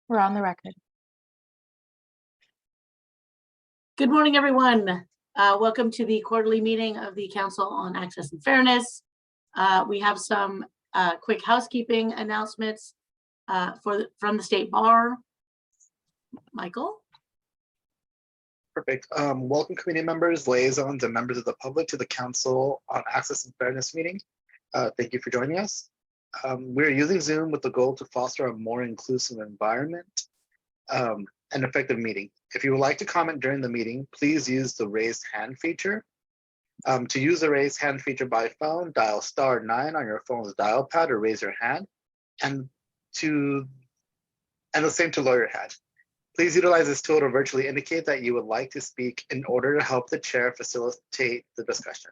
We're on the record. Good morning, everyone. Welcome to the quarterly meeting of the Council on Access and Fairness. We have some quick housekeeping announcements from the State Bar. Michael? Perfect. Welcome community members, liaisons, and members of the public to the Council on Access and Fairness meeting. Thank you for joining us. We're using Zoom with the goal to foster a more inclusive environment and effective meeting. If you would like to comment during the meeting, please use the raised hand feature. To use the raised hand feature by phone, dial *9 on your phone's dial pad or raise your hand, and the same to lower your hand. Please utilize this tool to virtually indicate that you would like to speak in order to help the chair facilitate the discussion.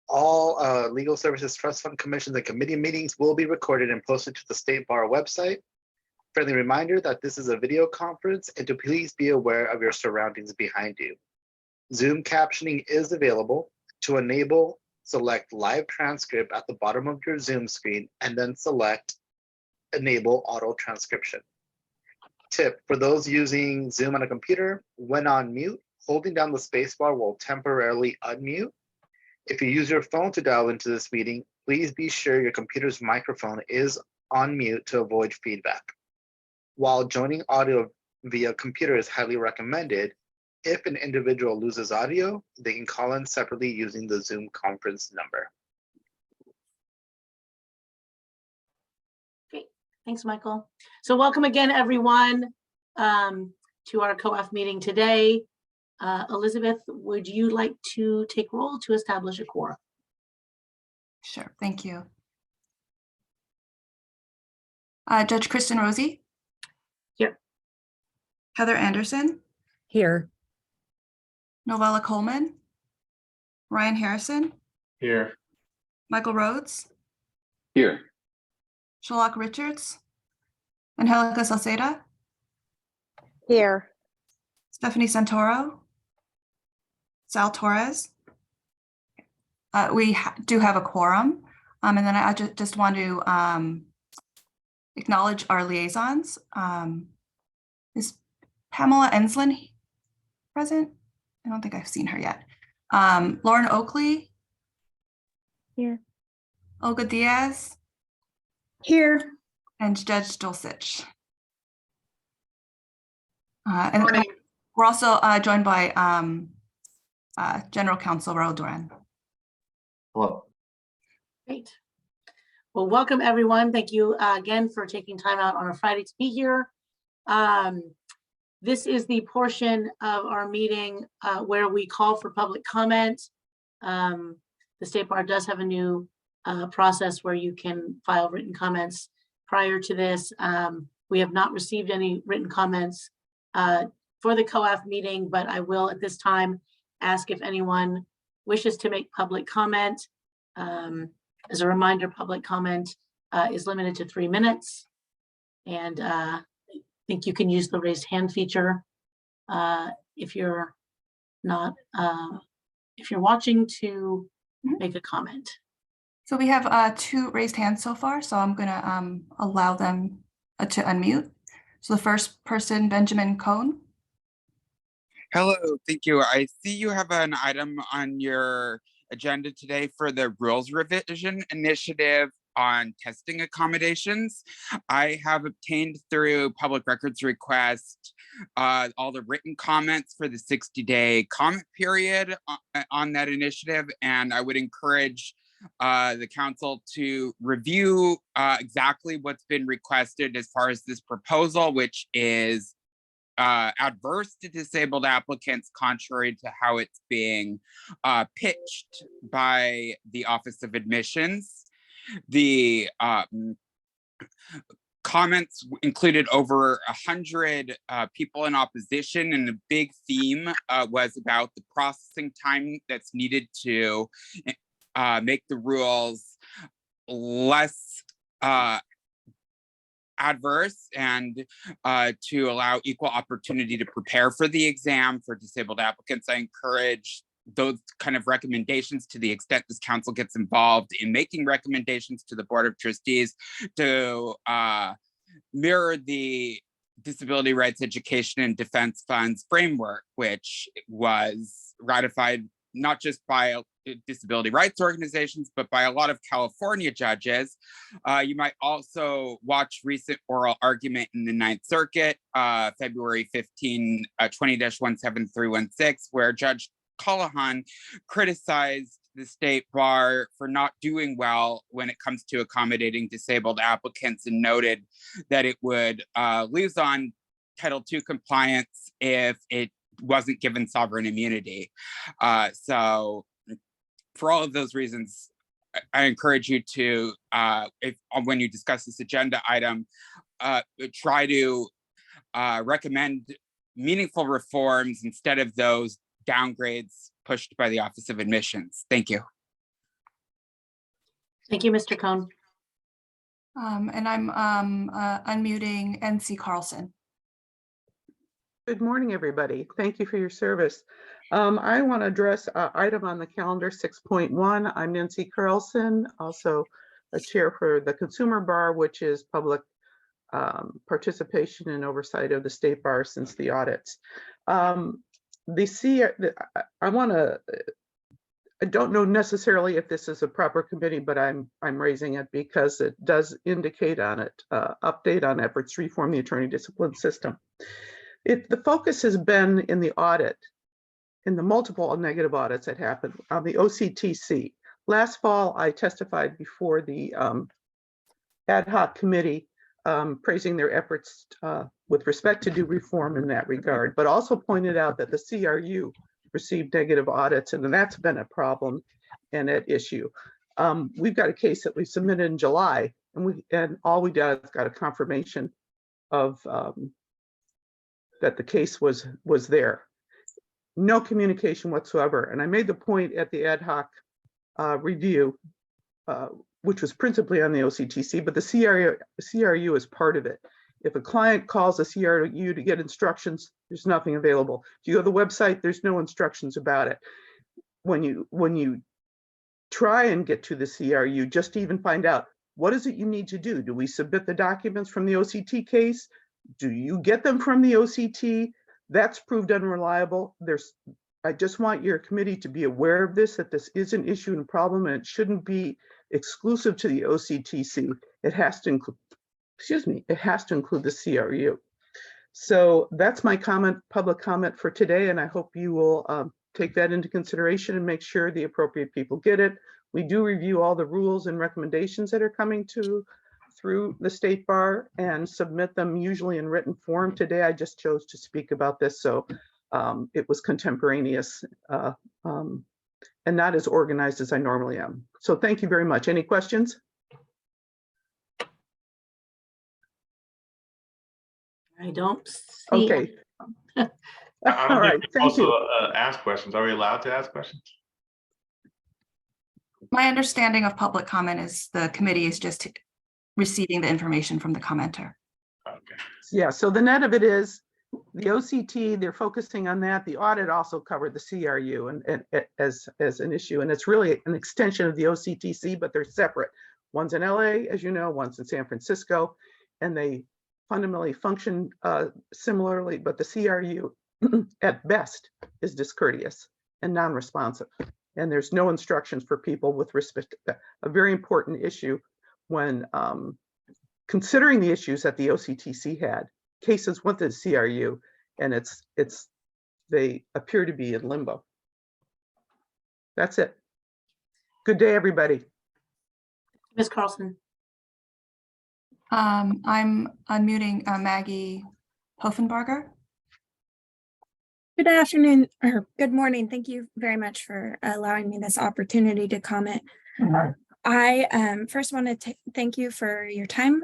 All legal services, trust fund commissions, and committee meetings will be recorded and posted to the State Bar website. Friendly reminder that this is a video conference and to please be aware of your surroundings behind you. Zoom captioning is available. To enable, select live transcript at the bottom of your Zoom screen and then select enable auto transcription. Tip, for those using Zoom on a computer, when on mute, holding down the spacebar will temporarily unmute. If you use your phone to dial into this meeting, please be sure your computer's microphone is on mute to avoid feedback. While joining audio via computer is highly recommended, if an individual loses audio, they can call in separately using the Zoom conference number. Great, thanks, Michael. So welcome again, everyone, to our COAF meeting today. Elizabeth, would you like to take roll to establish a quorum? Sure, thank you. Judge Kristen Rosie? Here. Heather Anderson? Here. Novella Coleman? Ryan Harrison? Here. Michael Rhodes? Here. Shalak Richards? Angelica Salceda? Here. Stephanie Santoro? Sal Torres? We do have a quorum. And then I just want to acknowledge our liaisons. Is Pamela Enslin present? I don't think I've seen her yet. Lauren Oakley? Here. Olga Diaz? Here. And Judge Dulcich. And we're also joined by General Counsel Raul Duran. Hello. Great. Well, welcome, everyone. Thank you again for taking time out on a Friday to be here. This is the portion of our meeting where we call for public comment. The State Bar does have a new process where you can file written comments. Prior to this, we have not received any written comments for the COAF meeting, but I will at this time ask if anyone wishes to make public comment. As a reminder, public comment is limited to 3 minutes. And I think you can use the raised hand feature if you're not, if you're watching to make a comment. So we have 2 raised hands so far, so I'm going to allow them to unmute. So the first person, Benjamin Cohn. Hello, thank you. I see you have an item on your agenda today for the rules revision initiative on testing accommodations. I have obtained through public records request all the written comments for the 60-day comment period on that initiative, and I would encourage the council to review exactly what's been requested as far as this proposal, which is adverse to disabled applicants, contrary to how it's being pitched by the Office of Admissions. The comments included over 100 people in opposition, and the big theme was about the processing time that's needed to make the rules less adverse and to allow equal opportunity to prepare for the exam for disabled applicants. I encourage those kind of recommendations, to the extent this council gets involved in making recommendations to the Board of Trustees, to mirror the Disability Rights Education and Defense Funds framework, which was ratified not just by disability rights organizations, but by a lot of California judges. You might also watch recent oral argument in the Ninth Circuit, February 15, 20-17316, where Judge Callahan criticized the state bar for not doing well when it comes to accommodating disabled applicants, and noted that it would lose on Title II compliance if it wasn't given sovereign immunity. So for all of those reasons, I encourage you to, when you discuss this agenda item, try to recommend meaningful reforms instead of those downgrades pushed by the Office of Admissions. Thank you. Thank you, Mr. Cohn. And I'm unmuting NC Carlson. Good morning, everybody. Thank you for your service. I want to address item on the calendar 6.1. I'm Nancy Carlson, also a chair for the Consumer Bar, which is public participation and oversight of the state bar since the audits. I don't know necessarily if this is a proper committee, but I'm raising it because it does indicate on it, update on efforts to reform the attorney discipline system. The focus has been in the audit, in the multiple negative audits that happened on the OCTC. Last fall, I testified before the ad hoc committee praising their efforts with respect to do reform in that regard, but also pointed out that the CRU received negative audits, and that's been a problem and an issue. We've got a case that we submitted in July, and all we did is got a confirmation of that the case was there. No communication whatsoever. And I made the point at the ad hoc review, which was principally on the OCTC, but the CRU is part of it. If a client calls the CRU to get instructions, there's nothing available. If you go to the website, there's no instructions about it. When you try and get to the CRU, just to even find out, what is it you need to do? Do we submit the documents from the OCT case? Do you get them from the OCT? That's proved unreliable. I just want your committee to be aware of this, that this is an issue and problem, and it shouldn't be exclusive to the OCTC. It has to include, it has to include the CRU. So that's my public comment for today, and I hope you will take that into consideration and make sure the appropriate people get it. We do review all the rules and recommendations that are coming through the state bar and submit them usually in written form. Today, I just chose to speak about this, so it was contemporaneous and not as organized as I normally am. So thank you very much. Any questions? I don't see. Okay. I All don't right, think we thank also you. ask questions. Are we allowed to ask questions? My understanding of public comment is the committee is just receiving the information from the commenter. Okay. Yeah, so the net of it is the OCT, they're focusing on that. The audit also covered the CRU and as an issue, and it's really an extension of the OCTC, but they're separate. One's in LA, as you know, one's in San Francisco, and they fundamentally function similarly, but the CRU at best is discourteous and non-responsive. And there's no instructions for people with respect to that. A very important issue when considering the issues that the OCTC had. Cases went to the CRU, and they appear to be in limbo. That's it. Good day, everybody. Ms. Carlson. I'm unmuting Maggie Hoffenbarger. Good afternoon, or good morning. Thank you very much for allowing me this opportunity to comment. I first want to thank you for your time.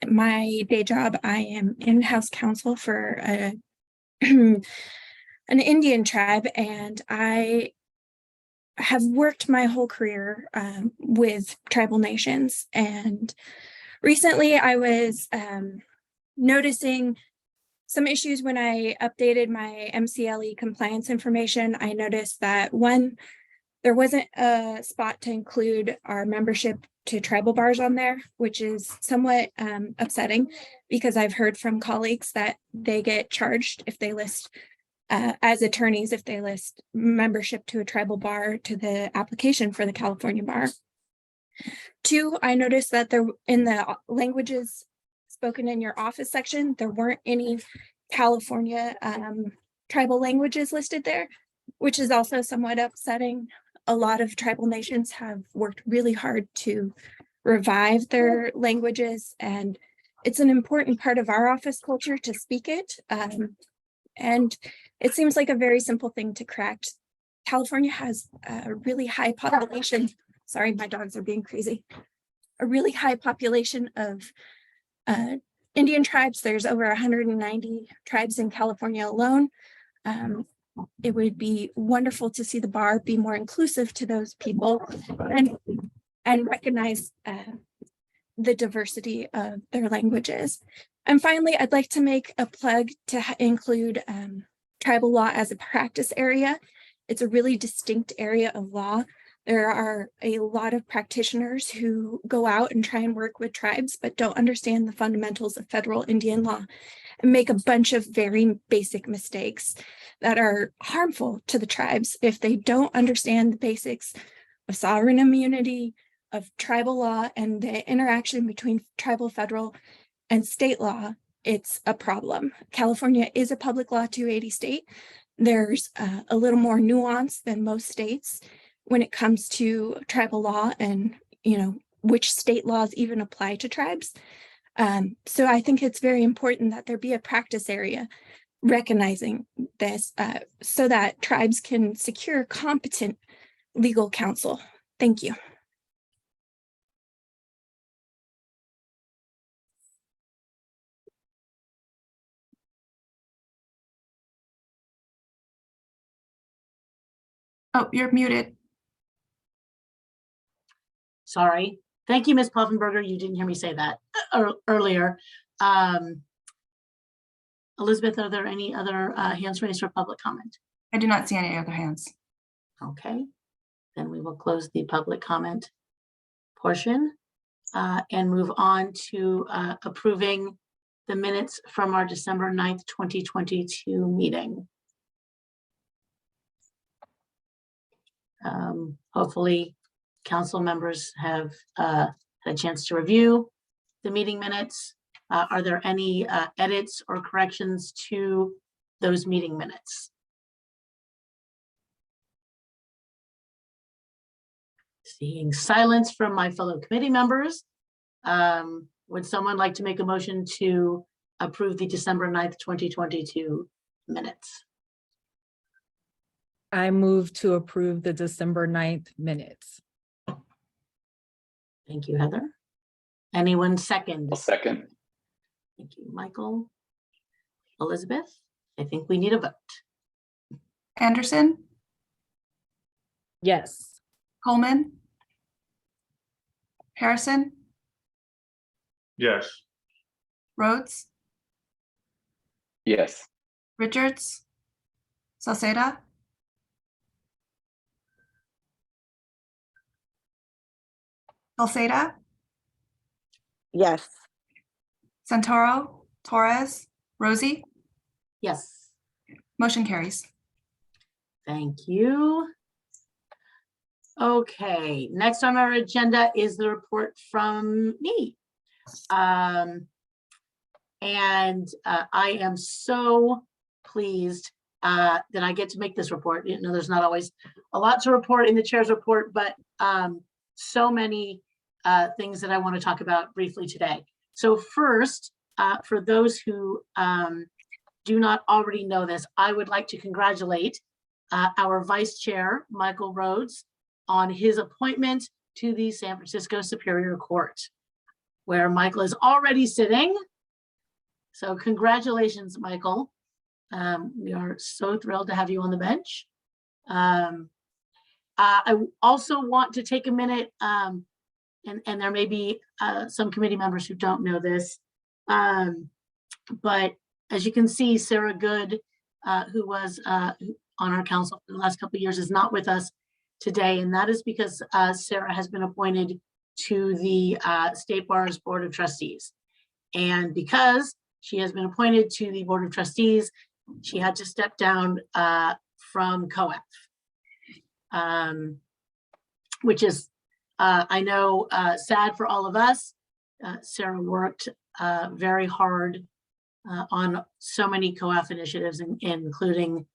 My day job, I am in-house counsel for an Indian tribe, and I have worked my whole career with tribal nations. And recently I was noticing some issues when I updated my MCLE compliance information. I noticed that one, There wasn't a spot to include our membership to tribal bars on there, which is somewhat upsetting because I've heard from colleagues that they get charged if they list as attorneys, if they list membership to a tribal bar to the application for the California bar. 2, I noticed that there in the languages spoken in your office section, there weren't any California tribal languages listed there, which is also somewhat upsetting. A lot of tribal nations have worked really hard to revive their languages, and it's an important part of our office culture to speak it. And it seems like a very simple thing to correct. California has a really high population. Sorry, my dogs are being crazy. A really high population of Indian tribes. There's over 190 tribes in California alone. It would be wonderful to see the bar be more inclusive to those people and recognize the diversity of their languages. And finally, I'd like to make a plug to include tribal law as a practice area. It's a really distinct area of law. There are a lot of practitioners who go out and try and work with tribes, but don't understand the fundamentals of federal Indian law and make a bunch of very basic mistakes that are harmful to the tribes if they don't understand the basics of sovereign immunity, of tribal law, and the interaction between tribal, federal, and state law. It's a problem. California is a public law 280 state. There's a little more nuance than most states when it comes to tribal law and, which state laws even apply to tribes. So I think it's very important that there be a practice area recognizing this so that tribes can secure competent legal counsel. Thank you. Oh, you're muted. Sorry. Thank you, Ms. Puffenberger. You didn't hear me say that earlier. Elizabeth, are there any other hands raised for public comment? I do not see any other hands. Okay, then we will close the public comment portion and move on to approving the minutes from our December 9th, 2022 meeting. Hopefully, council members have had a chance to review the meeting minutes. Are there any edits or corrections to those meeting minutes? Seeing silence from my fellow committee members, would someone like to make a motion to approve the December 9th, 2022 minutes? I move to approve the December 9th minutes. Thank you, Heather. Anyone second? I'll second. Thank you, Michael. Elizabeth, I think we need a vote. Anderson, Yes. Coleman, Harrison, Yes. Rhodes, Yes. Richards, Salceda, Yes. Santoro, Torres, Rosie. Yes, Motion carries. thank you. Okay, next on our agenda is the report from me. I am so pleased that I get to make this report. There's not always a lot to report in the chair's report, but so many things that I want to talk about briefly today. So first, for those who do not already know this, I would like to congratulate our vice chair, Michael Rhodes, on his appointment to the San Francisco Superior Court, where Michael is already sitting. So congratulations, Michael. We are so thrilled to have you on the bench. I also want to take a minute, and there may be some committee members who don't know this, but as you can see, Sarah Good, who was on our council for the last couple of years, is not with us today, and that is because Sarah has been appointed to the State Bar's Board of Trustees. And because she has been appointed to the Board of Trustees, she had to step down from COAF, which is, I know, sad for all of us. Sarah worked very hard on so many COAF initiatives, including,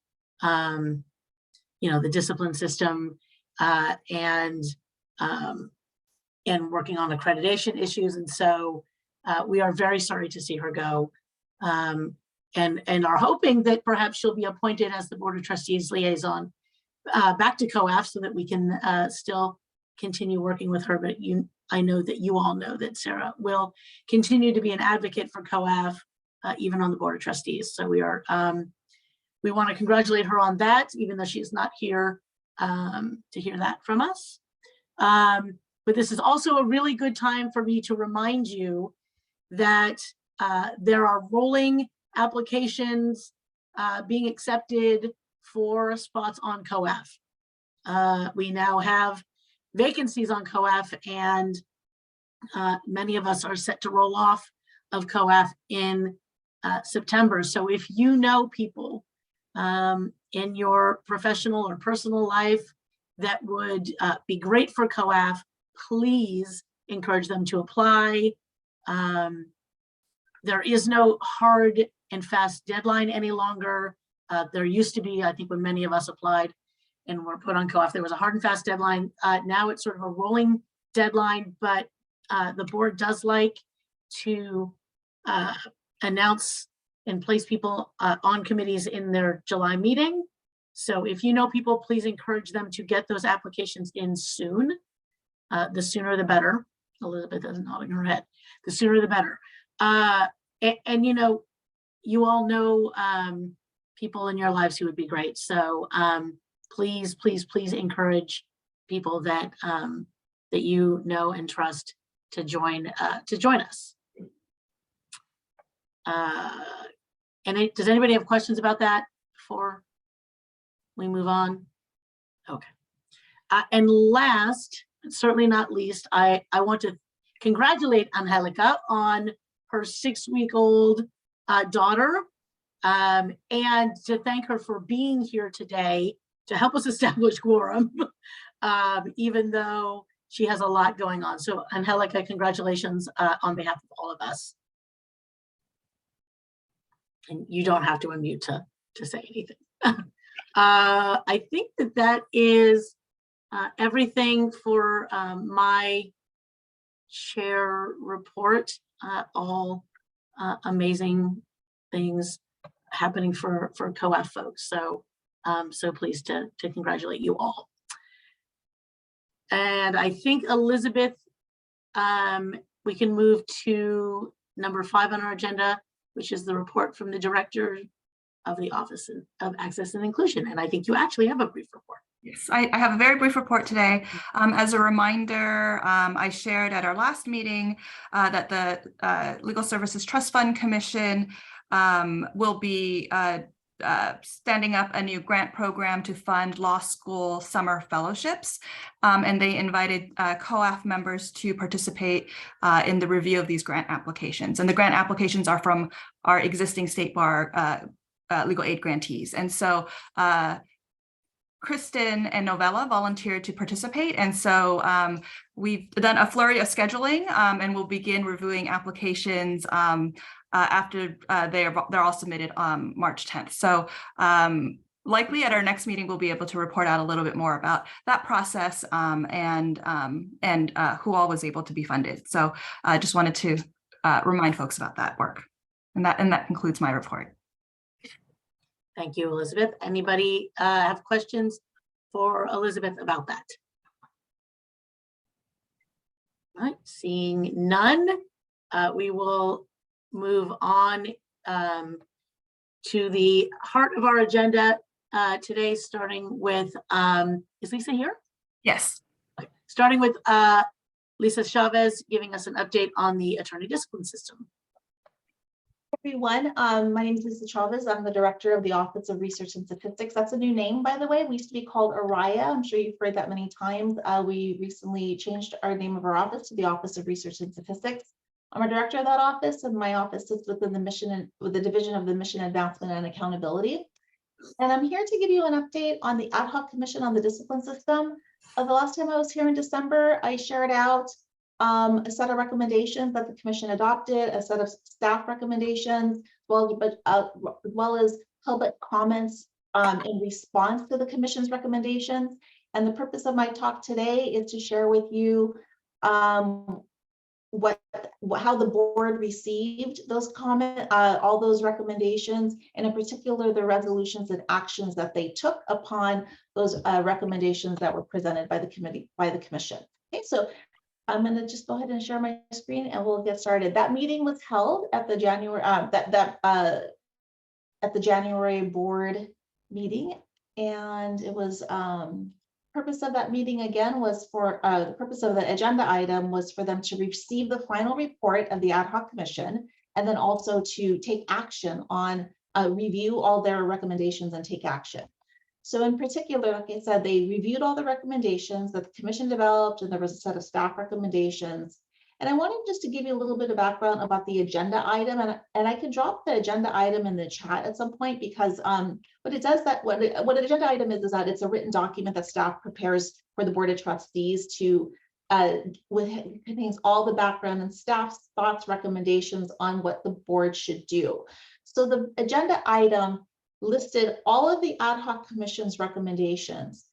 the discipline system and working on accreditation issues. And so we are very sorry to see her go, and are hoping that perhaps she'll be appointed as the Board of Trustees liaison back to COAF so that we can still continue working with her. But I know that you all know that Sarah will continue to be an advocate for COAF, even on the Board of Trustees. So we want to congratulate her on that, even though she is not here to hear that from us. But this is also a really good time for me to remind you that there are rolling applications being accepted for spots on COAF. We now have vacancies on COAF, and many of us are set to roll off of COAF in September. So if you know people in your professional or personal life that would be great for COAF, please encourage them to apply. There is no hard and fast deadline any longer. There used to be, I think, when many of us applied and were put on COAF, there was a hard and fast deadline. Now it's sort of a rolling deadline, but the board does like to announce and place people on committees in their July meeting. So if you know people, please encourage them to get those applications in soon. The sooner the better. Elizabeth is nodding her head. The sooner the better. And you all know people in your lives who would be great. So please, please, please encourage people that that you know and trust to join us. And does anybody have questions about that before we move on? Okay. And last, certainly not least, I want to congratulate Angelica on her 6-week-old daughter, and to thank her for being here today to help us establish quorum, even though she has a lot going on. So Angelica, congratulations on behalf of all of us. And you don't have to unmute to say anything. I think that is everything for my chair report. All amazing things happening for COAF folks. So so pleased to congratulate you all. And I think, Elizabeth, we can move to number 5 on our agenda, which is the report from the Director of the Office of Access and Inclusion. And I think you actually have a brief report. Yes, I have a very brief report today. As a reminder, I shared at our last meeting that the Legal Services Trust Fund Commission will be standing up a new grant program to fund law school summer fellowships. And they invited COAF members to participate in the review of these grant applications. And the grant applications are from our existing State Bar legal aid grantees. And so Kristen and Novella volunteered to participate. And so we've done a flurry of scheduling and we'll begin reviewing applications after they're all submitted on March 10th. So likely at our next meeting, we'll be able to report out a little bit more about that process and who all was able to be funded. So I just wanted to remind folks about that work. And that concludes my report. Thank you, Elizabeth. Anybody have questions for Elizabeth about that? All right, seeing none, we will move on to the heart of our agenda today, starting with, is Lisa here? Yes. Okay. Starting with Lisa Chavez giving us an update on the attorney discipline system. everyone. My name is Lisa Chavez. I'm the director of the Office of Research and Statistics. That's a new name, by the way. We used to be called Araya. I'm sure you've heard that many times. We recently changed our name of our office to the Office of Research and Statistics. I'm a director of that office, and my office sits within the mission and with the division of the Mission Advancement and Accountability. And I'm here to give you an update on the Ad Hoc Commission on the Discipline System. The last time I was here in December, I shared out a set of recommendations that the commission adopted, a set of staff recommendations, as well as public comments in response to the commission's recommendations. And the purpose of my talk today is to share with you how the board received those comments, all those recommendations, and in particular the resolutions and actions that they took upon those recommendations that were presented by the commission. Okay, so I'm going to just go ahead and share my screen and we'll get started. That meeting was held at the January January board meeting, and it was purpose of that meeting again was for the purpose of the agenda item was for them to receive the final report of the Ad Hoc Commission, and then also to take action on review all their recommendations and take action. So in particular, like I said, they reviewed all the recommendations that the commission developed, and there was a set of staff recommendations. And I wanted just to give you a little bit of background about the agenda item, and I can drop the agenda item in the chat at some point, because what it does that what an agenda item is that it's a written document that staff prepares for the Board of Trustees to contains all the background and staff's thoughts, recommendations on what the board should do. So the agenda item listed all of the Ad Hoc Commission's recommendations,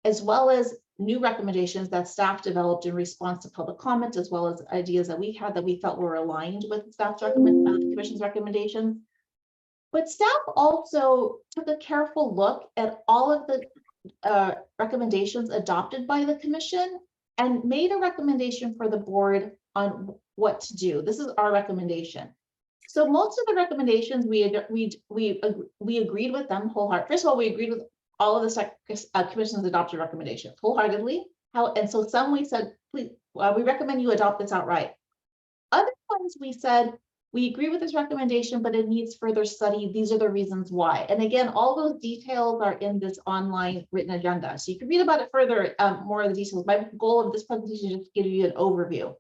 as well as new recommendations that staff developed in response to public comment, as well as ideas that we had that we felt were aligned with the commission's recommendations. But staff also took a careful look at all of the recommendations adopted by the commission and made a recommendation for the board on what to do. This is our recommendation. So most of the recommendations we agreed with them wholeheartedly. First of all, we agreed with all of the commission's adopted recommendations wholeheartedly. And so some we said, please, we recommend you adopt this outright. Other ones we said, we agree with this recommendation, but it needs further study. These are the reasons why. And again, all those details are in this online written agenda. So you can read about it further, more of the details. My goal of this presentation is just to give you an overview.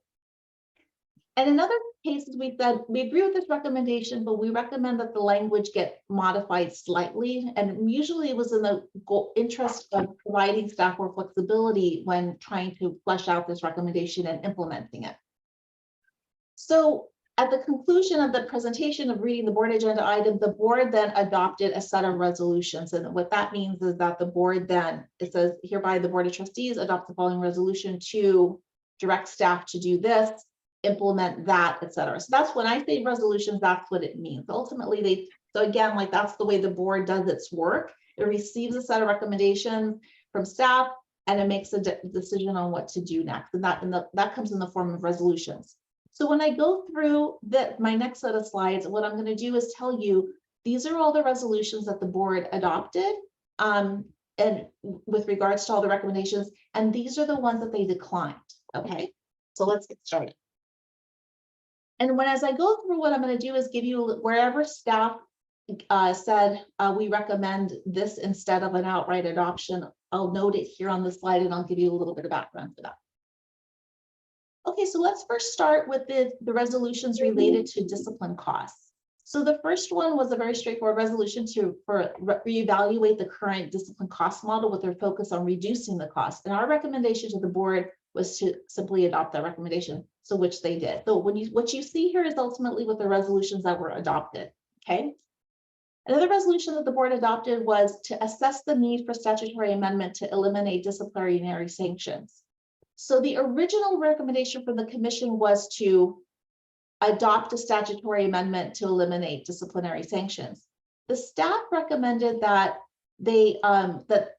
And in other cases, we said, we agree with this recommendation, but we recommend that the language get modified slightly. And usually it was in the interest of providing staff more flexibility when trying to flesh out this recommendation and implementing it. So at the conclusion of the presentation of reading the board agenda item, the board then adopted a set of resolutions. And what that means is that the board then, it says hereby the Board of Trustees adopts the following resolution to direct staff to do this, implement that, etc. So that's when I say resolutions, that's what it means. Ultimately, so again, like that's the way the board does its work. It receives a set of recommendations from staff and it makes a decision on what to do next. And that comes in the form of resolutions. So when I go through my next set of slides, what I'm going to do is tell you, these are all the resolutions that the board adopted and with regards to all the recommendations, and these are the ones that they declined. Okay, so let's get started. And as I go through, what I'm going to do is give you wherever staff said we recommend this instead of an outright adoption, I'll note it here on the slide and I'll give you a little bit of background for that. Okay, so let's first start with the resolutions related to discipline costs. So the first one was a very straightforward resolution to reevaluate the current discipline cost model with their focus on reducing the cost. And our recommendation to the board was to simply adopt that recommendation, so which they did. So what you see here is ultimately what the resolutions that were adopted. Okay. Another resolution that the board adopted was to assess the need for statutory amendment to eliminate disciplinary sanctions. So the original recommendation from the commission was to adopt a statutory amendment to eliminate disciplinary sanctions. The staff recommended that the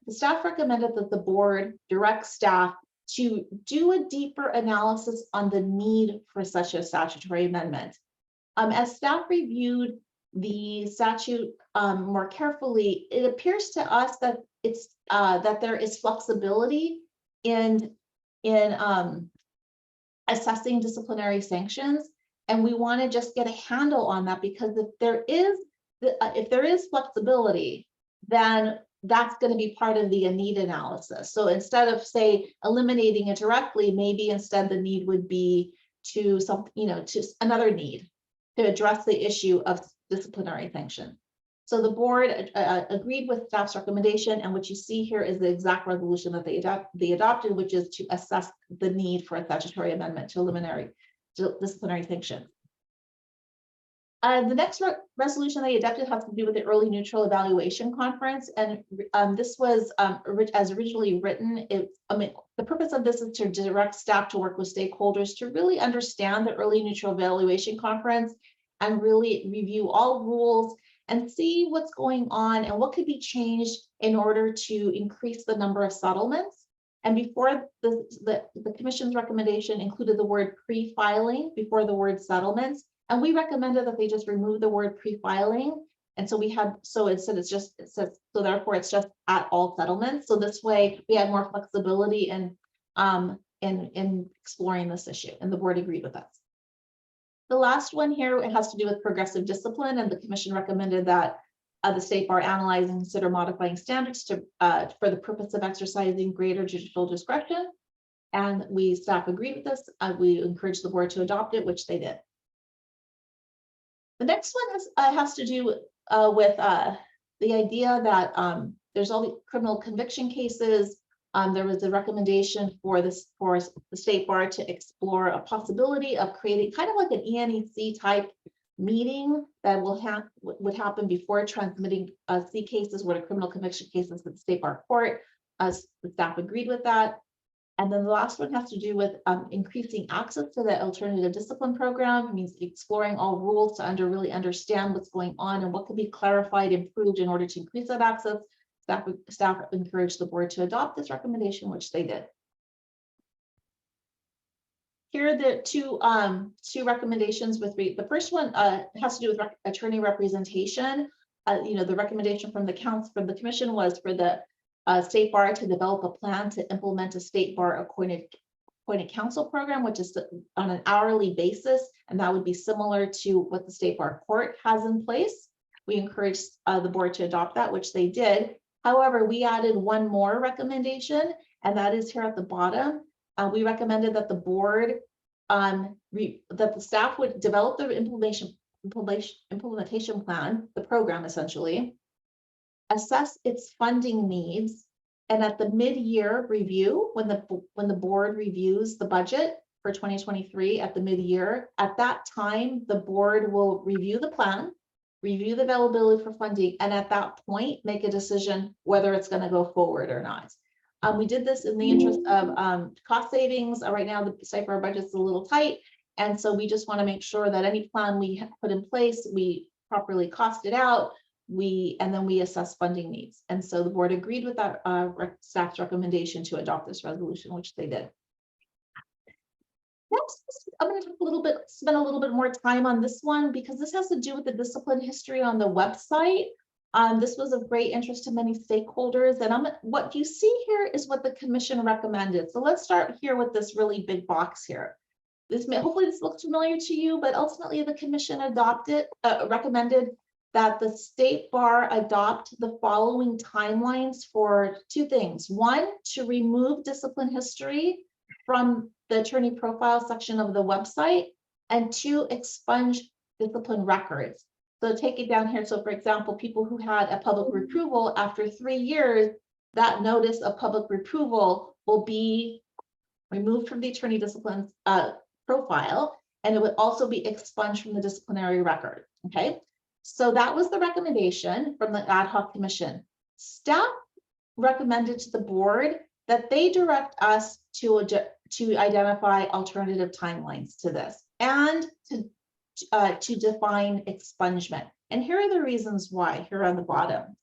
staff recommended that the board direct staff to do a deeper analysis on the need for such a statutory amendment. As staff reviewed the statute more carefully, it appears to us that that there is flexibility in assessing disciplinary sanctions, And we want to just get a handle on that, because if there is flexibility, then that's going to be part of the need analysis. So instead of, say, eliminating it directly, maybe instead the need would be to to another need to address the issue of disciplinary sanction. So the board agreed with staff's recommendation, and what you see here is the exact resolution that they adopted, which is to assess the need for a statutory amendment to eliminate disciplinary sanction. The next resolution they adopted has to do with the early neutral evaluation conference, and this was as originally written. The purpose of this is to direct staff to work with stakeholders to really understand the early neutral evaluation conference and really review all rules and see what's going on and what could be changed in order to increase the number of settlements. And before the commission's recommendation included the word pre-filing before the word settlements. And we recommended that they just remove the word pre-filing. And so instead it says, so therefore it's just at all settlements. So this way we had more flexibility in exploring this issue, and the board agreed with us. The last one here, it has to do with progressive discipline, and the commission recommended that the state bar analyze and consider modifying standards for the purpose of exercising greater judicial discretion. And staff agreed with this. We encouraged the board to adopt it, which they did. The next one has to do with the idea that there's all the criminal conviction cases. There was a recommendation for the state bar to explore a possibility of creating kind of like an ENEC type meeting that would happen before transmitting C cases, what are criminal conviction cases to the state bar court. The staff agreed with that. And then the last one has to do with increasing access to the alternative discipline program. It means exploring all rules to really understand what's going on and what could be clarified, improved in order to increase that access. Staff encouraged the board to adopt this recommendation, which they did. Here are the two recommendations. The first one has to do with attorney representation. The recommendation from the commission was for the state bar to develop a plan to implement a state bar appointed counsel program, which is on an hourly basis, and that would be similar to what the state bar court has in place. We encouraged the board to adopt that, which they did. However, we added one more recommendation, and that is here at the bottom. We recommended that the board, that the staff would develop the implementation plan, the program essentially, assess its funding needs, and at the mid-year review, when the board reviews the budget for 2023 at the mid-year, at that time, the board will review the plan, review the availability for funding, and at that point, make a decision whether it's going to go forward or not. We did this in the interest of cost savings. Right now, the state bar budget is a little tight, and so we just want to make sure that any plan we put in place, we properly cost it out, and then we assess funding needs. And so the board agreed with that staff's recommendation to adopt this resolution, which they did. Next, I'm going to spend a little bit more time on this one, because this has to do with the discipline history on the website. This was of great interest to many stakeholders, and what you see here is what the commission recommended. So let's start here with this really big box here. Hopefully this looks familiar to you, but ultimately the commission recommended that the state bar adopt the following timelines for two things. One, to remove discipline history from the attorney profile section of the website, and two, expunge discipline records. So take it down here. So for example, people who had a public reproval after 3 years, that notice of public reproval will be removed from the attorney discipline profile, and it would also be expunged from the disciplinary record. Okay. So that was the recommendation from the ad hoc commission. Staff recommended to the board that they direct us to identify alternative timelines to this and to define expungement. And here are the reasons why, here on the bottom.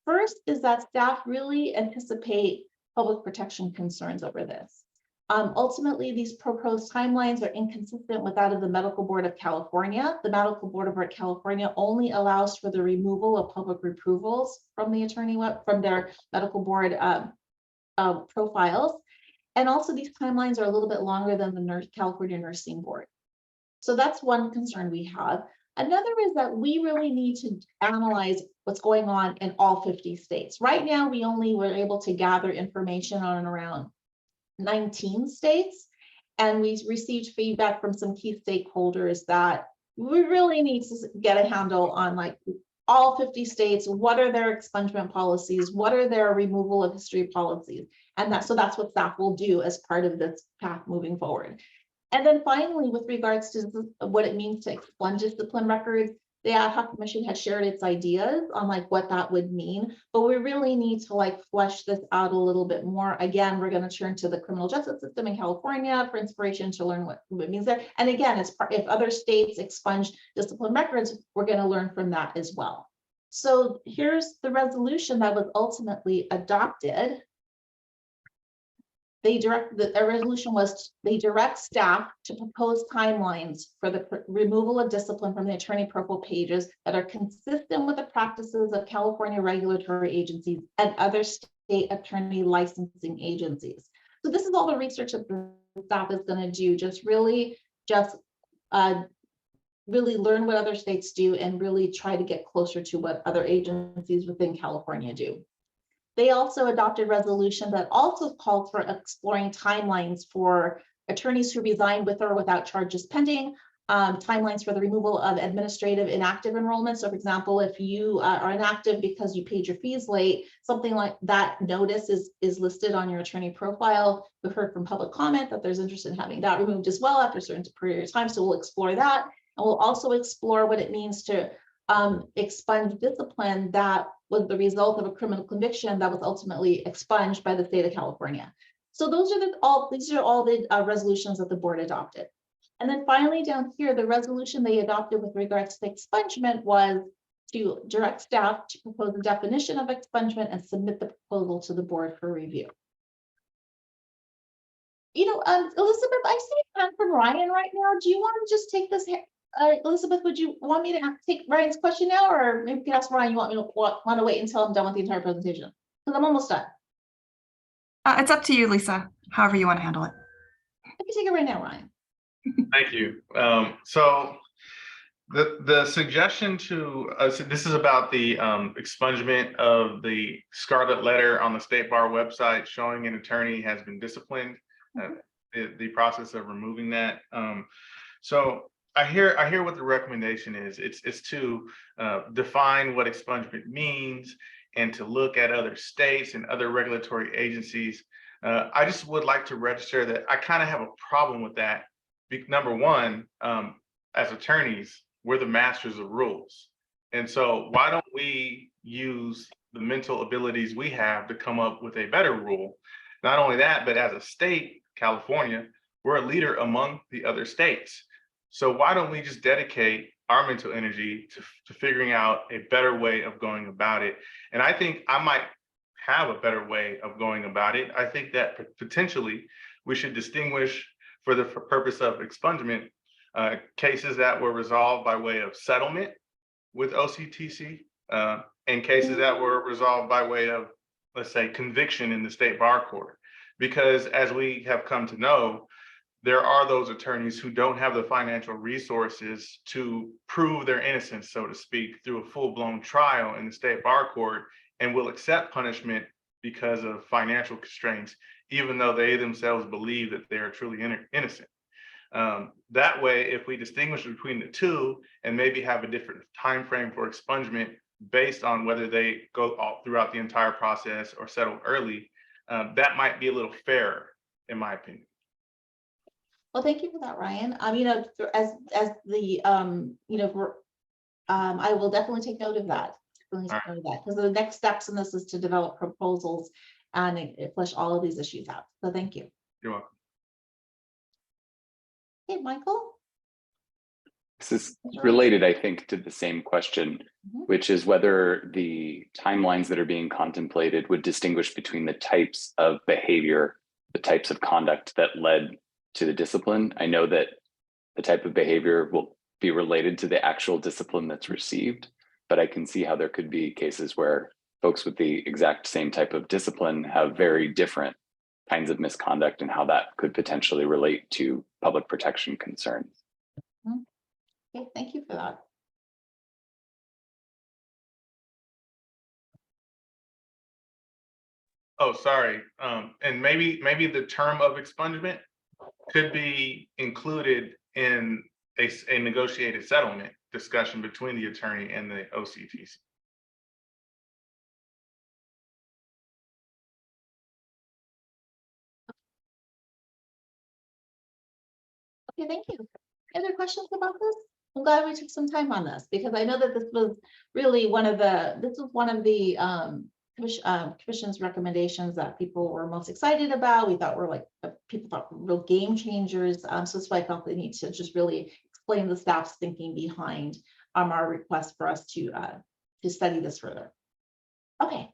First is that staff really anticipate public protection concerns over this. Ultimately, these proposed timelines are inconsistent with that of the Medical Board of California. The Medical Board of California only allows for the removal of public reprovals from the from their medical board profiles. And also these timelines are a little bit longer than the California Nursing Board. So that's one concern we have. Another is that we really need to analyze what's going on in all 50 states. Right now, we only were able to gather information on and around 19 states. And we received feedback from some key stakeholders that we really need to get a handle on like all 50 states. What are their expungement policies? What are their removal of history policies? And so that's what staff will do as part of this path moving forward. And then finally, with regards to what it means to expunge discipline records, the Ad hoc Commission had shared its ideas on like what that would mean, but we really need to like flesh this out a little bit more. Again, we're going to turn to the criminal justice system in California for inspiration to learn what it means there. And again, if other states expunge discipline records, we're going to learn from that as well. So here's the resolution that was ultimately adopted. The resolution was they direct staff to propose timelines for the removal of discipline from the attorney profile pages that are consistent with the practices of California regulatory agencies and other state attorney licensing agencies. So this is all the research that the staff is going to do, really learn what other states do and really try to get closer to what other agencies within California do. They also adopted resolution that also called for exploring timelines for attorneys who resign with or without charges pending, timelines for the removal of administrative inactive enrollment. So for example, if you are inactive because you paid your fees late, something like that notice is listed on your attorney profile. We've heard from public comment that there's interest in having that removed as well after a certain period of time. So we'll explore that. And we'll also explore what it means to expunge discipline that was the result of a criminal conviction that was ultimately expunged by the state of California. So these are all the resolutions that the board adopted. And then finally down here, the resolution they adopted with regards to expungement was to direct staff to propose a definition of expungement and submit the proposal to the board for review. Elizabeth, I see a hand from Ryan right now. Do you want to just take this? Elizabeth, would you want me to take Ryan's question now, or maybe you can ask Ryan, you want to wait until I'm done with the entire presentation? Because I'm almost done. It's up to you, Lisa, however you want to handle it. Let me take it right now, Ryan. Thank you. So the suggestion to so this is about the expungement of the scarlet letter on the State Bar website showing an attorney has been disciplined, the process of removing that. So I hear what the recommendation is. It's to define what expungement means and to look at other states and other regulatory agencies. I just would like to register that I kind of have a problem with that. Number one, as attorneys, we're the masters of rules. And so why don't we use the mental abilities we have to come up with a better rule? Not only that, but as a state, California, we're a leader among the other states. So why don't we just dedicate our mental energy to figuring out a better way of going about it? And I think I might have a better way of going about it. I think that potentially we should distinguish for the purpose of expungement cases that were resolved by way of settlement with OCTC and cases that were resolved by way of, let's say, conviction in the state bar court. Because as we have come to know, there are those attorneys who don't have the financial resources to prove their innocence, so to speak, through a full-blown trial in the state bar court and will accept punishment because of financial constraints, even though they themselves believe that they are truly innocent. That way, if we distinguish between the two and maybe have a different time frame for expungement based on whether they go all throughout the entire process or settle early, that might be a little fairer, in my opinion. Well, thank you for that, Ryan. I will definitely take note of that. Because the next steps in this is to develop proposals and flesh all of these issues out. So thank you. You're welcome. Hey, Michael. This is related, I think, to the same question, which is whether the timelines that are being contemplated would distinguish between the types of behavior, the types of conduct that led to the discipline. I know that the type of behavior will be related to the actual discipline that's received, but I can see how there could be cases where folks with the exact same type of discipline have very different kinds of misconduct and how that could potentially relate to public protection concerns. Okay, thank you for that. Oh, sorry. And maybe the term of expungement could be included in a negotiated settlement discussion between the attorney and the OCTC. Okay, thank you. Any other questions about this? I'm glad we took some time on this because I know that this was really one of the commission's recommendations that people were most excited about. We thought were like people thought were real game changers. So that's why I felt the need to just really explain the staff's thinking behind our request for us to study this further. Okay.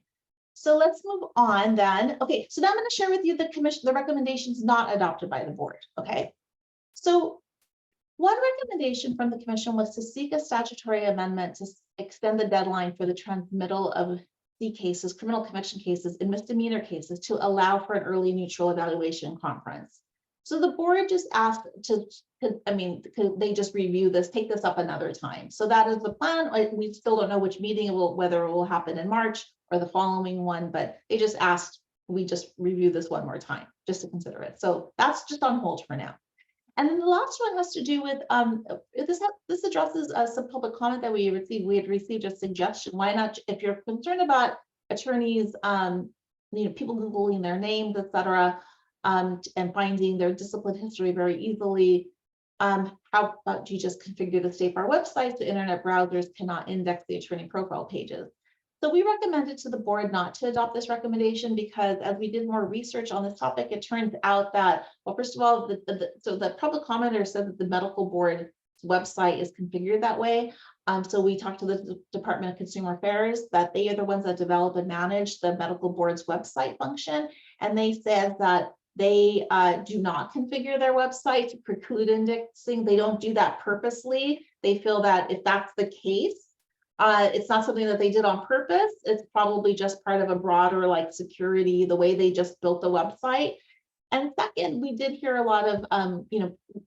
So let's move on then. Okay, so now I'm going to share with you the recommendations not adopted by the board. Okay. So one recommendation from the commission was to seek a statutory amendment to extend the deadline for the transmittal of C cases, criminal conviction cases, and misdemeanor cases to allow for an early neutral evaluation conference. So the board just asked could they just review this, take this up another time. So that is the plan. We still don't know which meeting it will, whether it will happen in March or the following one, but they just asked we just review this one more time just to consider it. So that's just on hold for now. And then the last one has to do with this addresses some public comment that we received. We had received a suggestion. Why not, if you're concerned about attorneys, people Googling their names, etc., and finding their discipline history very easily, how about you just configure the State Bar website so internet browsers cannot index the attorney profile pages? So we recommended to the board not to adopt this recommendation because as we did more research on this topic, it turns out that, well, first of all, the public commenter said that the medical board website is configured that way. So we talked to the Department of Consumer Affairs that they are the ones that develop and manage the medical board's website function. And they said that they do not configure their website to preclude indexing. They don't do that purposely. They feel that if that's the case, it's not something that they did on purpose. It's probably just part of a broader like security, the way they just built the website. And second, we did hear a lot of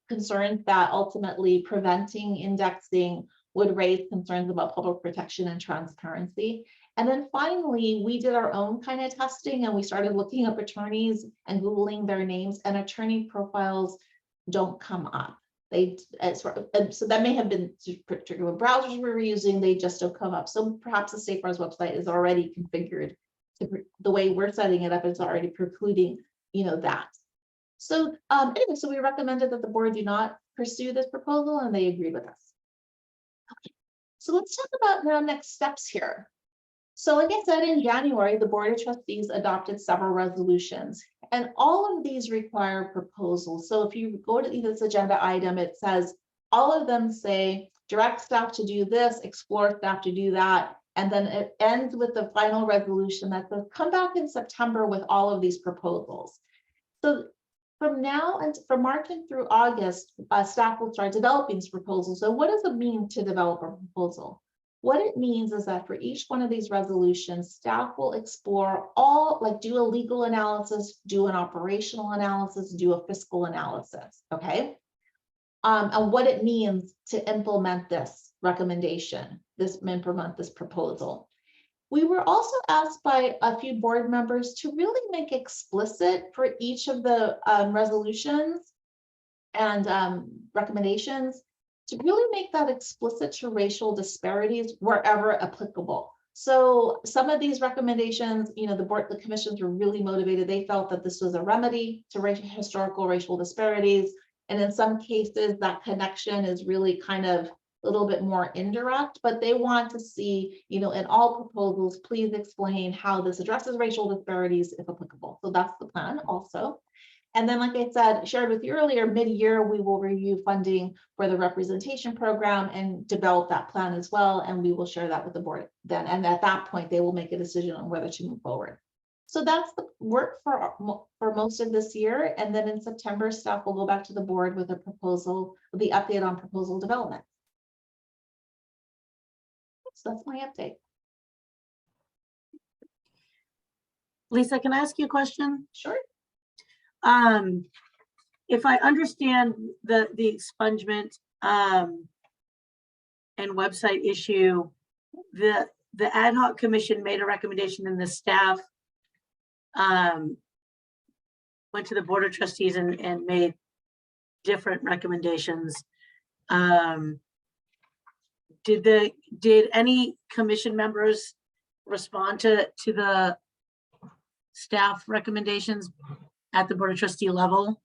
concerns that ultimately preventing indexing would raise concerns about public protection and transparency. And then finally, we did our own kind of testing and we started looking up attorneys and Googling their names, and attorney profiles don't come up. So that may have been particular browsers we were using, they just don't come up. So perhaps the State Bar's website is already configured the way we're setting it up is already precluding, that. So anyway, so we recommended that the board do not pursue this proposal and they agreed with us. Okay. So let's talk about now next steps here. So like I said, in January, the Board of Trustees adopted several resolutions, and all of these require proposals. So if you go to this agenda item, it says all of them say direct staff to do this, explore staff to do that, and then it ends with the final resolution that says come back in September with all of these proposals. So from now and from March and through August, staff will start developing these proposals. So what does it mean to develop a proposal? What it means is that for each one of these resolutions, staff will explore do a legal analysis, do an operational analysis, do a fiscal analysis, okay? And what it means to implement this recommendation, implement this proposal. We were also asked by a few board members to really make explicit for each of the resolutions and recommendations to really make that explicit to racial disparities wherever applicable. So some of these recommendations, the commissions were really motivated. They felt that this was a remedy to historical racial disparities. And in some cases, that connection is really kind of a little bit more indirect, but they want to see, in all proposals, please explain how this addresses racial disparities if applicable. So that's the plan also. And then, like I said, shared with you earlier, mid-year, we will review funding for the representation program and develop that plan as well. And we will share that with the board then. And at that point, they will make a decision on whether to move forward. So that's the work for most of this year. And then in September, staff will go back to the board with a proposal, the update on proposal development. So that's my update. Lisa, can I ask you a question? Sure. If I understand the expungement and website issue, the ad hoc commission made a recommendation and the staff went to the board of trustees and made different recommendations. Did any commission members respond to the staff recommendations at the board of trustee level?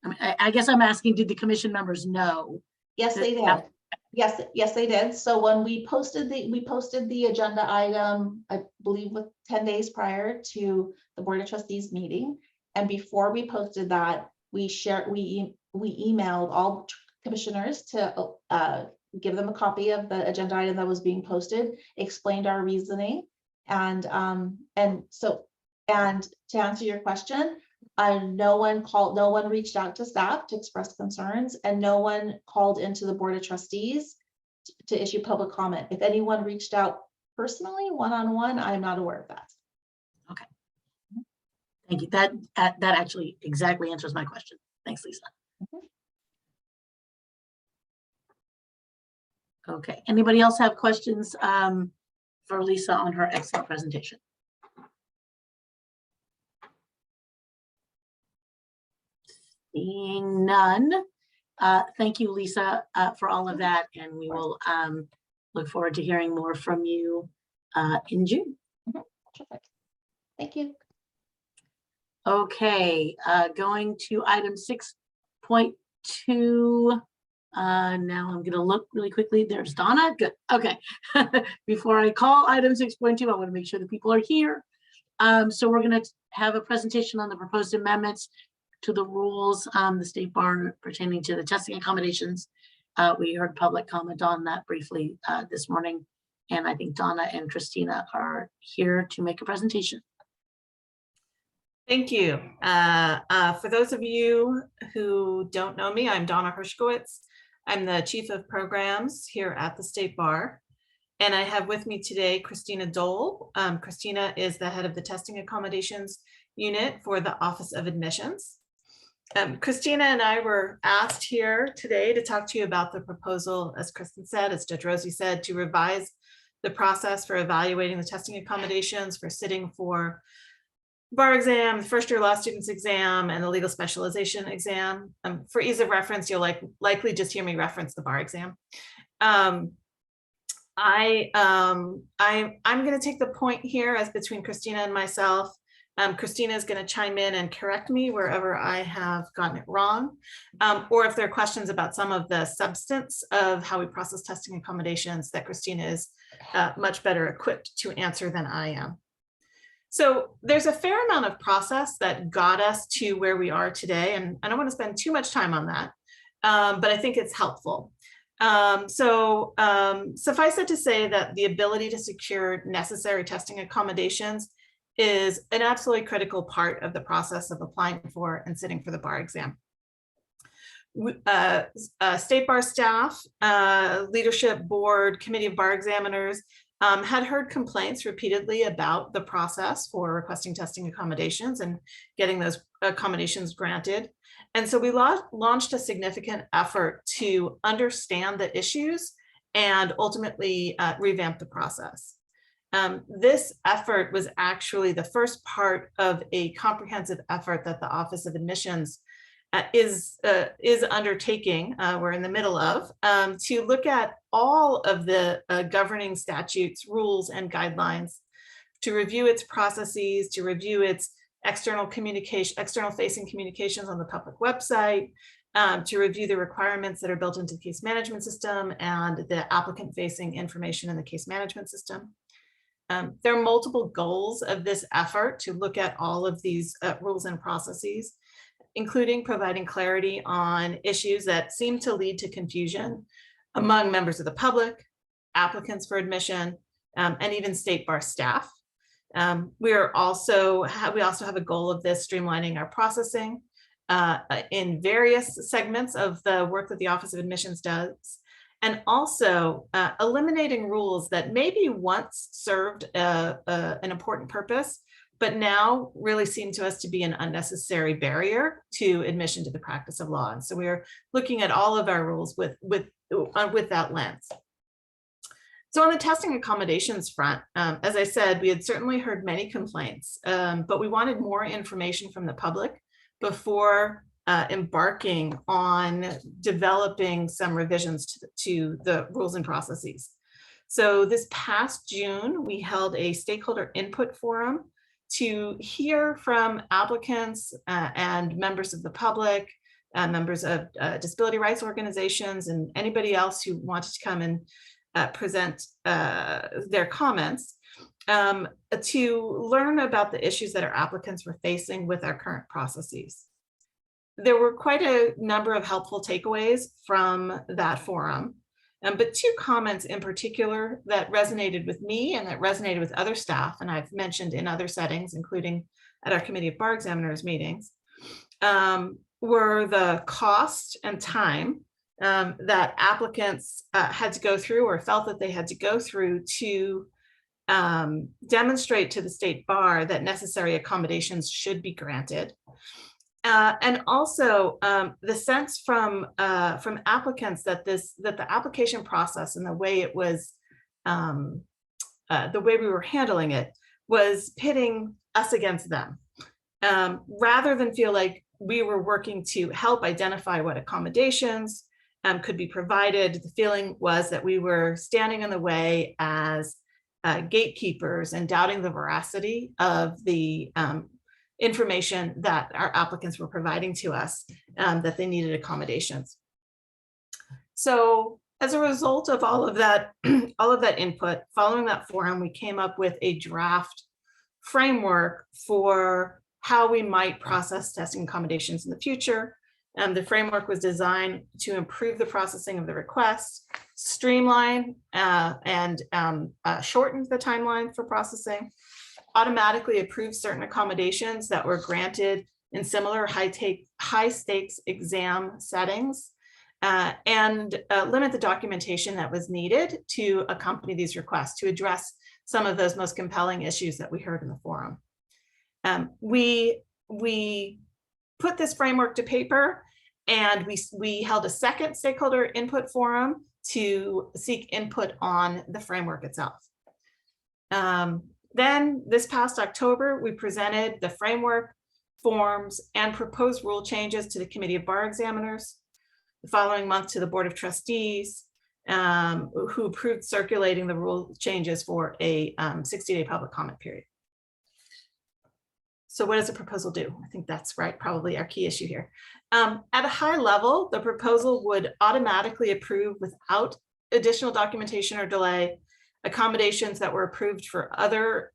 I mean, I guess I'm asking, did the commission members know? Yes, they did. Yes, they did. So when we posted the agenda item, I believe with 10 days prior to the board of trustees meeting. And before we posted that, we emailed all commissioners to give them a copy of the agenda item that was being posted, explained our reasoning. And to answer your question, no one reached out to staff to express concerns, and no one called into the board of trustees to issue public comment. If anyone reached out personally, one-on-one, I'm not aware of that. Okay. Thank you. That actually exactly answers my question. Thanks, Lisa. Okay. Anybody else have questions for Lisa on her excellent presentation? Seeing none, thank you, Lisa, for all of that, and we will look forward to hearing more from you in June. Perfect. Thank you. Okay, going to item 6.2. Now I'm going to look really quickly. There's Donna. Good. Okay. Before I call item 6.2, I want to make sure that people are here. So we're going to have a presentation on the proposed amendments to the rules, the state bar pertaining to the testing accommodations. We heard public comment on that briefly this morning, and I think Donna and Christina are here to make a presentation. Thank you. For those of you who don't know me, I'm Donna Hershkowitz. I'm the Chief of Programs here at the State Bar. And I have with me today Christina Dole. Christina is the head of the Testing Accommodations Unit for the Office of Admissions. Christina and I were asked here today to talk to you about the proposal, as Kristen said, as Judge Rosie said, to revise the process for evaluating the testing accommodations for sitting for bar exam, first year law students exam, and the legal specialization exam. For ease of reference, you'll likely just hear me reference the bar exam. I'm going to take the point here as between Christina and myself. Christina is going to chime in and correct me wherever I have gotten it wrong, or if there are questions about some of the substance of how we process testing accommodations that Christina is much better equipped to answer than I am. So there's a fair amount of process that got us to where we are today, and I don't want to spend too much time on that, but I think it's helpful. Suffice it to say that the ability to secure necessary testing accommodations is an absolutely critical part of the process of applying for and sitting for the bar exam. State bar staff, leadership board, committee of bar examiners had heard complaints repeatedly about the process for requesting testing accommodations and getting those accommodations granted. And so we launched a significant effort to understand the issues and ultimately revamp the process. This effort was actually the first part of a comprehensive effort that the Office of Admissions is undertaking, we're in the middle of, to look at all of the governing statutes, rules, and guidelines, to review its processes, to review its external facing communications on the public website, to review the requirements that are built into the case management system and the applicant facing information in the case management system. There are multiple goals of this effort to look at all of these rules and processes, including providing clarity on issues that seem to lead to confusion among members of the public, applicants for admission, and even state bar staff. We also have a goal of this streamlining our processing in various segments of the work that the Office of Admissions does, and also eliminating rules that maybe once served an important purpose, but now really seem to us to be an unnecessary barrier to admission to the practice of law. And so we are looking at all of our rules with that lens. So on the testing accommodations front, as I said, we had certainly heard many complaints, but we wanted more information from the public before embarking on developing some revisions to the rules and processes. So this past June, we held a stakeholder input forum to hear from applicants and members of the public, members of disability rights organizations, and anybody else who wanted to come and present their comments to learn about the issues that our applicants were facing with our current processes. There were quite a number of helpful takeaways from that forum, but two comments in particular that resonated with me and that resonated with other staff, and I've mentioned in other settings, including at our Committee of Bar Examiners meetings, were the cost and time that applicants had to go through or felt that they had to go through to demonstrate to the state bar that necessary accommodations should be granted. And also the sense from applicants that the application process and the way it was, the way we were handling it was pitting us against them, rather than feel like we were working to help identify what accommodations could be provided. The feeling was that we were standing in the way as gatekeepers and doubting the veracity of the information that our applicants were providing to us, that they needed accommodations. So as a result of all of that input, following that forum, we came up with a draft framework for how we might process testing accommodations in the future. The framework was designed to improve the processing of the request, streamline and shorten the timeline for processing, automatically approve certain accommodations that were granted in similar high stakes exam settings, and limit the documentation that was needed to accompany these requests to address some of those most compelling issues that we heard in the forum. We put this framework to paper, and we held a second stakeholder input forum to seek input on the framework itself. Then this past October, we presented the framework, forms, and proposed rule changes to the Committee of Bar Examiners. The following month to the Board of Trustees, who approved circulating the rule changes for a 60-day public comment period. So what does the proposal do? I think that's probably our key issue here. At a high level, the proposal would automatically approve without additional documentation or delay accommodations that were approved for other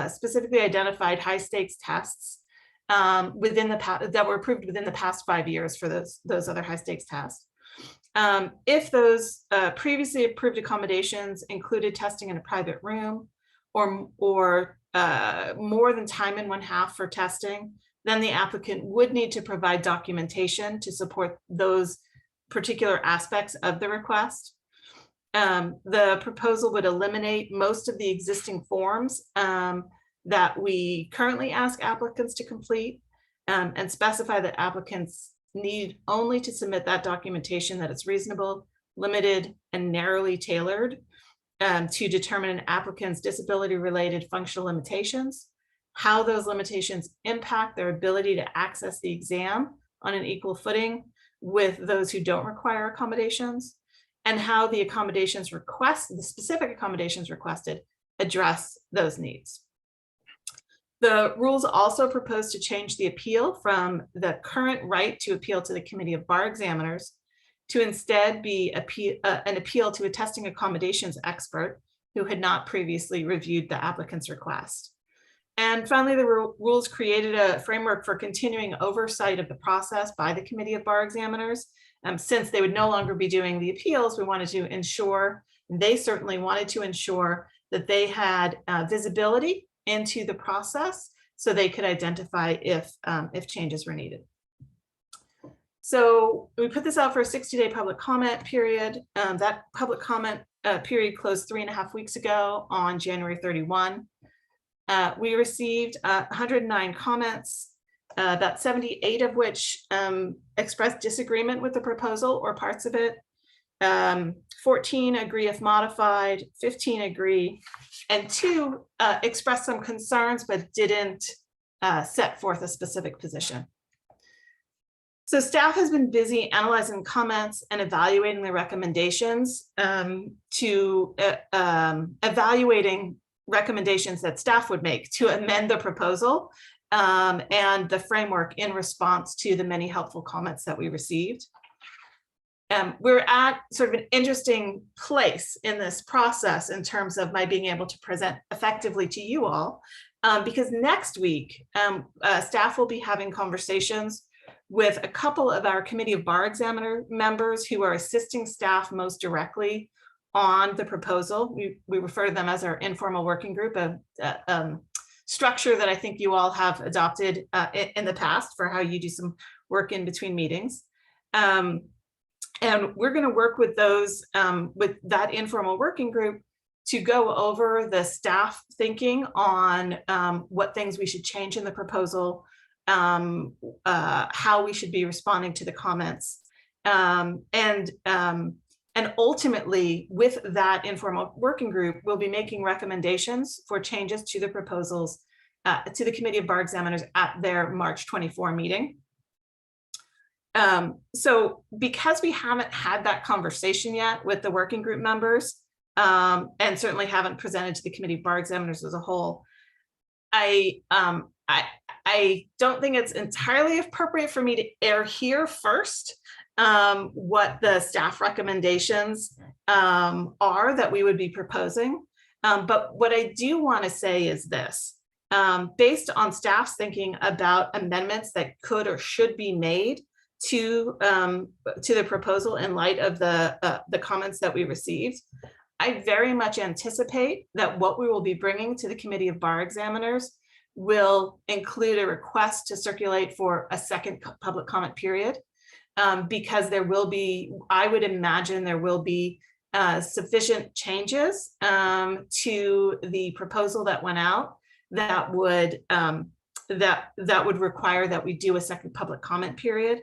specifically identified high stakes tests that were approved within the past 5 years for those other high stakes tests. If those previously approved accommodations included testing in a private room or more than time and 1/2 for testing, then the applicant would need to provide documentation to support those particular aspects of the request. The proposal would eliminate most of the existing forms that we currently ask applicants to complete, and specify that applicants need only to submit that documentation that is reasonable, limited, and narrowly tailored to determine an applicant's disability-related functional limitations, how those limitations impact their ability to access the exam on an equal footing with those who don't require accommodations, and how the accommodations the specific accommodations requested address those needs. The rules also propose to change the appeal from the current right to appeal to the Committee of Bar Examiners to instead be an appeal to a testing accommodations expert who had not previously reviewed the applicant's request. And finally, the rules created a framework for continuing oversight of the process by the Committee of Bar Examiners. Since they would no longer be doing the appeals, we wanted to ensure, they certainly wanted to ensure that they had visibility into the process so they could identify if changes were needed. So we put this out for a 60-day public comment period. That public comment period closed 3.5 weeks ago on January 31. We received 109 comments, about 78 of which expressed disagreement with the proposal or parts of it. 14 agree if modified, 15 agree, and 2 expressed some concerns but didn't set forth a specific position. So staff has been busy analyzing comments and evaluating the recommendations evaluating recommendations that staff would make to amend the proposal and the framework in response to the many helpful comments that we received. We're at sort of an interesting place in this process in terms of my being able to present effectively to you all, because next week, staff will be having conversations with a couple of our committee of bar examiner members who are assisting staff most directly on the proposal. We refer to them as our informal working group, a structure that I think you all have adopted in the past for how you do some work in between meetings. And we're going to work with those, with that informal working group to go over the staff thinking on what things we should change in the proposal, how we should be responding to the comments. And ultimately, with that informal working group, we'll be making recommendations for changes to the proposals to the Committee of Bar Examiners at their March 24 meeting. So because we haven't had that conversation yet with the working group members, and certainly haven't presented to the Committee of Bar Examiners as a whole, I don't think it's entirely appropriate for me to air here first what the staff recommendations are that we would be proposing. But what I do want to say is this, based on staff's thinking about amendments that could or should be made to the proposal in light of the comments that we received, I very much anticipate that what we will be bringing to the Committee of Bar Examiners will include a request to circulate for a second public comment period, because there will be, I would imagine there will be sufficient changes to the proposal that went out that would require that we do a second public comment period.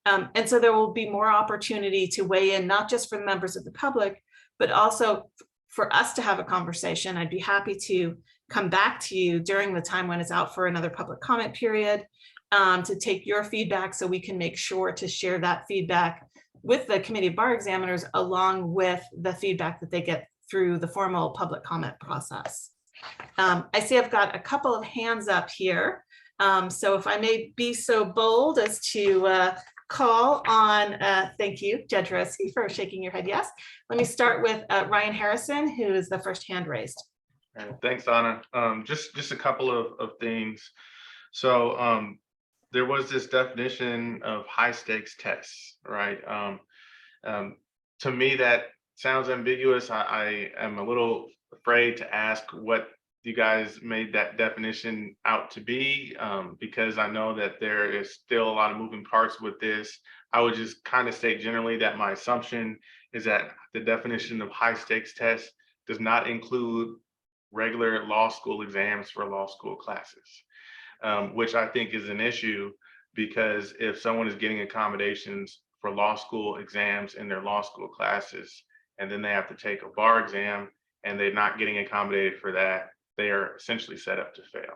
And so there will be more opportunity to weigh in, not just for the members of the public, but also for us to have a conversation. I'd be happy to come back to you during the time when it's out for another public comment period to take your feedback so we can make sure to share that feedback with the Committee of Bar Examiners along with the feedback that they get through the formal public comment process. I see I've got a couple of hands up here. So if I may be so bold as to call on, thank you, Judge Rossi, for shaking your head yes. Let me start with Ryan Harrison, who is the first hand raised. Thanks, Donna. Just a couple of things. So there was this definition of high stakes tests, right? To me, that sounds ambiguous. I am a little afraid to ask what you guys made that definition out to be, because I know that there is still a lot of moving parts with this. I would just kind of state generally that my assumption is that the definition of high stakes test does not include regular law school exams for law school classes, which I think is an issue, because if someone is getting accommodations for law school exams in their law school classes, and then they have to take a bar exam and they're not getting accommodated for that, they are essentially set up to fail.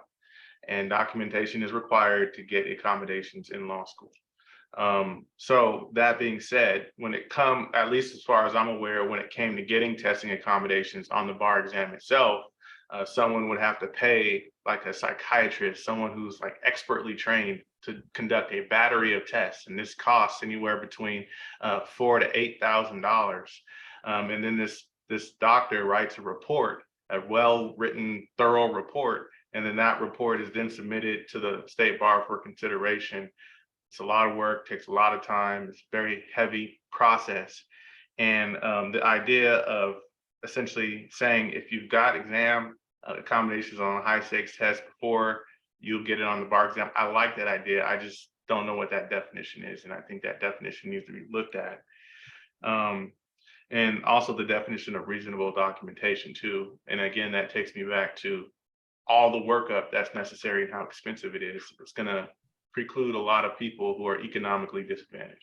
And documentation is required to get accommodations in law school. So that being said, when it come, at least as far as I'm aware, when it came to getting testing accommodations on the bar exam itself, someone would have to pay like a psychiatrist, someone who's like expertly trained to conduct a battery of tests. And this costs anywhere between $4,000 to $8,000. And then this doctor writes a report, a well-written, thorough report, and then that report is then submitted to the state bar for consideration. It's a lot of work, takes a lot of time, it's a very heavy process. And the idea of essentially saying if you've got exam accommodations on a high stakes test before you'll get it on the bar exam, I like that idea. I just don't know what that definition is, and I think that definition needs to be looked at. And also the definition of reasonable documentation too. And again, that takes me back to all the workup that's necessary and how expensive it is. It's going to preclude a lot of people who are economically disadvantaged.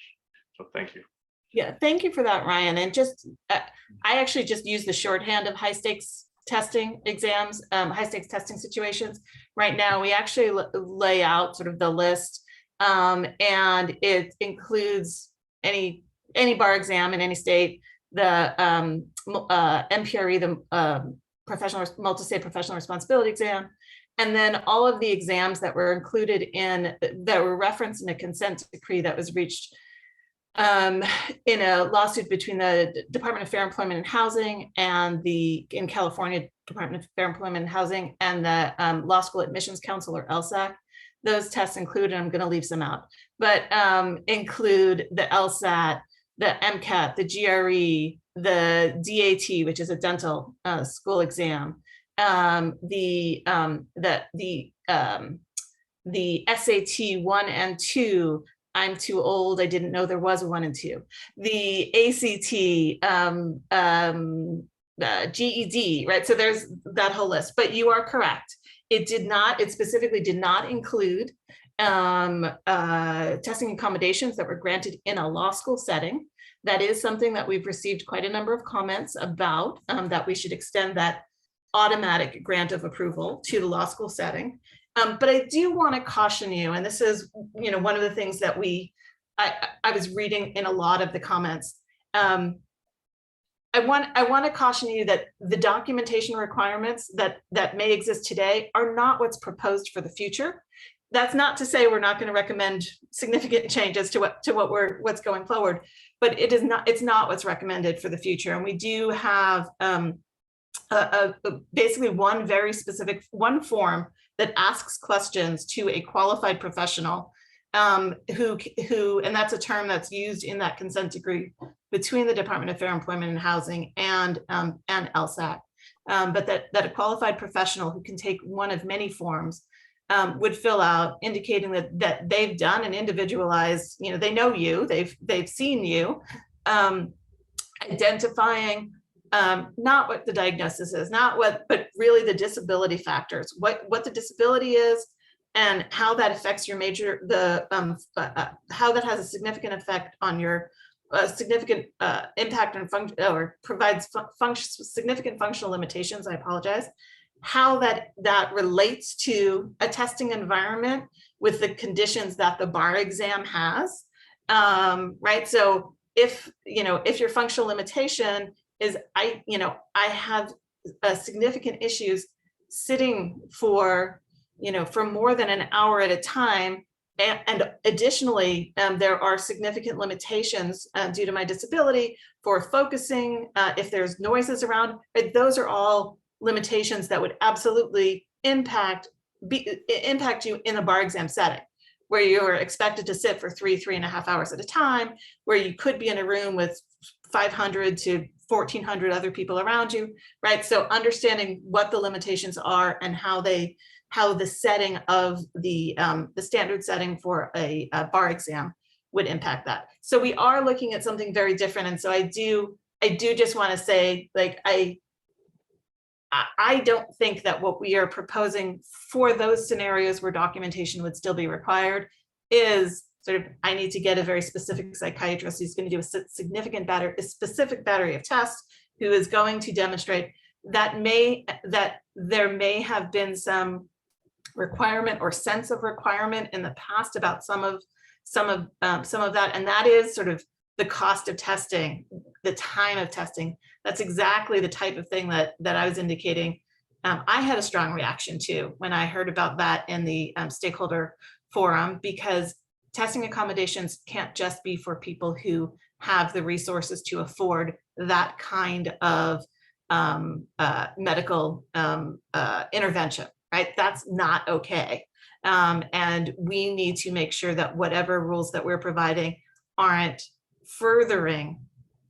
So thank you. Yeah, thank you for that, Ryan. And just, I actually just use the shorthand of high stakes testing exams, high stakes testing situations. Right now, we actually lay out sort of the list, and it includes any bar exam in any state, the MPRE, the multi-state professional responsibility exam, and then all of the exams that were included in, that were referenced in a consent decree that was reached in a lawsuit between the Department of Fair Employment and Housing and in California Department of Fair Employment and Housing and the Law School Admissions Council, or LSAC. Those tests include, and I'm going to leave some out, but include the LSAT, the MCAT, the GRE, the DAT, which is a dental school exam, the SAT 1 and 2. I'm too old. I didn't know there was a 1 and 2. The ACT, GED, right? So there's that whole list. But you are correct. It specifically did not include testing accommodations that were granted in a law school setting. That is something that we've received quite a number of comments about, that we should extend that automatic grant of approval to the law school setting. But I do want to caution you, and this is, one of the things that I was reading in a lot of the comments. I want to caution you that the documentation requirements that may exist today are not what's proposed for the future. That's not to say we're not going to recommend significant changes to what's going forward, but it's not what's recommended for the future. And we do have basically one very specific form that asks questions to a qualified professional who, and that's a term that's used in that consent decree between the Department of Fair Employment and Housing and LSAC, but that a qualified professional who can take one of many forms would fill out, indicating that they've done an individualized, they know you, they've seen you, identifying not what the diagnosis is, but really the disability factors, what the disability is, and how that affects your how that has a significant effect on your significant impact on function, or provides significant functional limitations. I apologize. How that relates to a testing environment with the conditions that the bar exam has, right? So if your functional limitation is I have significant issues sitting for more than an hour at a time, and additionally there are significant limitations due to my disability for focusing, if there's noises around, right? Those are all limitations that would absolutely impact you in a bar exam setting, where you're expected to sit for 3.5 hours at a time, where you could be in a room with 500 to 1,400 other people around you, right? So understanding what the limitations are and how the setting of the standard setting for a bar exam would impact that. So we are looking at something very different. And so I do just want to say, like, I don't think that what we are proposing for those scenarios where documentation would still be required is sort of, I need to get a very specific psychiatrist who's going to do a specific battery of tests, who is going to demonstrate that there may have been some requirement or sense of requirement in the past about some of that, and that is sort of the cost of testing, the time of testing. That's exactly the type of thing that I was indicating. I had a strong reaction to when I heard about that in the stakeholder forum, because testing accommodations can't just be for people who have the resources to afford that kind of medical intervention, right? That's not okay. And we need to make sure that whatever rules that we're providing aren't furthering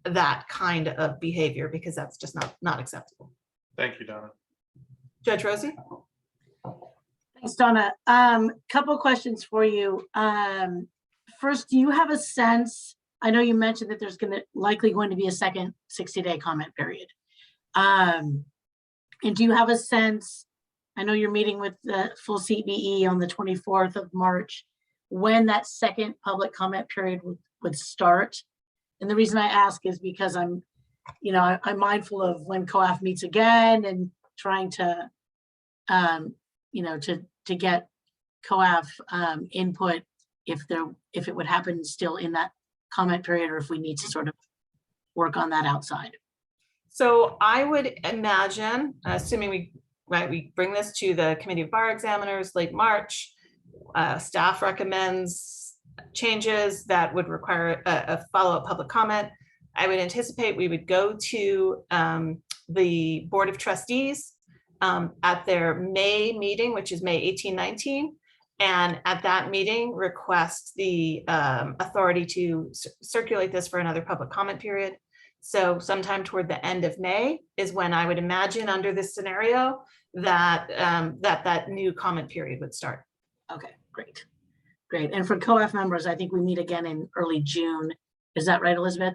that kind of behavior, because that's just not acceptable. Thank you, Donna. Judge Rosie? Thanks, Donna. Couple of questions for you. First, do you have a sense, I know you mentioned that there's likely going to be a second 60-day comment period. And do you have a sense, I know you're meeting with the full CBE on the 24th of March, when that second public comment period would start. And the reason I ask is because I'm mindful of when COAF meets again and trying to, to get COAF input if it would happen still in that comment period, or if we need to sort of work on that outside. So I would imagine, assuming we bring this to the Committee of Bar Examiners late March, staff recommends changes that would require a follow-up public comment. I would anticipate we would go to the Board of Trustees at their May meeting, which is May 18-19. And at that meeting, request the authority to circulate this for another public comment period. So sometime toward the end of May is when I would imagine, under this scenario, that that new comment period would start. Okay, great. Great. And for COAF members, I think we meet again in early June. Is that right, Elizabeth?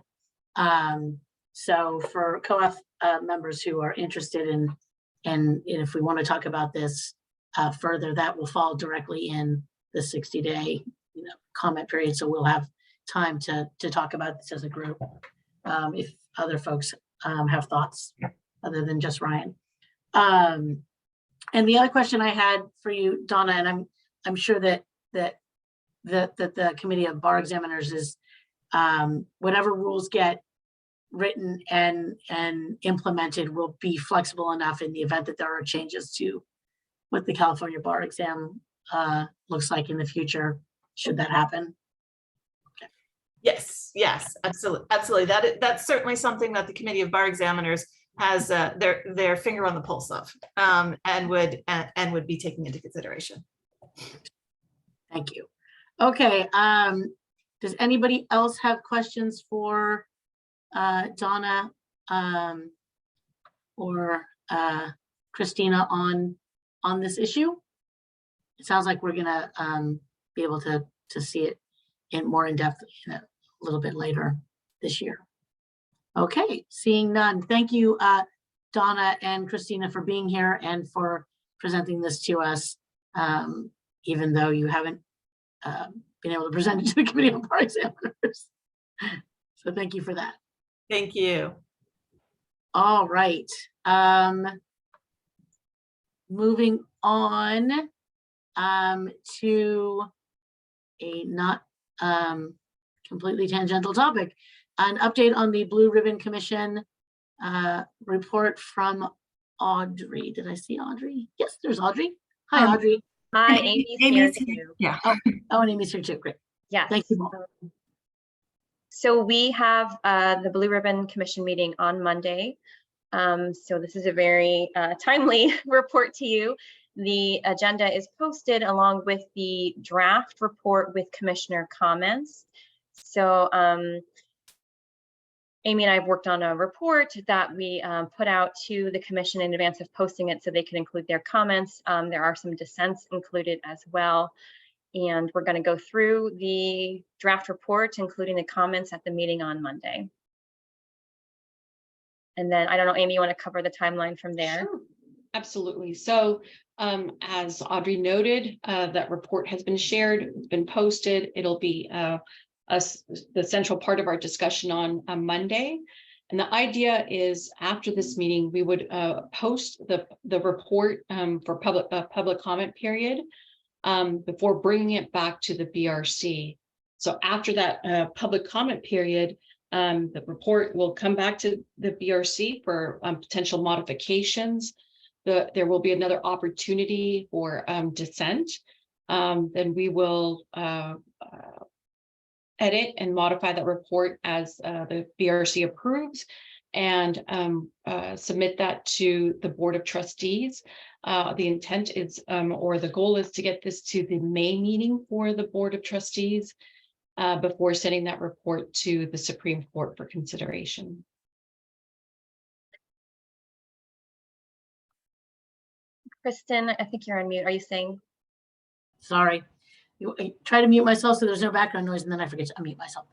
So for COAF members who are interested in, and if we want to talk about this further, that will fall directly in the 60-day comment period. So we'll have time to talk about this as a group. If other folks have thoughts other than just Ryan. And the other question I had for you, Donna, and I'm sure that the Committee of Bar Examiners is whatever rules get written and implemented will be flexible enough in the event that there are changes to what the California bar exam looks like in the future, should that happen. Yes, absolutely. That's certainly something that the Committee of Bar Examiners has their finger on the pulse of, and would be taking into consideration. Thank you. Okay. Does anybody else have questions for Donna or Christina on this issue? It sounds like we're gonna be able to see it more in depth a little bit later this year. Okay, seeing none. Thank you, Donna and Christina, for being here and for presenting this to us, even though you haven't been able to present it to the Committee of Bar Examiners. So thank you for that. Thank you. All right. Moving on to a not completely tangential topic, an update on the Blue Ribbon Commission report from Audrey. Did I see Audrey? Yes, there's Audrey. Hi, Audrey. Hi, Amy's here too. Yeah. Oh, and Amy's here too. Great. Yeah. Thank you. So we have the Blue Ribbon Commission meeting on Monday. So this is a very timely report to you. The agenda is posted along with the draft report with commissioner comments. So Amy and I have worked on a report that we put out to the commission in advance of posting it so they can include their comments. There are some dissents included as well. And we're going to go through the draft report, including the comments at the meeting on Monday. And then, I don't know, Amy, you want to cover the timeline from there? Sure. Absolutely. So as Audrey noted, that report has been shared, it's been posted. It'll be the central part of our discussion on Monday. And the idea is after this meeting, we would post the report for public comment period before bringing it back to the BRC. So after that public comment period, the report will come back to the BRC for potential modifications. There will be another opportunity for dissent. Then we will edit and modify that report as the BRC approves and submit that to the Board of Trustees. The intent is, or the goal is to get this to the May meeting for the Board of Trustees before sending that report to the Supreme Court for consideration. Kristen, I think you're on mute. Are you saying? Sorry. I try to mute myself so there's no background noise and then I forget to unmute myself.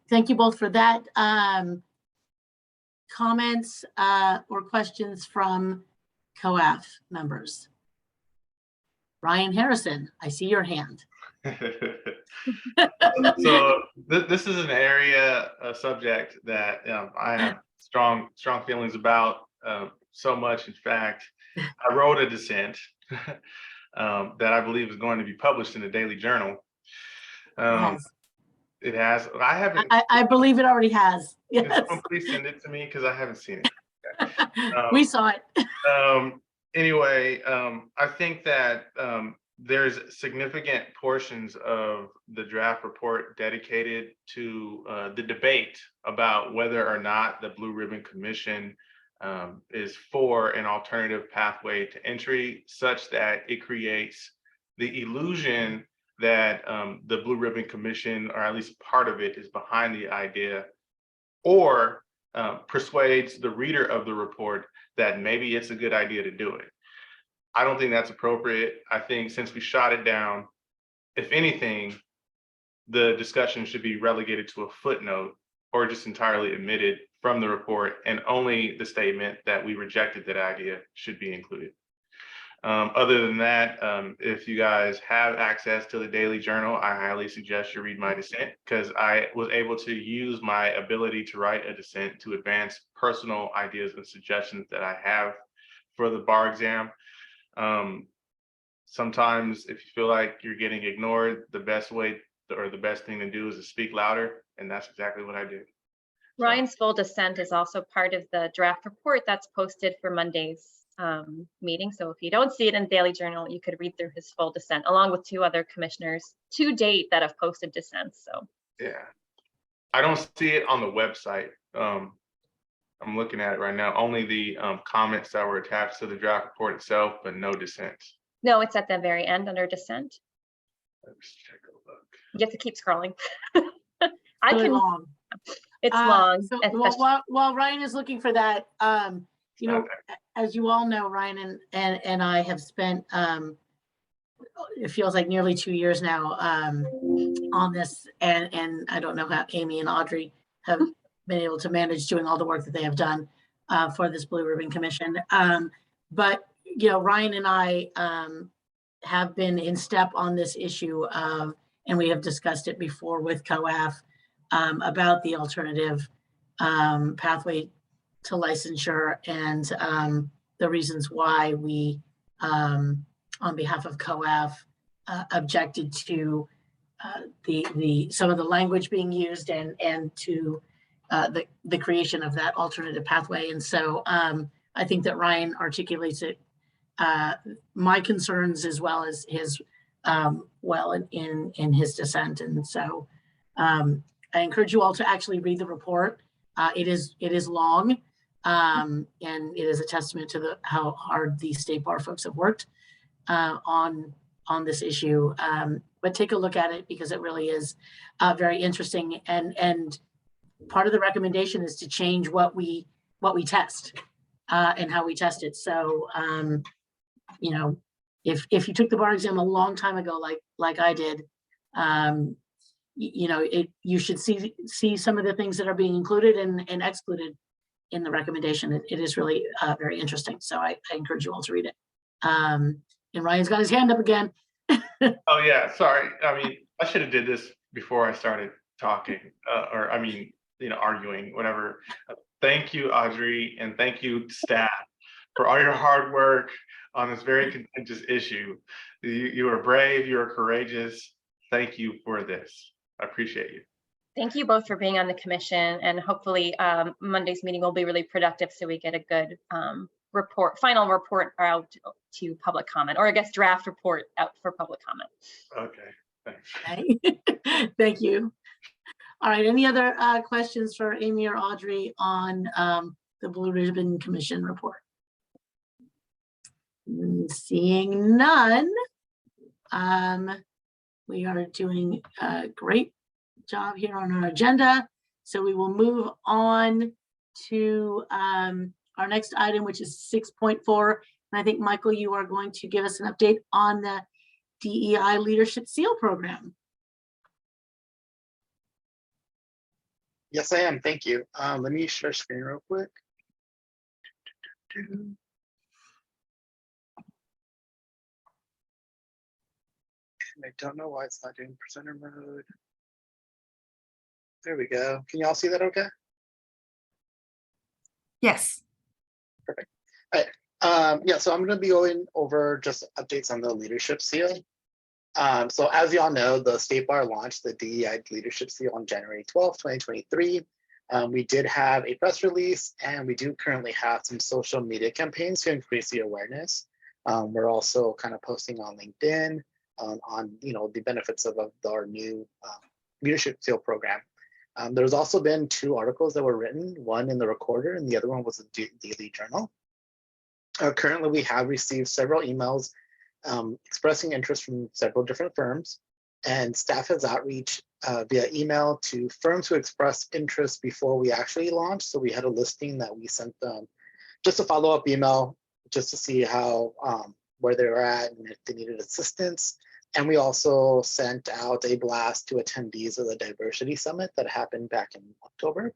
Thank you both for that. Comments or questions from COAF members? Ryan Harrison, I see your hand. So this is an area, a subject that I have strong feelings about. So much, in fact, I wrote a dissent that I believe is going to be published in the Daily Journal. Yes. It has. I haven't. I believe it already has. Can Yes. someone please send it to me because I haven't seen it. We saw it. Anyway, I think that there's significant portions of the draft report dedicated to the debate about whether or not the Blue Ribbon Commission is for an alternative pathway to entry, such that it creates the illusion that the Blue Ribbon Commission, or at least part of it, is behind the idea, or persuades the reader of the report that maybe it's a good idea to do it. I don't think that's appropriate. I think since we shot it down, if anything, the discussion should be relegated to a footnote or just entirely omitted from the report, and only the statement that we rejected that idea should be included. Other than that, if you guys have access to the Daily Journal, I highly suggest you read my dissent, because I was able to use my ability to write a dissent to advance personal ideas and suggestions that I have for the bar exam. Sometimes if you feel like you're getting ignored, the best way or the best thing to do is to speak louder, and that's exactly what I did. Ryan's full dissent is also part of the draft report that's posted for Monday's meeting. So if you don't see it in Daily Journal, you could read through his full dissent along with 2 other commissioners to date that have posted dissents. So yeah, I don't see it on the website. I'm looking at it right now. Only the comments that were attached to the draft report itself, but no dissents. no, it's at the very end under dissent. Let's take a look. You have to keep scrolling. Really long. It's long. So, especially- while Ryan is looking for that, you know, as you all know, Ryan and I have spent, it feels like nearly 2 years now on this, and I don't know how Amy and Audrey have been able to manage doing all the work that they have done for this Blue Ribbon Commission. But, you know, Ryan and I have been in step on this issue of, and we have discussed it before with COAF, about the alternative pathway to licensure, and the reasons why we, on behalf of COAF, objected to some of the language being used and to the creation of that alternative pathway. And so I think that Ryan articulates it, my concerns as well as his well in his dissent. And so I encourage you all to actually read the report. It is long, and it is a testament to how hard the State Bar folks have worked on this issue. But take a look at it, because it really is very interesting. And part of the recommendation is to change what we test and how we test it. So you know, if you took the bar exam a long time ago, like I did, you know, you should see some of the things that are being included and excluded in the recommendation. It is really very interesting. So I encourage you all to read it. And Ryan's got his hand up again. Oh yeah, sorry. I mean, I should have did this before I started talking, or I mean, you know, arguing, whatever. Thank you, Audrey, and thank you, staff, for all your hard work on this very contentious issue. You are brave, you are courageous. Thank you for this. I appreciate you. Thank you both for being on the commission, and hopefully Monday's meeting will be really productive, so we get a good final report out to public comment, or I guess draft report out for public comment. Okay, thanks. Okay. Thank you. All right, any other questions for Amy or Audrey on the Blue Ribbon Commission report? Seeing none, we are doing a great job here on our agenda. So we will move on to our next item, which is 6.4. And I think, Michael, you are going to give us an update on the DEI Leadership SEAL program. Yes, I am. Thank you. Let me share screen real quick. I don't know why it's not doing presenter mode. There we go. Can you all see that okay? Yes. Perfect. All right. Yeah, so I'm going to be going over just updates on the leadership seal. So as you all know, the State Bar launched the DEI Leadership Seal on January 12th, 2023. We did have a press release, and we do currently have some social media campaigns to increase the awareness. We're also kind of posting on LinkedIn on the benefits of our new leadership seal program. There's also been 2 articles that were written, one in the Recorder and the other one was the Daily Journal. Currently, we have received several emails expressing interest from several different firms, and staff has outreach via email to firms who expressed interest before we actually launched. So we had a listing that we sent them just a follow-up email just to see how where they were at and if they needed assistance. And we also sent out a blast to attendees of the Diversity Summit that happened back in October.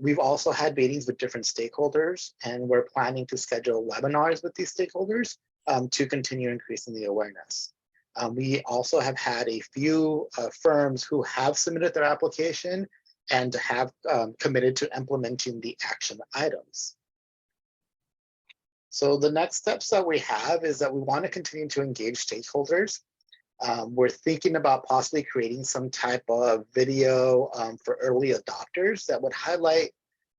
We've also had meetings with different stakeholders, and we're planning to schedule webinars with these stakeholders to continue increasing the awareness. We also have had a few firms who have submitted their application and have committed to implementing the action items. So the next steps that we have is that we want to continue to engage stakeholders. We're thinking about possibly creating some type of video for early adopters that would highlight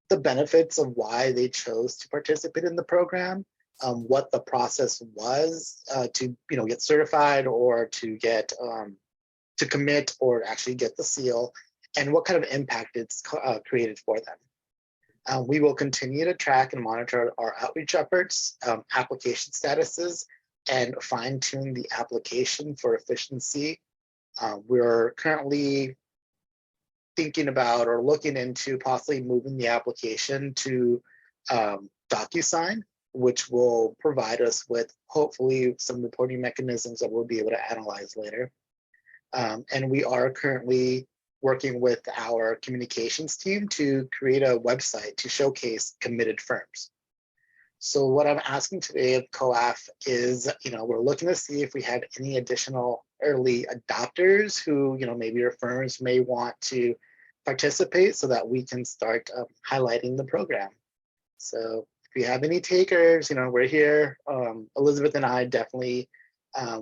the benefits of why they chose to participate in the program, what the process was to get certified or to get to commit or actually get the seal, and what kind of impact it's created for them. We will continue to track and monitor our outreach efforts, application statuses, and fine-tune the application for efficiency. We're currently thinking about or looking into possibly moving the application to DocuSign, which will provide us with hopefully some reporting mechanisms that we'll be able to analyze later. And we are currently working with our communications team to create a website to showcase committed firms. So what I'm asking today of COAF is, we're looking to see if we have any additional early adopters who, maybe your firms may want to participate so that we can start highlighting the program. So if you have any takers, we're here. Elizabeth and I definitely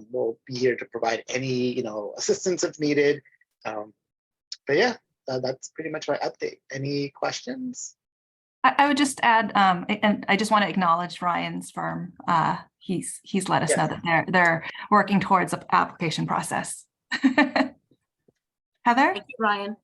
will be here to provide any, assistance if needed. But yeah, that's pretty much my update. Any questions? I would just add, and I just want to acknowledge Ryan's firm. He's let us know that they're working towards an application process. Heather? Thank you, Ryan.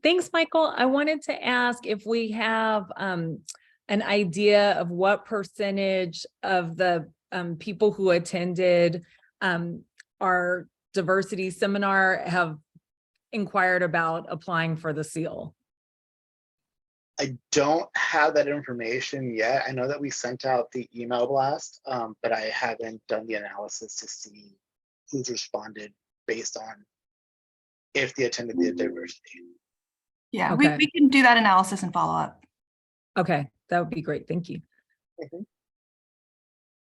Thanks, Michael. I wanted to ask if we have an idea of what percentage of the people who attended our diversity seminar have inquired about applying for the seal. I don't have that information yet. I know that we sent out the email blast, but I haven't done the analysis to see who's responded based on if they attended the diversity. Yeah, Okay. we can do that analysis and follow up. Okay, that would be great. Thank you. Mm-hmm.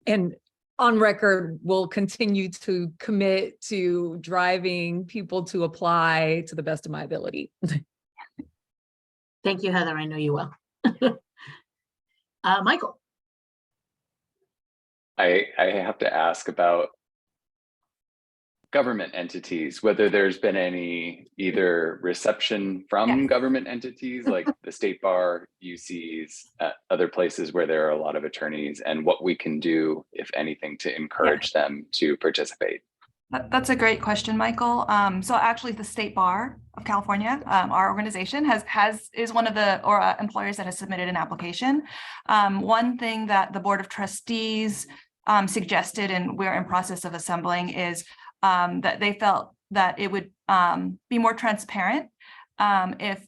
And on record, we'll continue to commit to driving people to apply to the best of my ability. Thank you, Heather. I know you will. Michael. I have to ask about government entities, whether there's been any either reception from government entities like the State Bar, UCs, other places where there are a lot of attorneys, and what we can do, if anything, to encourage them to participate. That's a great question, Michael. So actually the State Bar of California, our organization is one of the employers that has submitted an application. One thing that the Board of Trustees suggested, and we're in process of assembling, is that they felt that it would be more transparent if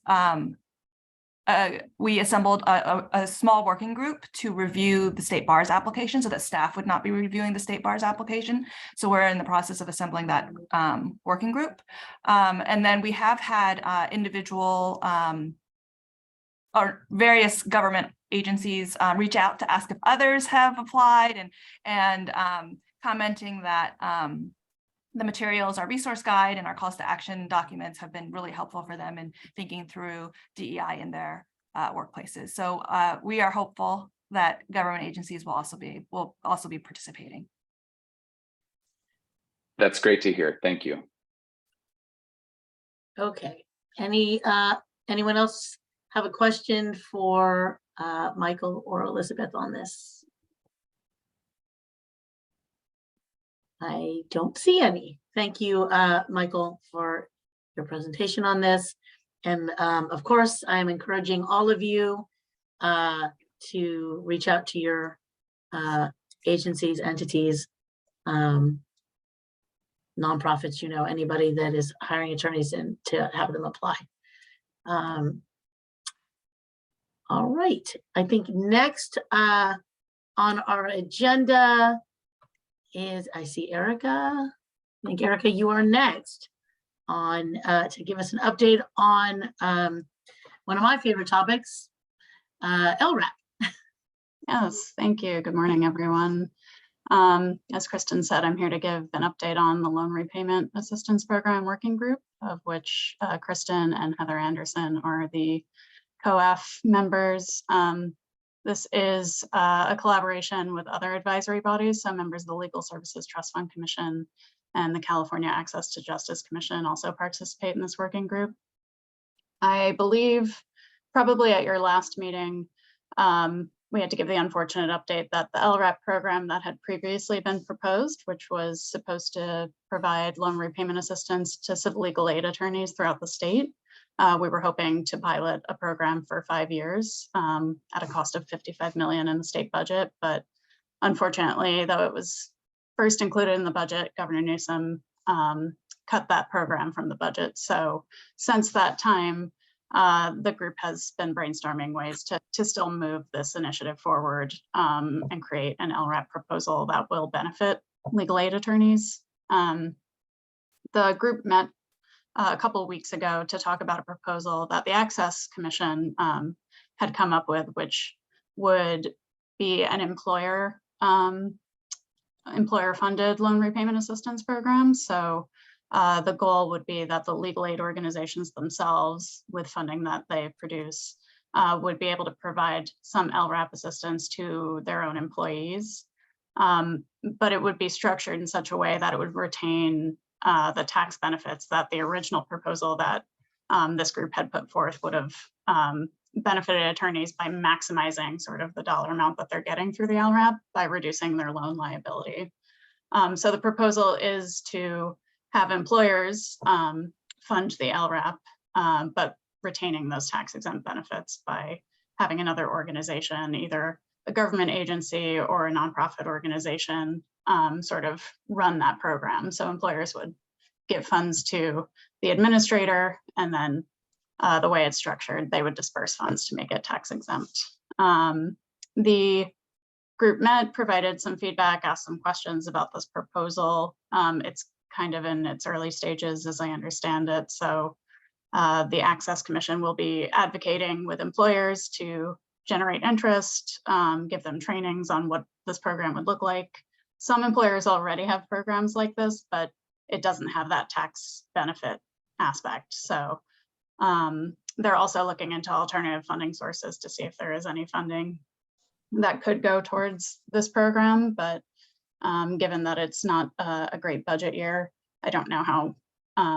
we assembled a small working group to review the State Bar's application so that staff would not be reviewing the State Bar's application. So we're in the process of assembling that working group. And then we have had individual or various government agencies reach out to ask if others have applied, and commenting that the materials, our resource guide and our calls to action documents have been really helpful for them in thinking through DEI in their workplaces. So we are hopeful that government agencies will also be participating. That's great to hear. Thank you. Okay, anyone else have a question for Michael or Elizabeth on this? I don't see any. Thank you, Michael, for your presentation on this. And of course, I'm encouraging all of you to reach out to your agencies, entities, nonprofits, anybody that is hiring attorneys and to have them apply. All right, I think next on our agenda is, I see Erica. I think Erica, you are next on to give us an update on one of my favorite topics, LRAP. Yes, thank you. Good morning, everyone. As Kristen said, I'm here to give an update on the Loan Repayment Assistance Program Working Group, of which Kristen and Heather Anderson are the COAF members. This is a collaboration with other advisory bodies. So members of the Legal Services Trust Fund Commission and the California Access to Justice Commission also participate in this working group. I believe probably at your last meeting, we had to give the unfortunate update that the LRAP program that had previously been proposed, which was supposed to provide loan repayment assistance to civil legal aid attorneys throughout the state. We were hoping to pilot a program for 5 years at a cost of $55 million in the state budget. But unfortunately, though it was first included in the budget, Governor Newsom cut that program from the budget. So since that time, the group has been brainstorming ways to still move this initiative forward and create an LRAP proposal that will benefit legal aid attorneys. The group met a couple of weeks ago to talk about a proposal that the Access Commission had come up with, which would be an employer-funded loan repayment assistance program. So the goal would be that the legal aid organizations themselves, with funding that they produce, would be able to provide some LRAP assistance to their own employees. But it would be structured in such a way that it would retain the tax benefits that the original proposal that this group had put forth would have benefited attorneys by maximizing sort of the dollar amount that they're getting through the LRAP by reducing their loan liability. So the proposal is to have employers fund the LRAP, but retaining those tax exempt benefits by having another organization, either a government agency or a nonprofit organization, sort of run that program. So employers would give funds to the administrator, and then the way it's structured, they would disperse funds to make it tax exempt. The group met, provided some feedback, asked some questions about this proposal. It's kind of in its early stages, as I understand it. So the Access Commission will be advocating with employers to generate interest, give them trainings on what this program would look like. Some employers already have programs like this, but it doesn't have that tax benefit aspect. So they're also looking into alternative funding sources to see if there is any funding that could go towards this program. But given that it's not a great budget year, I don't know how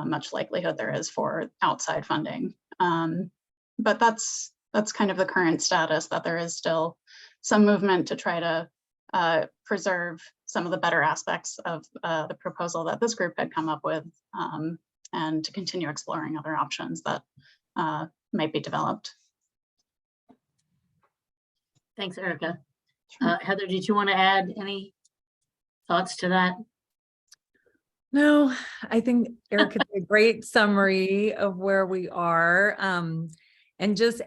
much likelihood there is for outside funding. But that's kind of the current status, that there is still some movement to try to preserve some of the better aspects of the proposal that this group had come up with, and to continue exploring other options that might be developed. Thanks, Erica. Heather, did you want to add any thoughts to that? No, I think Erica did a great summary of where we are. And just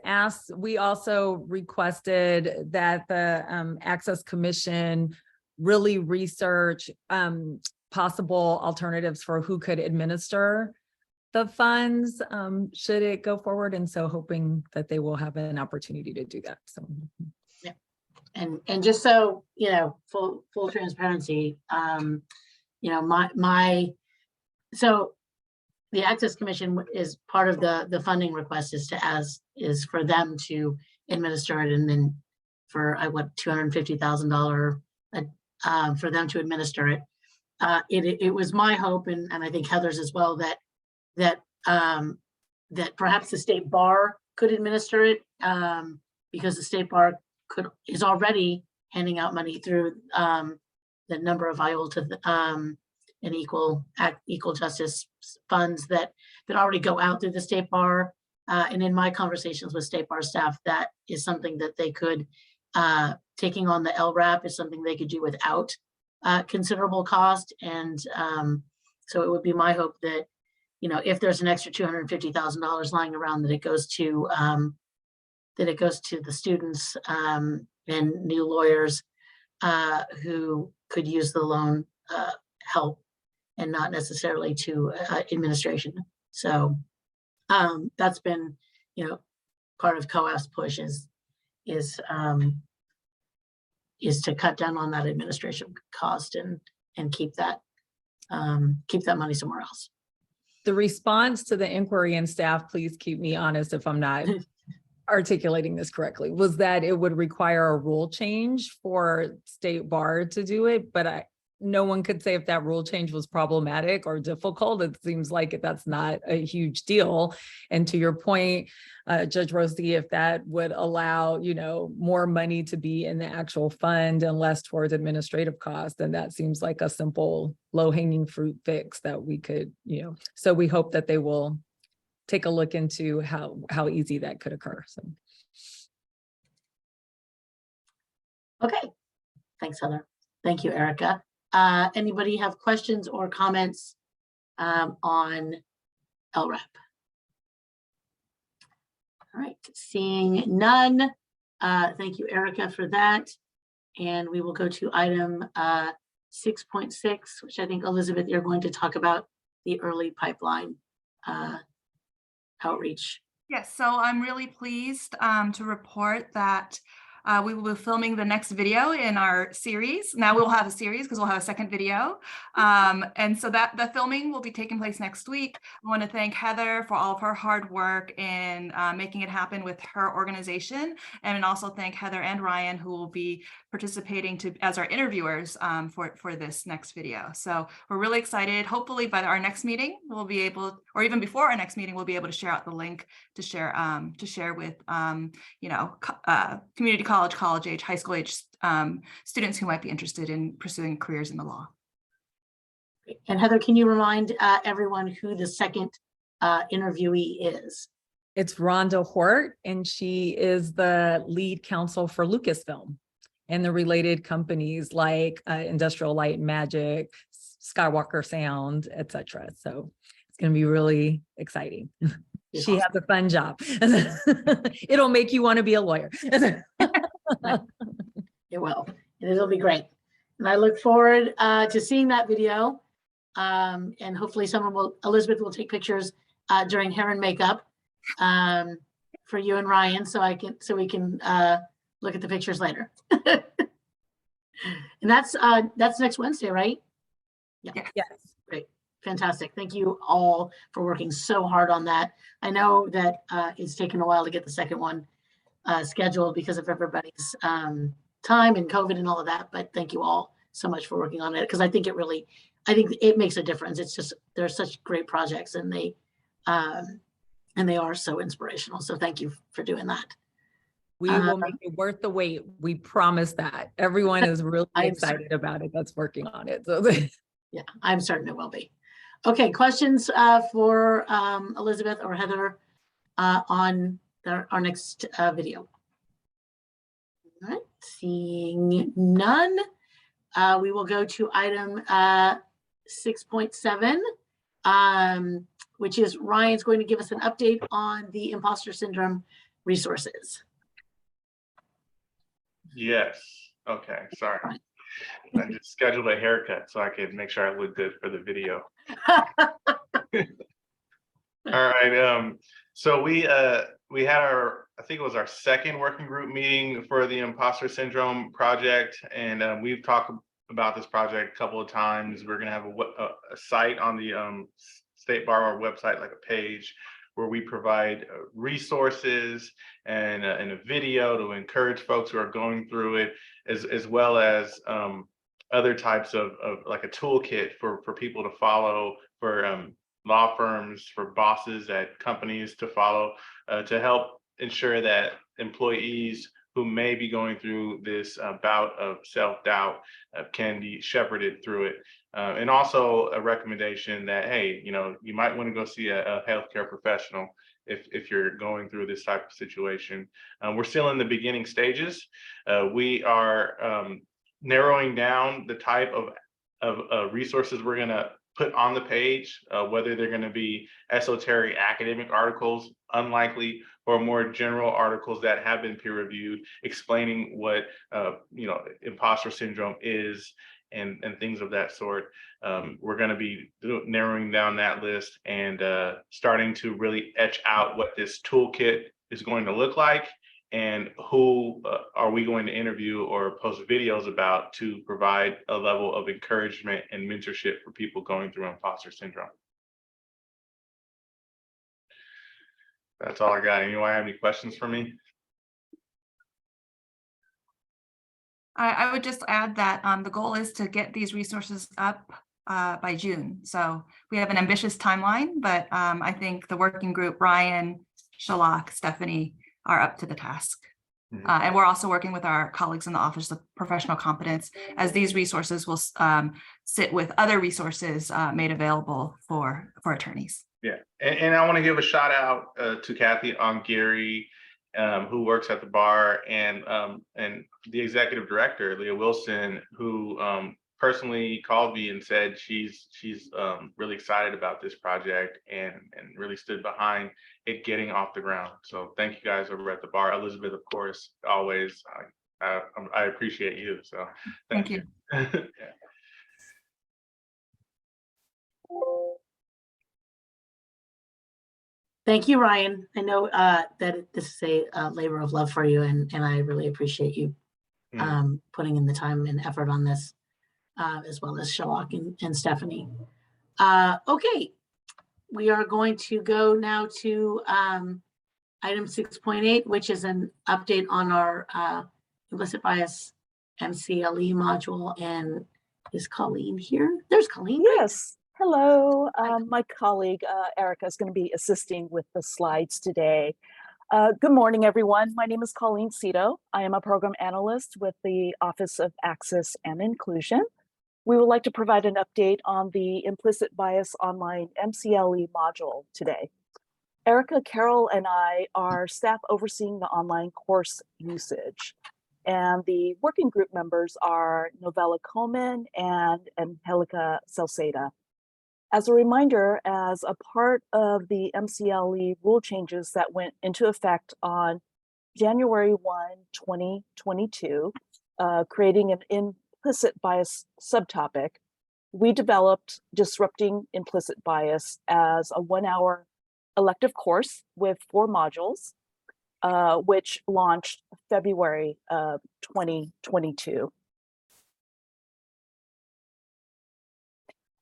we also requested that the Access Commission really research possible alternatives for who could administer the funds should it go forward. And so hoping that they will have an opportunity to do that. So yeah, And just so, you know, full transparency, you know, so the Access Commission is part of the funding request is for them to administer it, and then for what $250,000 for them to administer it. It was my hope, and I think Heather's as well, that perhaps the state bar could administer it, because the state bar is already handing out money through the number of IOLTA and equal justice funds that already go out through the state bar. And in my conversations with state bar staff, that is something that they could, taking on the LRAP is something they could do without considerable cost. And so it would be my hope that, you know, if there's an extra $250,000 lying around, that it goes to the students and new lawyers who could use the loan help, and not necessarily to administration. So that's been, you know, part of COAF's push is to cut down on that administration cost and keep that money somewhere else. The response to the inquiry, and staff, please keep me honest if I'm not articulating this correctly, was that it would require a rule change for state bar to do it, but no one could say if that rule change was problematic or difficult. It seems like that's not a huge deal. And to your point, Judge Rosie, if that would allow, you know, more money to be in the actual fund and less towards administrative costs, then that seems like a simple low-hanging fruit fix that we could, you know, so we hope that they will take a look into how easy that could occur. So. Okay, thanks, Heather. Thank you, Erica. Anybody have questions or comments on LRAP? All right, seeing none. Thank you, Erica, for that. And we will go to item 6.6, which I think, Elizabeth, you're going to talk about the early pipeline outreach. Yes, so I'm really pleased to report that we will be filming the next video in our series. Now we'll have a series because we'll have a second video. And so that the filming will be taking place next week. I want to thank Heather for all of her hard work in making it happen with her organization. And also thank Heather and Ryan, who will be participating as our interviewers for this next video. So we're really excited. Hopefully by our next meeting, we'll be able, or even before our next meeting, we'll be able to share out the link to share with you know, community college age, high school age students who might be interested in pursuing careers in the law. And Heather, can you remind everyone who the second interviewee is? It's Rhonda Hort, and she is the lead counsel for Lucasfilm and the related companies like Industrial Light and Magic, Skywalker Sound, etc. So it's going to be really exciting. She has a fun job. It'll make you want to be a lawyer. It will. It'll be great. And I look forward to seeing that video. And hopefully Elizabeth will take pictures during hair and makeup for you and Ryan, so we can look at the pictures later. And that's next Wednesday, right? Yeah. Yes. Great. Fantastic. Thank you all for working so hard on that. I know that it's taken a while to get the second one scheduled because of everybody's time and COVID and all of that, but thank you all so much for working on it, because I think it makes a difference. It's just, they're such great projects, and they are so inspirational. So thank you for doing that. We will make it worth the wait. We promise that. Everyone is really excited about it that's working on it. So yeah, I'm certain it will be. Okay, questions for Elizabeth or Heather on our next video? All right, seeing none, we will go to item 6.7, which is Ryan's going to give us an update on the imposter syndrome resources. Yes. Okay. Sorry. I just scheduled a haircut so I could make sure I look good for the video. All right. So we had our I think it was our second working group meeting for the imposter syndrome project. And we've talked about this project a couple of times. We're going to have a site on the State Bar website, like a page where we provide resources and a video to encourage folks who are going through it, as well as other types of like a toolkit for people to follow, for law firms, for bosses at companies to follow, to help ensure that employees who may be going through this bout of self-doubt can be shepherded through it. And also a recommendation that, hey, you might want to go see a healthcare professional if you're going through this type of situation. We're still in the beginning stages. We are narrowing down the type of resources we're going to put on the page, whether they're going to be esoteric academic articles, unlikely, or more general articles that have been peer reviewed, explaining what imposter syndrome is and things of that sort. We're going to be narrowing down that list and starting to really etch out what this toolkit is going to look like, and who are we going to interview or post videos about to provide a level of encouragement and mentorship for people going through imposter syndrome. That's all I got. Anyone have any questions for me? I would just add that the goal is to get these resources up by June. So we have an ambitious timeline, but I think the working group, Ryan, Shalak, Stephanie, are up to the task. And we're also working with our colleagues in the Office of Professional Competence, as these resources will sit with other resources made available for attorneys. Yeah, and I want to give a shout out to Kathy Ongiri, who works at the bar, and the executive director, Leah Wilson, who personally called me and said she's really excited about this project and really stood behind it getting off the ground. So thank you guys over at the bar. Elizabeth, of course, always. I appreciate you. So thank you. Yeah. Thank you, Ryan. I know that this is a labor of love for you, and I really appreciate you putting in the time and effort on this, as well as Shalak and Stephanie. Okay, we are going to go now to item 6.8, which is an update on our implicit bias MCLE module. And is Colleen here? There's Colleen. Yes. Hello. My colleague, Erica, is going to be assisting with the slides today. Good morning, everyone. My name is Colleen Cito. I am a program analyst with the Office of Access and Inclusion. We would like to provide an update on the Implicit Bias Online MCLE module today. Erica, Carol, and I are staff overseeing the online course usage. And the working group members are Novella Coleman and Angelica Salceda. As a reminder, as a part of the MCLE rule changes that went into effect on January 1, 2022, creating an implicit bias subtopic, we developed Disrupting Implicit Bias as a 1-hour elective course with 4 modules, which launched February of 2022.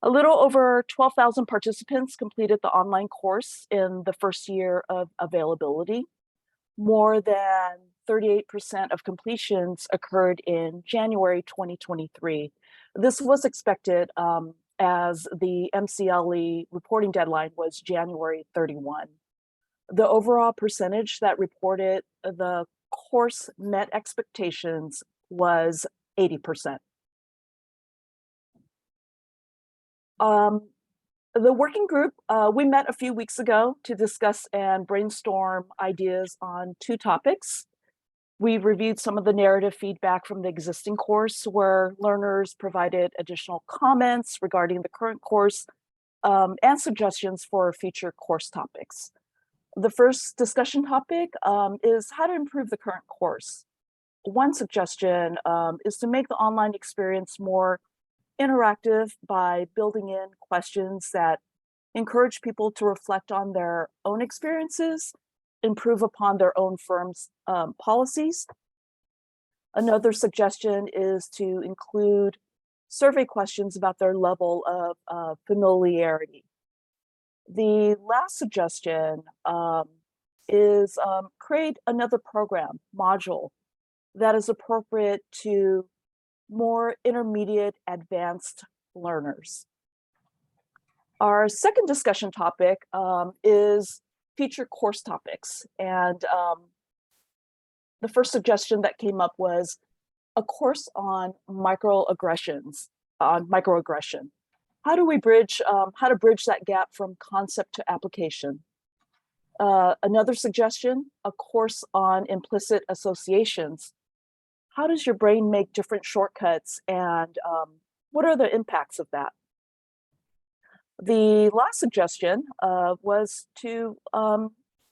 A little over 12,000 participants completed the online course in the first year of availability. More than 38% of completions occurred in January 2023. This was expected as the MCLE reporting deadline was January 31. The overall percentage that reported the course met expectations was 80%. The working group, we met a few weeks ago to discuss and brainstorm ideas on 2 topics. We reviewed some of the narrative feedback from the existing course, where learners provided additional comments regarding the current course and suggestions for future course topics. The first discussion topic is how to improve the current course. One suggestion is to make the online experience more interactive by building in questions that encourage people to reflect on their own experiences improve upon their own firm's policies. Another suggestion is to include survey questions about their level of familiarity. The last suggestion is create another program module that is appropriate to more intermediate advanced learners. Our second discussion topic is featured course topics. And the first suggestion that came up was a course on microaggression. How do we bridge, how to bridge that gap from concept to application? Another suggestion, a course on implicit associations. How does your brain make different shortcuts, and what are the impacts of that? The last suggestion was to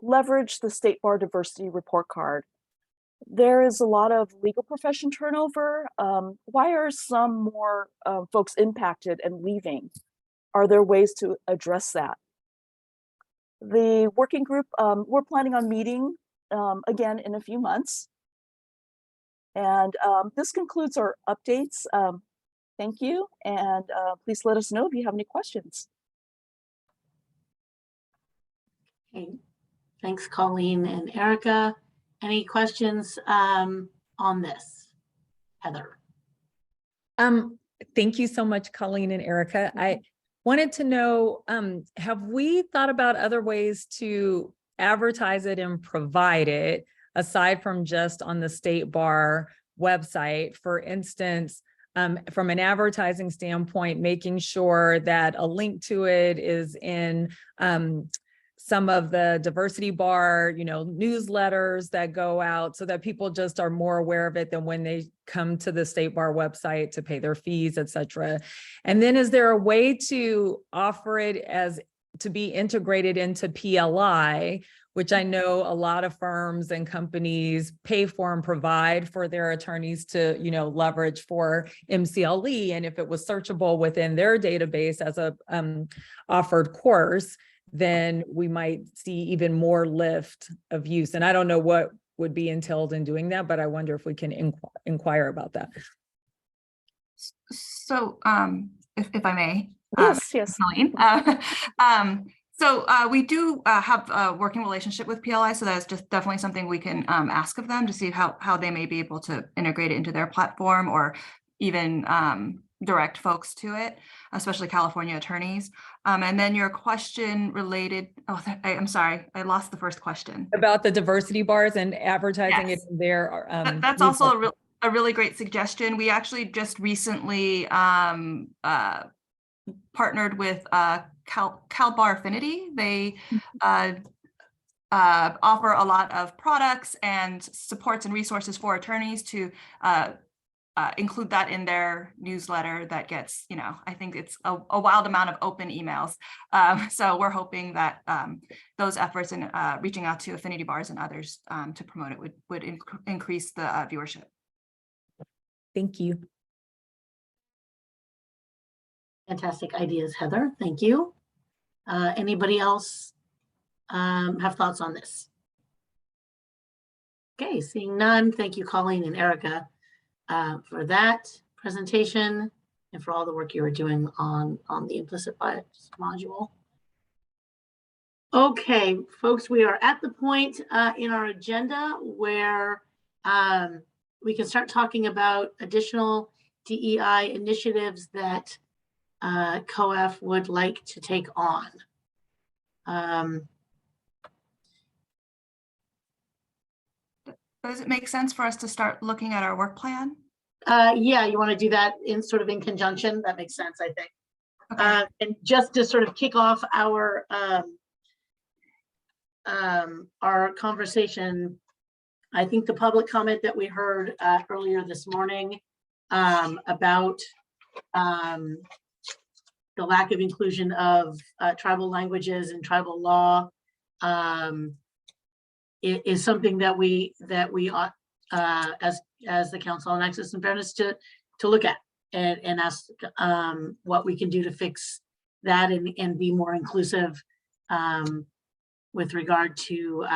leverage the State Bar Diversity Report Card. There is a lot of legal profession turnover. Why are some more folks impacted and leaving? Are there ways to address that? The working group, we're planning on meeting again in a few months. And this concludes our updates. Thank you, and please let us know if you have any questions. Okay. Thanks, Colleen and Erica. Any questions on this? Heather. Thank you so much, Colleen and Erica. I wanted to know, have we thought about other ways to advertise it and provide it aside from just on the State Bar website? For instance, from an advertising standpoint, making sure that a link to it is in some of the diversity bar, newsletters that go out, so that people just are more aware of it than when they come to the State Bar website to pay their fees, et cetera. And then is there a way to offer it as to be integrated into PLI, which I know a lot of firms and companies pay for and provide for their attorneys to, leverage for MCLE. And if it was searchable within their database as a offered course, then we might see even more lift of use. And I don't know what would be entailed in doing that, but I wonder if we can inquire about that. So if I may. Yes. Colleen. So we do have a working relationship with PLI, so that's just definitely something we can ask of them to see how they may be able to integrate it into their platform, or even direct folks to it, especially California attorneys. And then your question related, I'm sorry, I lost the first question. About the diversity bars and advertising it in their that's also a really great suggestion. We actually just recently partnered with CalBar Affinity. They offer a lot of products and supports and resources for attorneys to include that in their newsletter that gets, I think it's a wild amount of open emails. So we're hoping that those efforts in reaching out to affinity bars and others to promote it would increase the viewership. Thank you. Fantastic ideas, Heather. Thank you. Anybody else have thoughts on this? Okay, seeing none. Thank you, Colleen and Erica, for that presentation and for all the work you were doing on the implicit bias module. Okay, folks, we are at the point in our agenda where we can start talking about additional DEI initiatives that COAF would like to take on. Does it make sense for us to start looking at our work plan? Yeah, you want to do that in conjunction? That makes sense, I think. Okay. And just to sort of kick off our conversation, I think the public comment that we heard earlier this morning about the lack of inclusion of tribal languages and tribal law is something that we ought, as the Council on Access and Fairness, to look at and ask what we can do to fix that and be more inclusive with regard to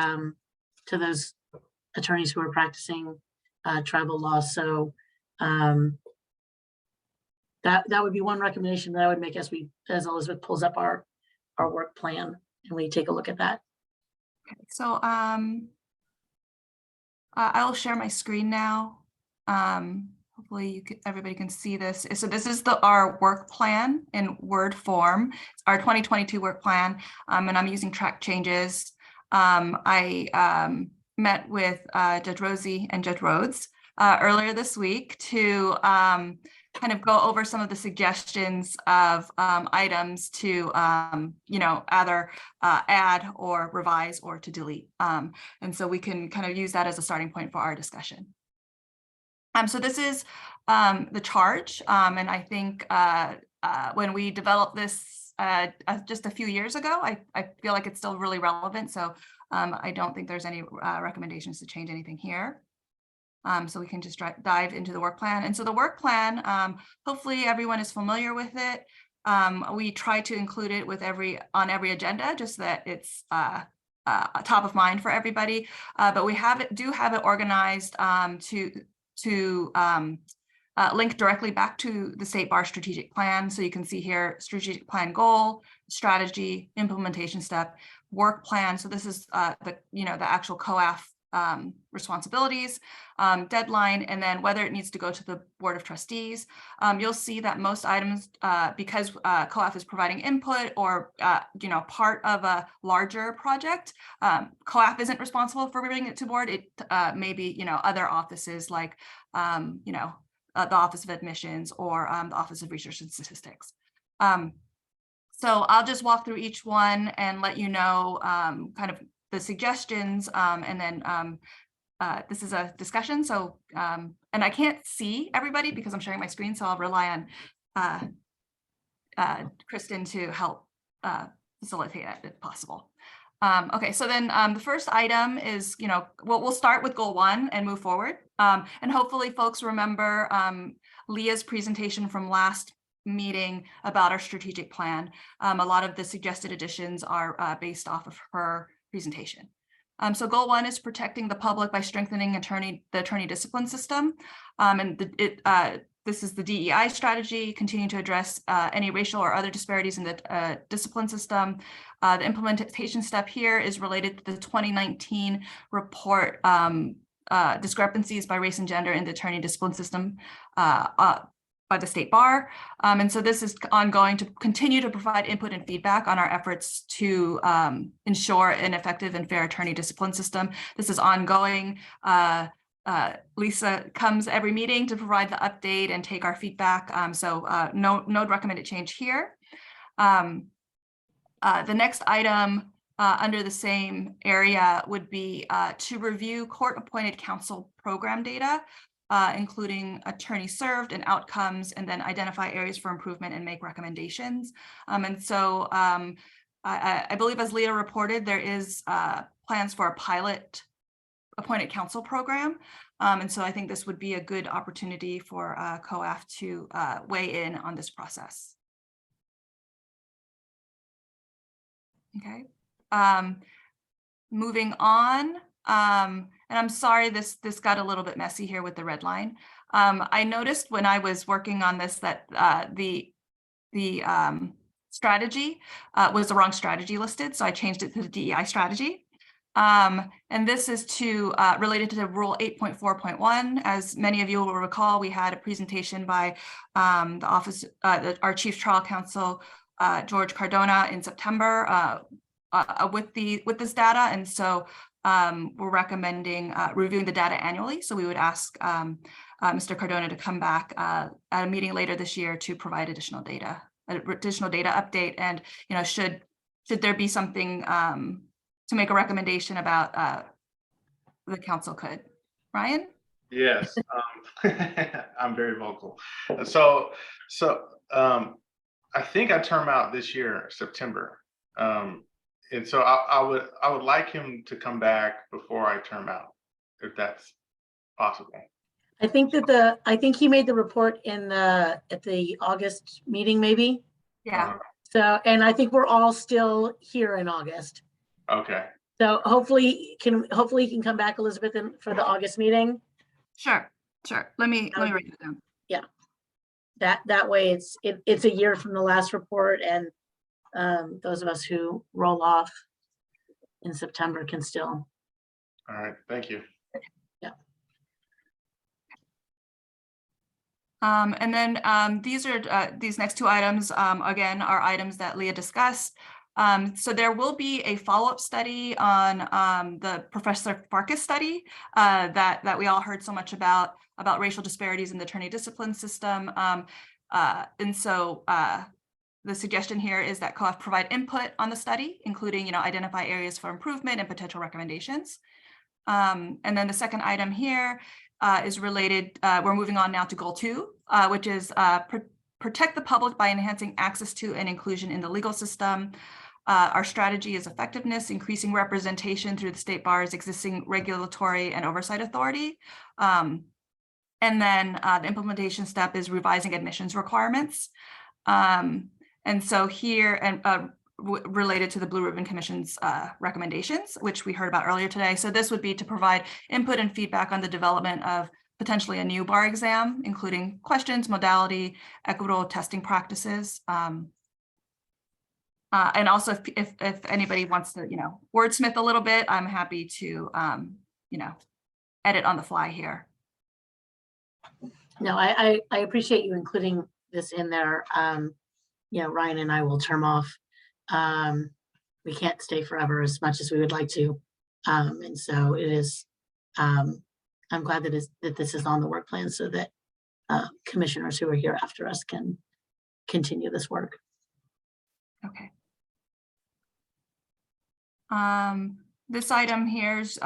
to those attorneys who are practicing tribal law. So that would be one recommendation that I would make as Elizabeth pulls up our work plan and we take a look at that. Okay, so I'll share my screen now. Hopefully everybody can see this. So this is our work plan in Word form. It's our 2022 work plan, and I'm using track changes. I met with Judge Rosie and Judge Rhodes earlier this week to kind of go over some of the suggestions of items to, either add or revise or to delete. And so we can kind of use that as a starting point for our discussion. So this is the charge. And I think when we developed this just a few years ago, I feel like it's still really relevant. So I don't think there's any recommendations to change anything here. So we can just dive into the work plan. And so the work plan, hopefully everyone is familiar with it. We try to include it with on every agenda, just that it's top of mind for everybody. But we do have it organized to link directly back to the State Bar strategic plan. So you can see here, strategic plan goal, strategy, implementation step, work plan. So this is the actual COAF responsibilities, deadline, and then whether it needs to go to the Board of Trustees. You'll see that most items, because COAF is providing input or part of a larger project, COAF isn't responsible for bringing it to board. It may be other offices like the Office of Admissions or the Office of Research and Statistics. So I'll just walk through each one and let you know kind of the suggestions, and then this is a discussion. So, and I can't see everybody because I'm sharing my screen, so I'll rely on Kristen to help facilitate it if possible. Okay, so then the first item is, we'll start with goal 1 and move forward. And hopefully folks remember Leah's presentation from last meeting about our strategic plan. A lot of the suggested additions are based off of her presentation. So goal 1 is protecting the public by strengthening the attorney discipline system. And this is the DEI strategy, continuing to address any racial or other disparities in the discipline system. The implementation step here is related to the 2019 report, discrepancies by race and gender in the attorney discipline system by the State Bar. And so this is ongoing to continue to provide input and feedback on our efforts to ensure an effective and fair attorney discipline system. This is ongoing. Lisa comes every meeting to provide the update and take our feedback. So no recommended change here. The next item under the same area would be to review court-appointed counsel program data, including attorneys served and outcomes, and then identify areas for improvement and make recommendations. And so I believe, as Leah reported, there is plans for a pilot appointed counsel program. And so I think this would be a good opportunity for COAF to weigh in on this process. Okay, moving on. And I'm sorry, this got a little bit messy here with the red line. I noticed when I was working on this that the strategy was the wrong strategy listed, so I changed it to the DEI strategy. And this is related to Rule 8.4.1. As many of you will recall, we had a presentation by our Chief Trial Counsel, George Cardona, in September with this data, and so we're recommending reviewing the data annually. So we would ask Mr. Cardona to come back at a meeting later this year to provide additional data update. And should there be something to make a recommendation about, the council could. Ryan? Yes, I'm very vocal. So I think I term out this year, September. And so I would like him to come back before I term out, if that's possible. I think he made the report at the August meeting, maybe. Yeah. So, and I think we're all still here in August. Okay. So hopefully you can come back, Elizabeth, for the August meeting. Sure. Let me write it down. Yeah. That way it's a year from the last report, and those of us who roll off in September can still. All right, thank you. Yeah. And then these next two items, again, are items that Leah discussed. So there will be a follow-up study on the Professor Farkas study that we all heard so much about racial disparities in the attorney discipline system. And so the suggestion here is that COAF provide input on the study, including, identify areas for improvement and potential recommendations. And then the second item here is related, we're moving on now to goal 2, which is protect the public by enhancing access to and inclusion in the legal system. Our strategy is effectiveness, increasing representation through the state bar's existing regulatory and oversight authority. And then the implementation step is revising admissions requirements. And so here, and related to the Blue Ribbon Commission's recommendations, which we heard about earlier today. So this would be to provide input and feedback on the development of potentially a new bar exam, including questions, modality, equitable testing practices. And also if anybody wants to, wordsmith a little bit, I'm happy to, edit on the fly here. No, I appreciate you including this in there. Ryan and I will term off. We can't stay forever as much as we would like to. And so it is, I'm glad that this is on the work plan so that commissioners who are here after us can continue this work. Okay. This item here is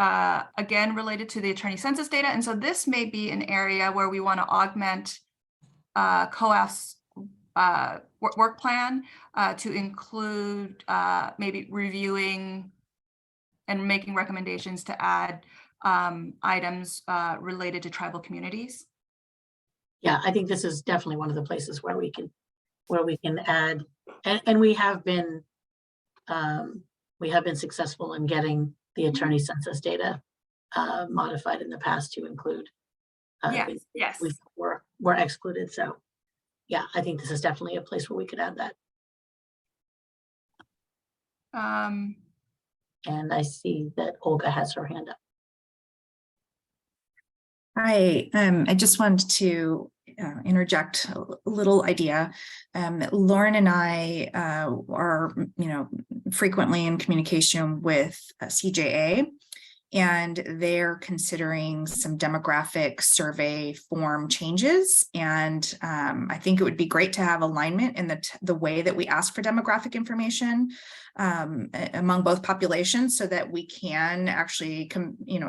again related to the attorney census data. And so this may be an area where we want to augment COAF's work plan to include maybe reviewing and making recommendations to add items related to tribal communities. Yeah, I think this is definitely one of the places where we can add, and we have been successful in getting the attorney census data modified in the past to include. Yes. We're excluded, so. Yeah, I think this is definitely a place where we could add that. And I see that Olga has her hand up. Hi, I just wanted to interject a little idea. Lauren and I are, frequently in communication with CJA, and they're considering some demographic survey form changes. And I think it would be great to have alignment in the way that we ask for demographic information among both populations, so that we can actually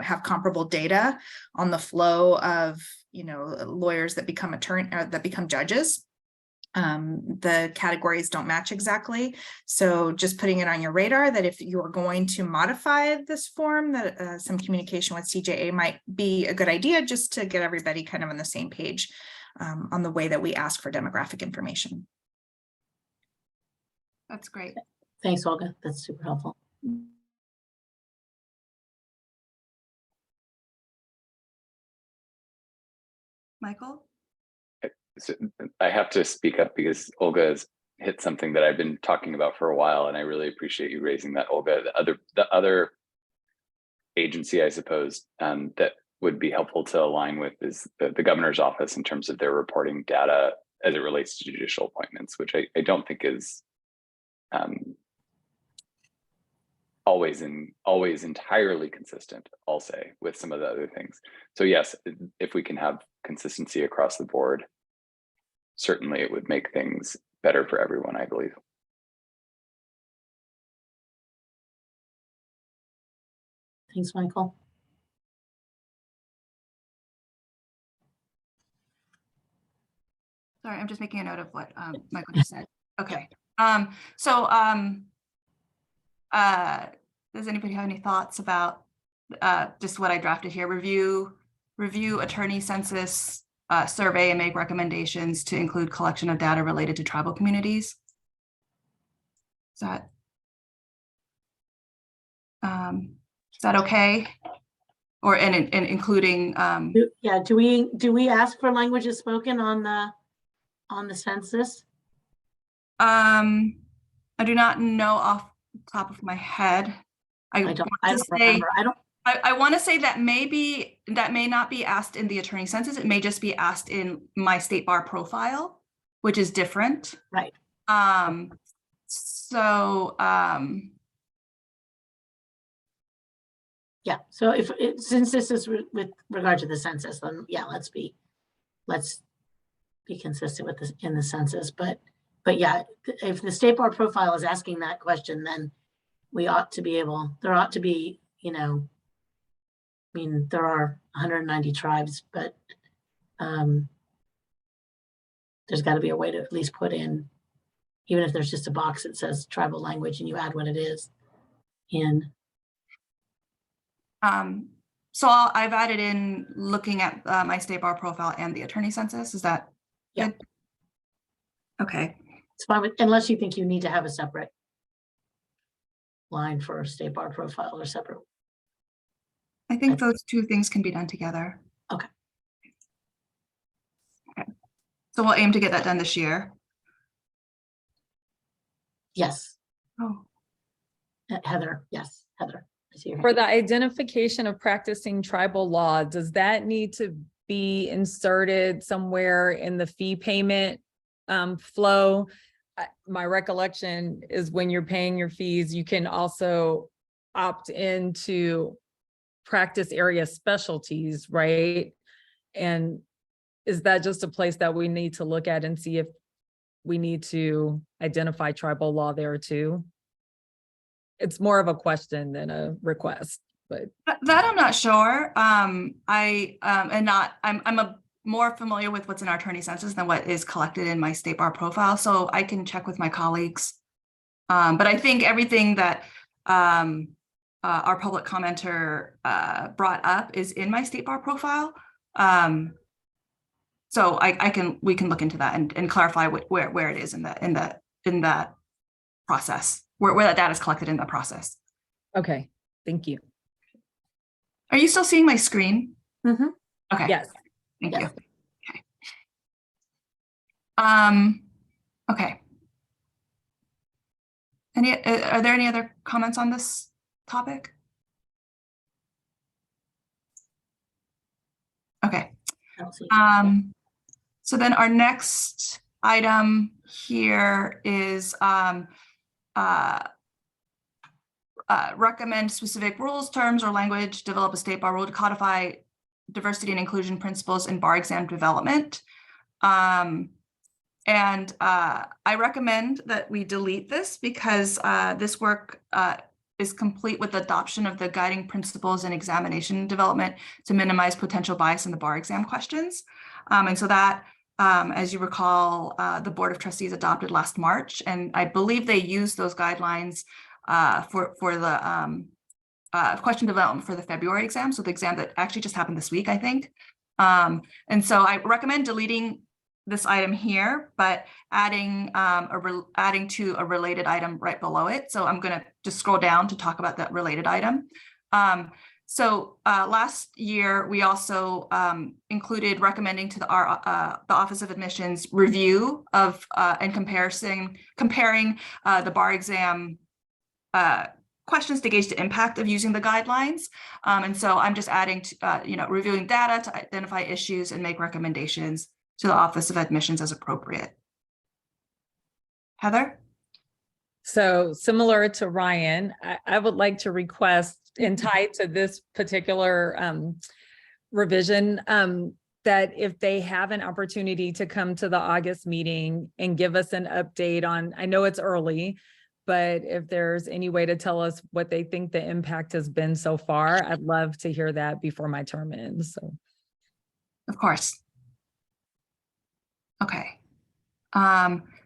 have comparable data on the flow of lawyers that become judges. The categories don't match exactly. So just putting it on your radar that if you're going to modify this form, that some communication with CJA might be a good idea, just to get everybody kind of on the same page on the way that we ask for demographic information. That's great. Thanks, Olga. That's super helpful. Michael? So I have to speak up because Olga has hit something that I've been talking about for a while, and I really appreciate you raising that, Olga. The other agency, I suppose, that would be helpful to align with is the governor's office in terms of their reporting data as it relates to judicial appointments, which I don't think is always entirely consistent, I'll say, with some of the other things. So yes, if we can have consistency across the board, certainly it would make things better for everyone, I believe. Thanks, Michael. Sorry, I'm just making a note of what Michael just said. Okay. Does anybody have any thoughts about just what I drafted here? Review attorney census survey and make recommendations to include collection of data related to tribal communities. Is that? Is that okay? Or and including Yeah, do we ask for languages spoken on the census? I do not know off the top of my head. I don't want to say, remember. I want to say that that may not be asked in the attorney census. It may just be asked in my state bar profile, which is different. Right. So yeah, so since this is with regard to the census, then yeah, let's be consistent with this in the census. But yeah, if the state bar profile is asking that question, then we ought to be able, there ought to be, you know, I mean, there are 190 tribes, but there's got to be a way to at least put in, even if there's just a box that says tribal language and you add what it is in. So I've added in looking at my state bar profile and the attorney census. Is that good? Okay. It's fine unless you think you need to have a separate line for state bar profile or separate. I think those two things can be done together. Okay. Okay. So we'll aim to get that done this year. Yes. Oh. Heather, yes, Heather. For the identification of practicing tribal law, does that need to be inserted somewhere in the fee payment flow? My recollection is when you're paying your fees, you can also opt into practice area specialties, right? And is that just a place that we need to look at and see if we need to identify tribal law there too? It's more of a question than a request, but that I'm not sure. I'm more familiar with what's in our attorney census than what is collected in my state bar profile, so I can check with my colleagues. But I think everything that our public commenter brought up is in my state bar profile. So we can look into that and clarify where it is in that process. Where that data is collected in the process. Okay, thank you. Are you still seeing my screen? Mm-hmm. Okay. Yes. Thank you. Okay. Okay. Are there any other comments on this topic? Okay. So then our next item here is recommend specific rules, terms, or language, develop a state bar rule to codify diversity and inclusion principles in bar exam development. I recommend that we delete this because this work is complete with adoption of the guiding principles in examination development to minimize potential bias in the bar exam questions. And so that, as you recall, the Board of Trustees adopted last March, and I believe they used those guidelines for the question development for the February exam. So the exam that actually just happened this week, I think. And so I recommend deleting this item here, but adding to a related item right below it. So I'm going to just scroll down to talk about that related item. So last year, we also included recommending to the Office of Admissions review of and comparing the bar exam questions to gauge the impact of using the guidelines. And so I'm just adding to, reviewing data to identify issues and make recommendations to the Office of Admissions as appropriate. Heather? So similar to Ryan, I would like to request and tied to this particular revision that if they have an opportunity to come to the August meeting and give us an update on, I know it's early, but if there's any way to tell us what they think the impact has been so far, I'd love to hear that before my term ends. So. Of course. Okay.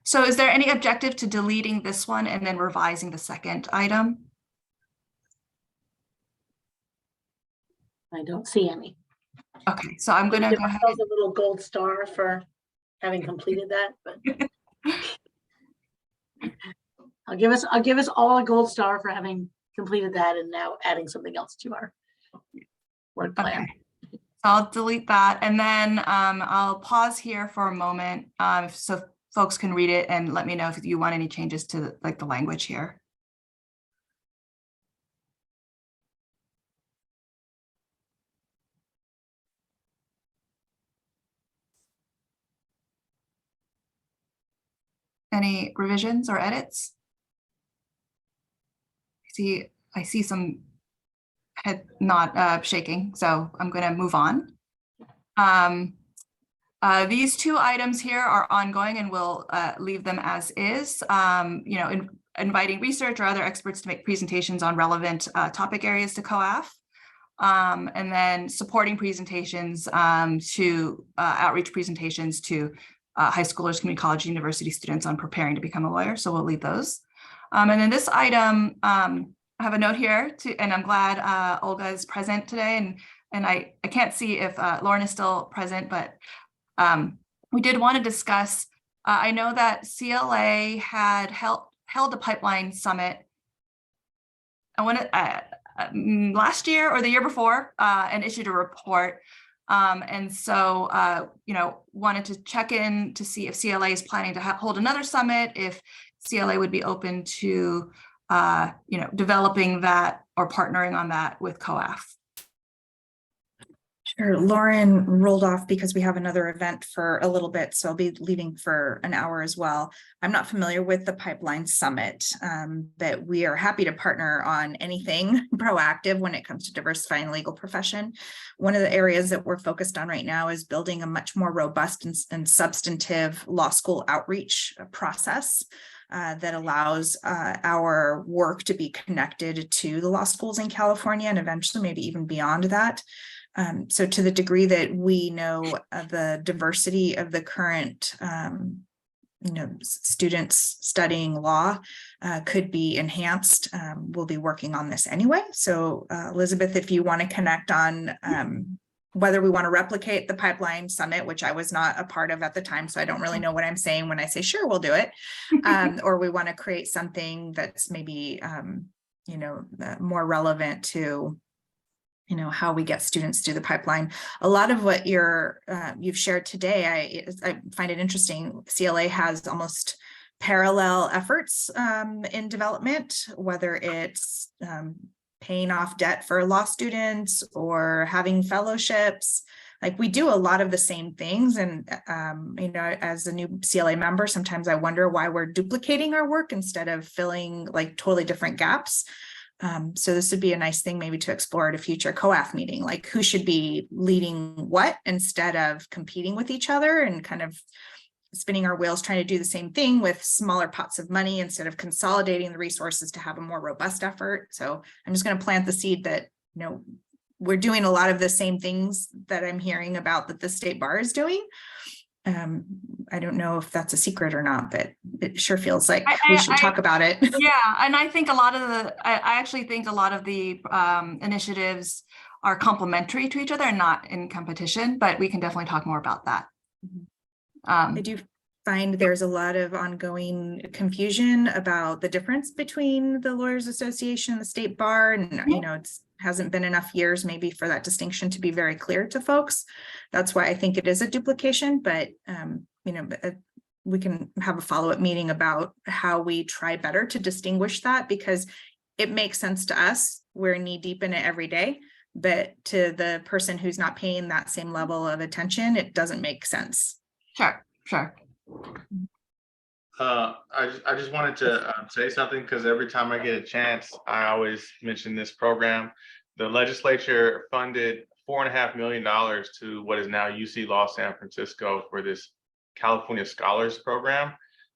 So is there any objective to deleting this one and then revising the second item? I don't see any. Okay, so I'm going to give ourselves a little gold star for having completed that, but I'll give us all a gold star for having completed that and now adding something else to our work plan. Okay. So I'll delete that, and then I'll pause here for a moment so folks can read it and let me know if you want any changes to like the language here. Any revisions or edits? I see some head not shaking, so I'm going to move on. These two items here are ongoing and we'll leave them as is. Inviting research or other experts to make presentations on relevant topic areas to COAF. And then supporting presentations to outreach presentations to high schoolers, community college, university students on preparing to become a lawyer. So we'll leave those. And then this item, I have a note here and I'm glad Olga is present today. And I can't see if Lauren is still present, but we did want to discuss, I know that CLA had held a pipeline summit. I want to last year or the year before and issued a report. And so, wanted to check in to see if CLA is planning to hold another summit, if CLA would be open to, developing that or partnering on that with COAF. Sure. Lauren rolled off because we have another event for a little bit, so I'll be leaving for an hour as well. I'm not familiar with the Pipeline Summit, but we are happy to partner on anything proactive when it comes to diversifying the legal profession. One of the areas that we're focused on right now is building a much more robust and substantive law school outreach process that allows our work to be connected to the law schools in California and eventually maybe even beyond that. So to the degree that we know the diversity of the current, students studying law could be enhanced, we'll be working on this anyway. So Elizabeth, if you want to connect on whether we want to replicate the Pipeline Summit, which I was not a part of at the time, so I don't really know what I'm saying when I say, sure, we'll do it. Or we want to create something that's maybe, more relevant to how we get students through the pipeline. A lot of what you've shared today, I find it interesting. CLA has almost parallel efforts in development, whether it's paying off debt for law students or having fellowships. Like we do a lot of the same things. And, as a new CLA member, sometimes I wonder why we're duplicating our work instead of filling like totally different gaps. So this would be a nice thing maybe to explore at a future COAF meeting, like who should be leading what instead of competing with each other and kind of spinning our wheels trying to do the same thing with smaller pots of money instead of consolidating the resources to have a more robust effort. So I'm just going to plant the seed that, we're doing a lot of the same things that I'm hearing about that the state bar is doing. I don't know if that's a secret or not, but it sure feels like we should talk about it. Yeah, and I think I actually think a lot of the initiatives are complementary to each other and not in competition, but we can definitely talk more about that. I do find there's a lot of ongoing confusion about the difference between the Lawyers Association and the State Bar, and it hasn't been enough years maybe for that distinction to be very clear to folks. That's why I think it is a duplication, but we can have a follow-up meeting about how we try better to distinguish that, because it makes sense to us. We're knee deep in it every day, but to the person who's not paying that same level of attention, it doesn't make sense. Sure. I just wanted to say something, because every time I get a chance, I always mention this program. The legislature funded $4.5 million to what is now UC Law San Francisco for this California Scholars Program,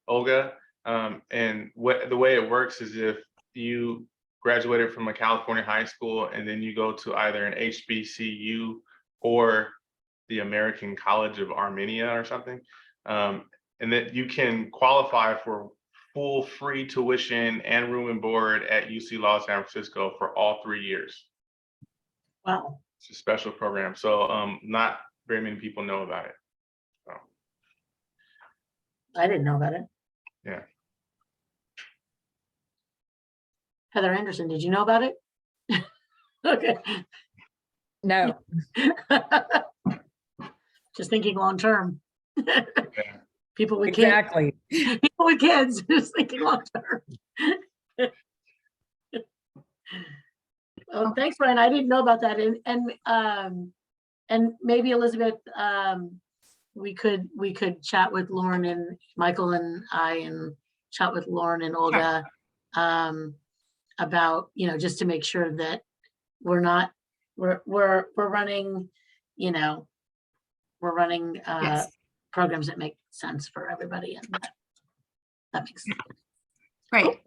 Olga. And the way it works is if you graduated from a California high school and then you go to either an HBCU or the American College of Armenia or something, and that you can qualify for full free tuition and room and board at UC Law San Francisco for all 3 years. Wow. It's a special program. So not very many people know about it. So. I didn't know about it. Yeah. Heather Anderson, did you know about it? Okay. No. Just thinking long term. People with kids. Exactly. People with kids, just thinking long term. Oh, thanks, Brian. I didn't know about that. And maybe Elizabeth, we could chat with Lauren and Michael and I, and chat with Lauren and Olga about, you know, just to make sure that we're running, you know, we're running programs that make sense for everybody, and that makes sense. Great.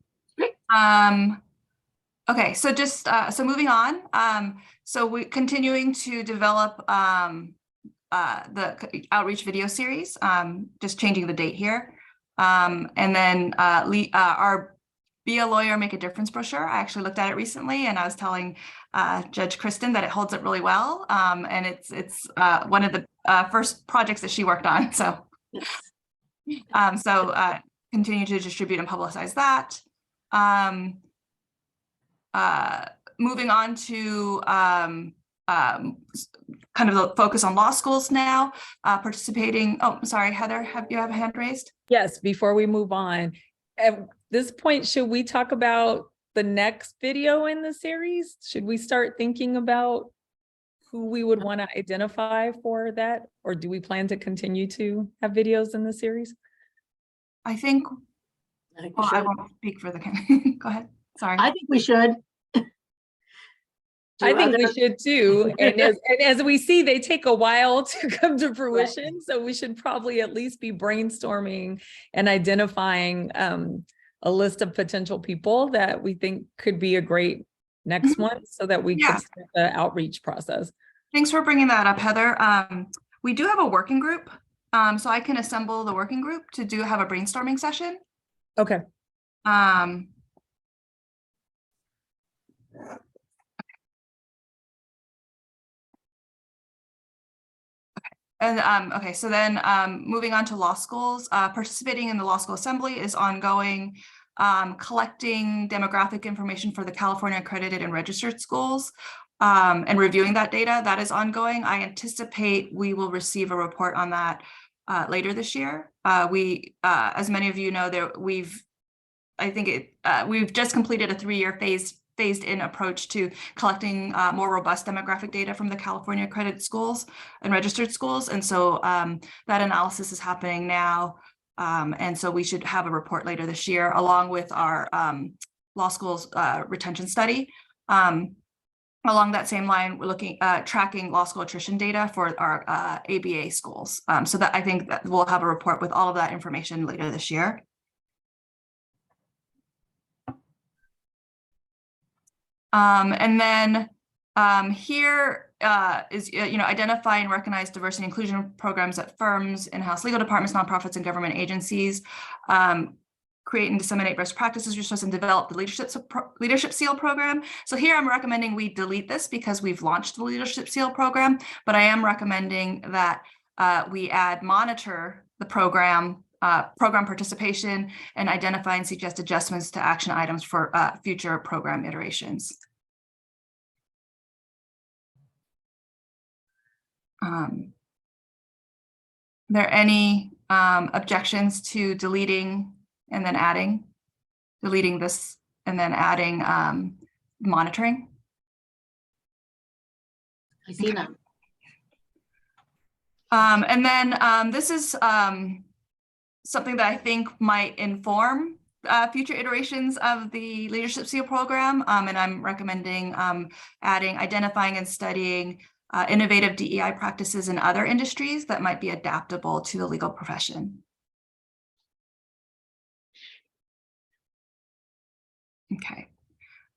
Okay, so just so moving on. So we're continuing to develop the outreach video series, just changing the date here. And then our Be a Lawyer, Make a Difference brochure. I actually looked at it recently, and I was telling Judge Kristen that it holds up really well. And it's one of the first projects that she worked on. So, continue to distribute and publicize that. Moving on to kind of the focus on law schools now, participating. Oh, sorry, Heather, you have a hand raised? Yes, before we move on, at this point, should we talk about the next video in the series? Should we start thinking about who we would want to identify for that? Or do we plan to continue to have videos in the series? I think, well, I won't speak for the camera. Go ahead. Sorry. I think we should. I think we should too. And as we see, they take a while to come to fruition. Right. So we should probably at least be brainstorming and identifying a list of potential people that we think could be a great next one, so that we can start the outreach process. Thanks for bringing that up, Heather. We do have a working group. So I can assemble the working group to have a brainstorming session. Okay. And okay, so then moving on to law schools, participating in the Law School Assembly is ongoing. Collecting demographic information for the California accredited and registered schools and reviewing that data, that is ongoing. I anticipate we will receive a report on that later this year. As many of you know, we've just completed a 3-year phased-in approach to collecting more robust demographic data from the California accredited schools and registered schools. And so that analysis is happening now. And so we should have a report later this year, along with our law schools retention study. Along that same line, we're looking at tracking law school attrition data for our ABA schools. So that I think that we'll have a report with all of that information later this year. And then here is, identify and recognize diversity and inclusion programs at firms, in-house legal departments, nonprofits, and government agencies. Create and disseminate best practices, resource, and develop the leadership seal program. So here I'm recommending we delete this because we've launched the leadership seal program, but I am recommending that we monitor the program participation, and identify and suggest adjustments to action items for future program iterations. Are there any objections to deleting and then deleting this and then adding monitoring? I see that. And then this is something that I think might inform future iterations of the Leadership Seal program. And I'm recommending identifying and studying innovative DEI practices in other industries that might be adaptable to the legal profession. Okay.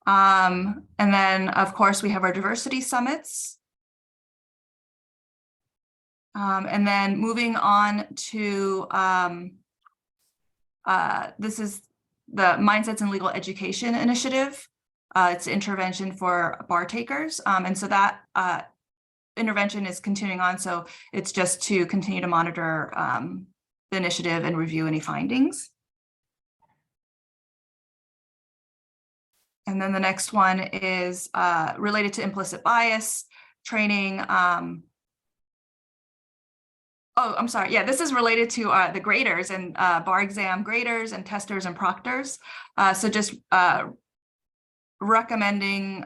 And then, of course, we have our diversity summits. And then moving on to, this is the Mindsets in Legal Education Initiative. It's intervention for bar takers. And so that intervention is continuing on. So it's just to continue to monitor the initiative and review any findings. And then the next one is related to implicit bias training. Oh, I'm sorry. Yeah, this is related to the graders and bar exam graders and testers and proctors. So just recommending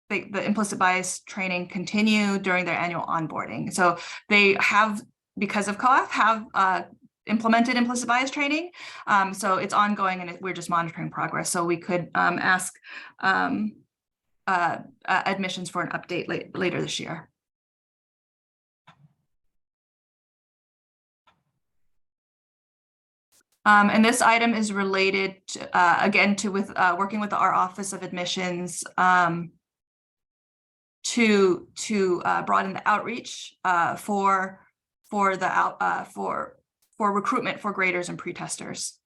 the implicit bias training continue during their annual onboarding. So they have, because of COAF, have implemented implicit bias training. So it's ongoing and we're just monitoring progress. So we could ask admissions for an update later this year. And this item is related to, again, to working with our Office of Admissions to broaden the outreach for recruitment for graders and pre-testers.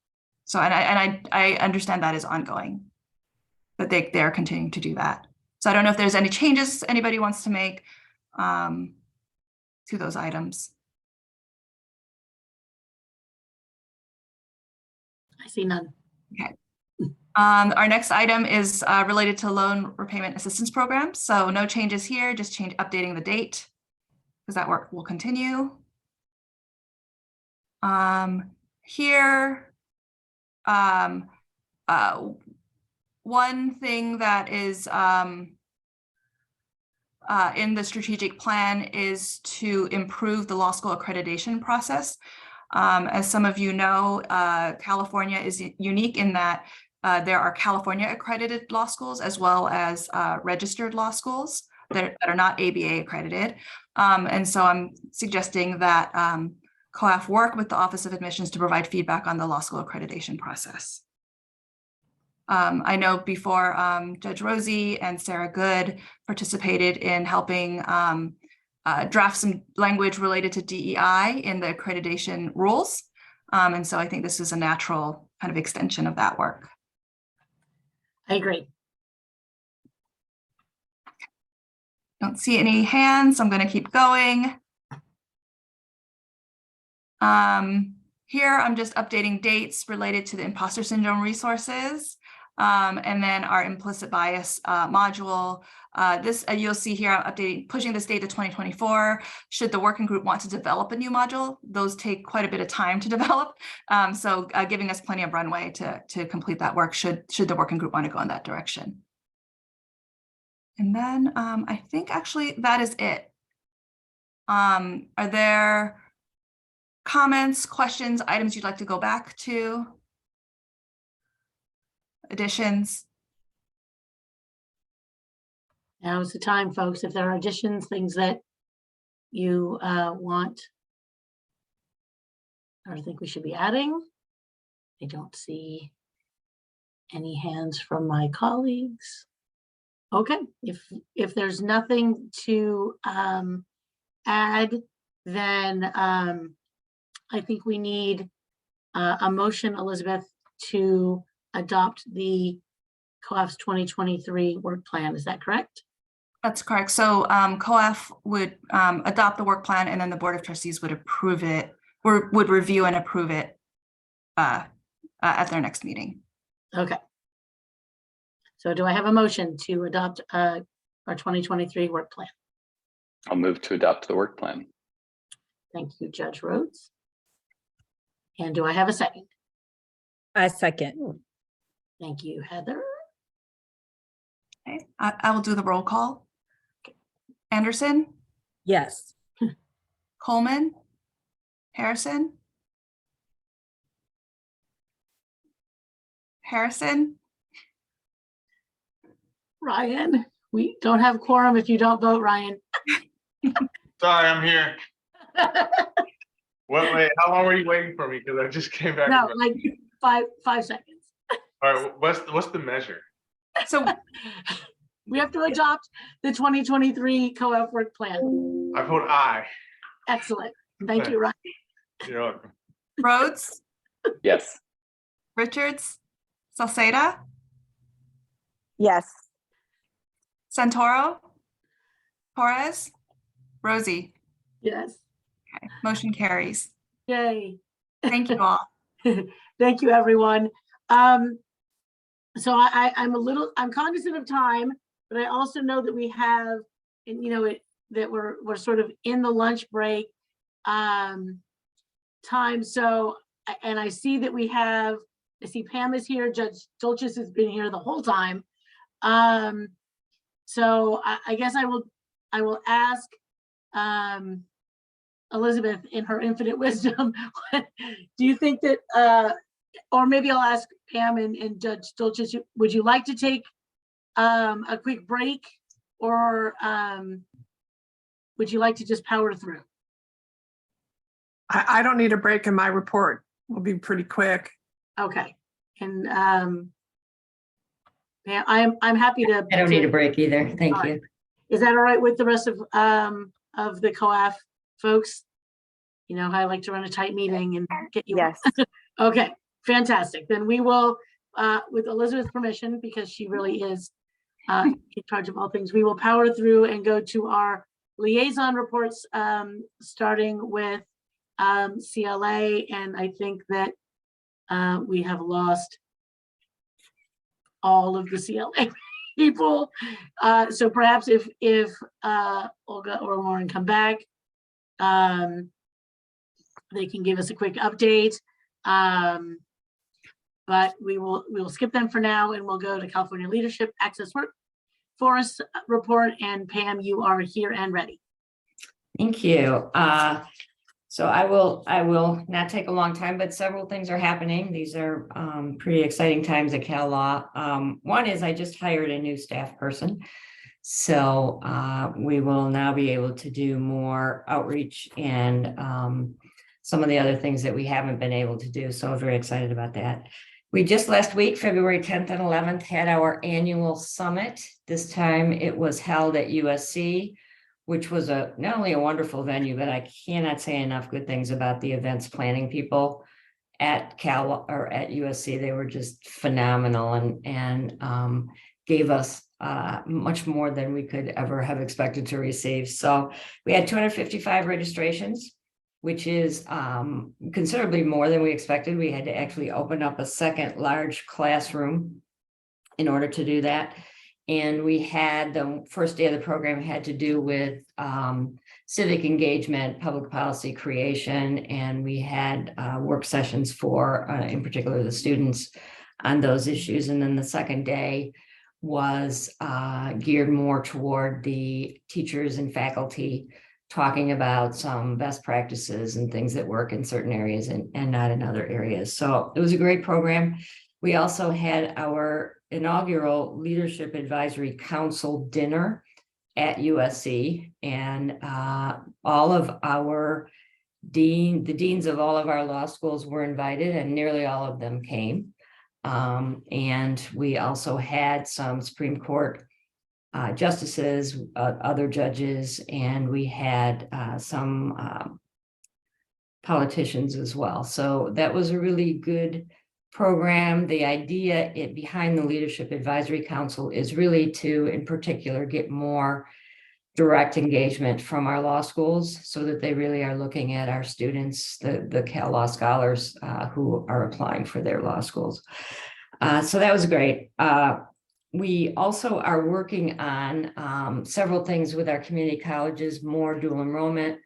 So and I understand that is ongoing, but they are continuing to do that. So I don't know if there's any changes anybody wants to make to those items. I see none. Okay. Our next item is related to loan repayment assistance programs. So no changes here, just updating the date because that work will continue. Here, one thing that is in the strategic plan is to improve the law school accreditation process. As some of you know, California is unique in that there are California accredited law schools as well as registered law schools that are not ABA accredited. And so I'm suggesting that COAF work with the Office of Admissions to provide feedback on the law school accreditation process. I know before Judge Rosie and Sarah Good participated in helping draft some language related to DEI in the accreditation rules. And so I think this is a natural kind of extension of that work. I agree. Don't see any hands, so I'm going to keep going. Here, I'm just updating dates related to the imposter syndrome resources. And then our implicit bias module. This you'll see here, I'm updating, pushing this date to 2024. Should the working group want to develop a new module, those take quite a bit of time to develop. So giving us plenty of runway to complete that work should the working group want to go in that direction. And then I think actually that is it. Are there comments, questions, items you'd like to go back to? Additions? Now's the time, folks. If there are additions, things that you want or think we should be adding. I don't see any hands from my colleagues. Okay, if there's nothing to add, then I think we need a motion, Elizabeth, to adopt the COAF's 2023 work plan. Is that correct? That's correct. So COAF would adopt the work plan and then the Board of Trustees would approve it or would review and approve it at their next meeting. Okay. So do I have a motion to adopt our 2023 work plan? I'll move to adopt the work plan. Thank you, Judge Rhodes. And do I have a second? I second. Thank you, Heather. Okay, I will do the roll call. Anderson? Yes. Coleman? Harrison? Harrison? Ryan, we don't have quorum if you don't vote, Ryan. Sorry, I'm here. Wait, how long were you waiting for me? Because I just came back. No, like five seconds. All right, what's the measure? So we have to adopt the 2023 COAF work plan. I vote aye. Excellent. Thank you, Ryan. You're welcome. Rhodes? Yes. Richards? Salceda? Yes. Santoro? Torres? Rosie? Yes. Okay, motion carries. Yay. Thank you all. Thank you, everyone. So I'm cognizant of time, but I also know that we have, and that we're sort of in the lunch break time. So, and I see that I see Pam is here, Judge Stolches has been here the whole time. So I guess I will ask Elizabeth, in her infinite wisdom, do you think that, or maybe I'll ask Pam and Judge Stolches, would you like to take a quick break, or would you like to just power through? I don't need a break, in my report will be pretty quick. Okay, and yeah, I'm happy to. I don't need a break either. Thank you. Right. Is that all right with the rest of the COAF folks? You know how I like to run a tight meeting and get you. Yes. Okay, fantastic. Then we will, with Elizabeth's permission, because she really is in charge of all things, we will power through and go to our liaison reports, starting with CLA. And I think that we have lost all of the CLA people. So perhaps if Olga or Lauren come back, they can give us a quick update. But we will skip them for now, and we'll go to California Leadership Access Workforce report. And Pam, you are here and ready. Thank you. So I will not take a long time, but several things are happening. These are pretty exciting times at Cal Law. One is I just hired a new staff person. So we will now be able to do more outreach and some of the other things that we haven't been able to do. So I'm very excited about that. We just last week, February 10th and 11th, had our annual summit. This time it was held at USC, which was not only a wonderful venue, but I cannot say enough good things about the events planning people at Cal or at USC. They were just phenomenal and gave us much more than we could ever have expected to receive. So we had 255 registrations, which is considerably more than we expected. We had to actually open up a second large classroom in order to do that. And we had the first day of the program had to do with civic engagement, public policy creation, and we had work sessions for, in particular, the students on those issues. And then the second day was geared more toward the teachers and faculty, talking about some best practices and things that work in certain areas and not in other areas. So it was a great program. We also had our inaugural Leadership Advisory Council dinner at USC, and all of our the deans of all of our law schools were invited, and nearly all of them came. And we also had some Supreme Court justices, other judges, and we had some politicians as well. So that was a really good program. The idea behind the Leadership Advisory Council is really to, in particular, get more direct engagement from our law schools so that they really are looking at our students, the Cal Law scholars who are applying for their law schools. So that was great. We also are working on several things with our community colleges, more dual enrollment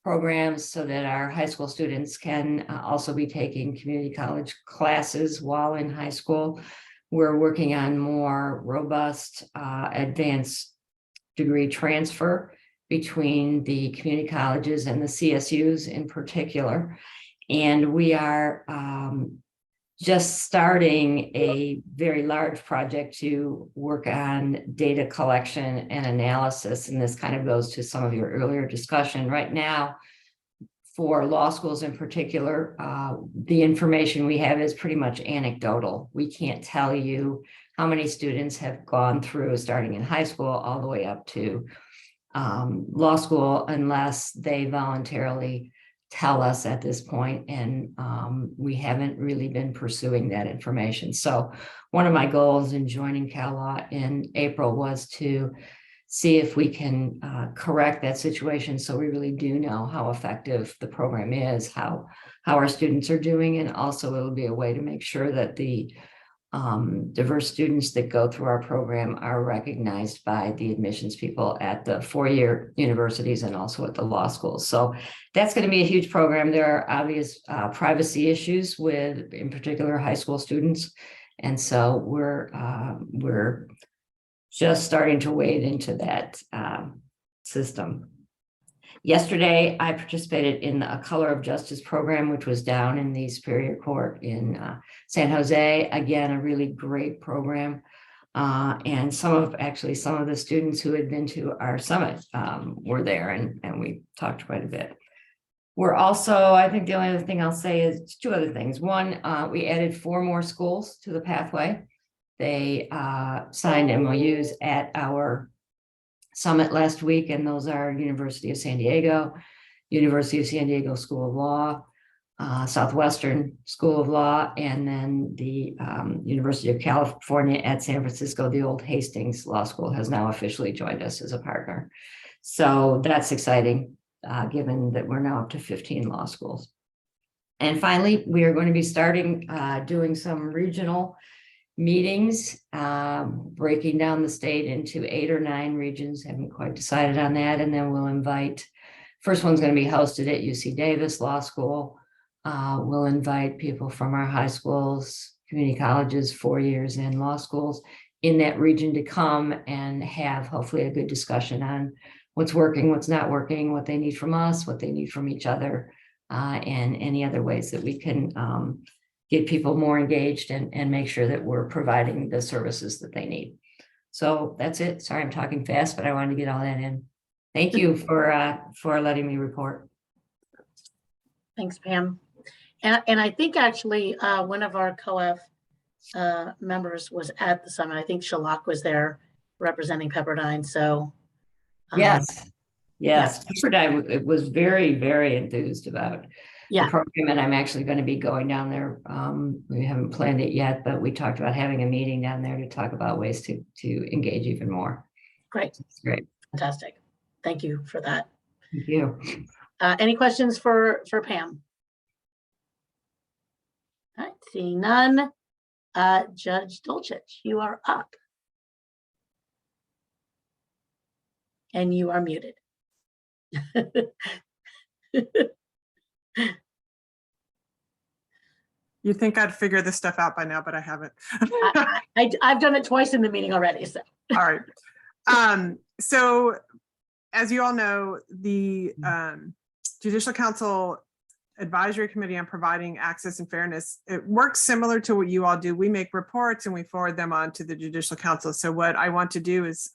programs so that our high school students can also be taking community college classes while in high school. We're working on more robust advanced degree transfer between the community colleges and the CSUs in particular. And we are just starting a very large project to work on data collection and analysis. And this kind of goes to some of your earlier discussion. Right now, for law schools in particular, the information we have is pretty much anecdotal. We can't tell you how many students have gone through starting in high school all the way up to law school unless they voluntarily tell us at this point, and we haven't really been pursuing that information. So one of my goals in joining Cal Law in April was to see if we can correct that situation so we really do know how effective the program is, how our students are doing, and also it'll be a way to make sure that the diverse students that go through our program are recognized by the admissions people at the four-year universities and also at the law schools. So that's going to be a huge program. There are obvious privacy issues with, in particular, high school students. And so we're just starting to wade into that system. Yesterday, I participated in a Color of Justice program, which was down in the Superior Court in San Jose. Again, a really great program. And some of the students who had been to our summit were there, and we talked quite a bit. We're also, I think the only other thing I'll say is two other things. One, we added 4 more schools to the pathway. They signed MOUs at our summit last week, and those are University of San Diego, University of San Diego School of Law, Southwestern School of Law, and then the University of California at San Francisco. The old Hastings Law School has now officially joined us as a partner. So that's exciting, given that we're now up to 15 law schools. And finally, we are going to be starting doing some regional meetings, breaking down the state into 8 or 9 regions. Haven't quite decided on that. And then we'll invite, first one's going to be hosted at UC Davis Law School. We'll invite people from our high schools, community colleges, 4 years and law schools in that region to come and have hopefully a good discussion on what's working, what's not working, what they need from us, what they need from each other, and any other ways that we can get people more engaged and make sure that we're providing the services that they need. So that's it. Sorry, I'm talking fast, but I wanted to get all that in. Thank you for letting me report. Thanks, Pam. And I think actually one of our COAF members was at the summit. I think Shalak was there representing Pepperdine. So yes. Pepperdine was very, very enthused about the program, and I'm actually going to be going down there. We haven't planned it yet, but we talked about having a meeting down there to talk about ways to engage even more. Great. It's great. Fantastic. Thank you for that. Thank you. Any questions for Pam? All right, seeing none. Judge Dolchich, you are up. And you are muted. You think I'd figure this stuff out by now, but I haven't. I've done it twice in the meeting already. So. All right. So as you all know, the Judicial Council Advisory Committee on Providing Access and Fairness, it works similar to what you all do. We make reports and we forward them on to the Judicial Council. So what I want to do is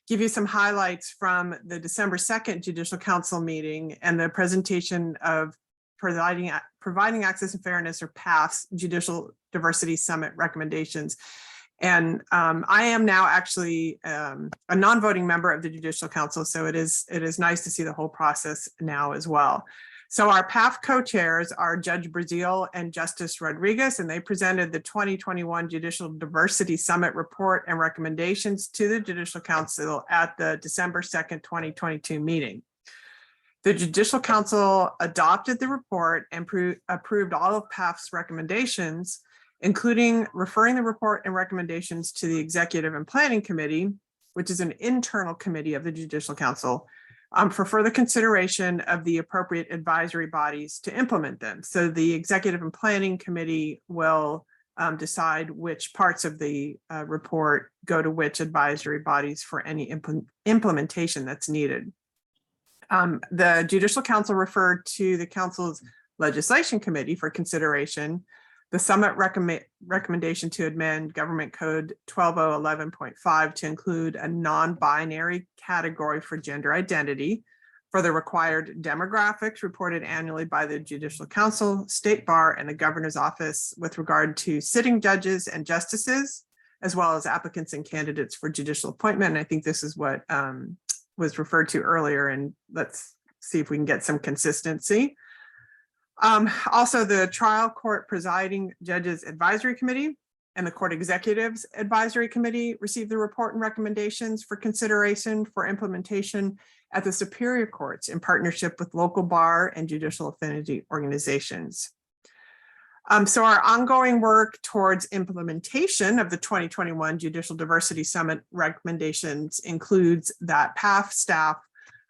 give you some highlights from the December 2nd Judicial Council meeting and the presentation of providing access and fairness, or PATH's Judicial Diversity Summit recommendations. And I am now actually a non-voting member of the Judicial Council, so it is nice to see the whole process now as well. So our PATH co-chairs are Judge Brazil and Justice Rodriguez, and they presented the 2021 Judicial Diversity Summit report and recommendations to the Judicial Council at the December 2nd, 2022 meeting. The Judicial Council adopted the report and approved all of PATH's recommendations, including referring the report and recommendations to the Executive and Planning Committee, which is an internal committee of the Judicial Council, for further consideration of the appropriate advisory bodies to implement them. So the Executive and Planning Committee will decide which parts of the report go to which advisory bodies for any implementation that's needed. The Judicial Council referred to the Council's Legislation Committee for consideration the Summit recommendation to amend Government Code 12011.5 to include a non-binary category for gender identity for the required demographics reported annually by the Judicial Council, State Bar, and the Governor's Office with regard to sitting judges and justices, as well as applicants and candidates for judicial appointment. And I think this is what was referred to earlier, and let's see if we can get some consistency. Also, the Trial Court Presiding Judges Advisory Committee and the Court Executives Advisory Committee received the report and recommendations for consideration for implementation at the Superior Courts in partnership with local bar and judicial affinity organizations. So our ongoing work towards implementation of the 2021 Judicial Diversity Summit recommendations includes that PAF staff,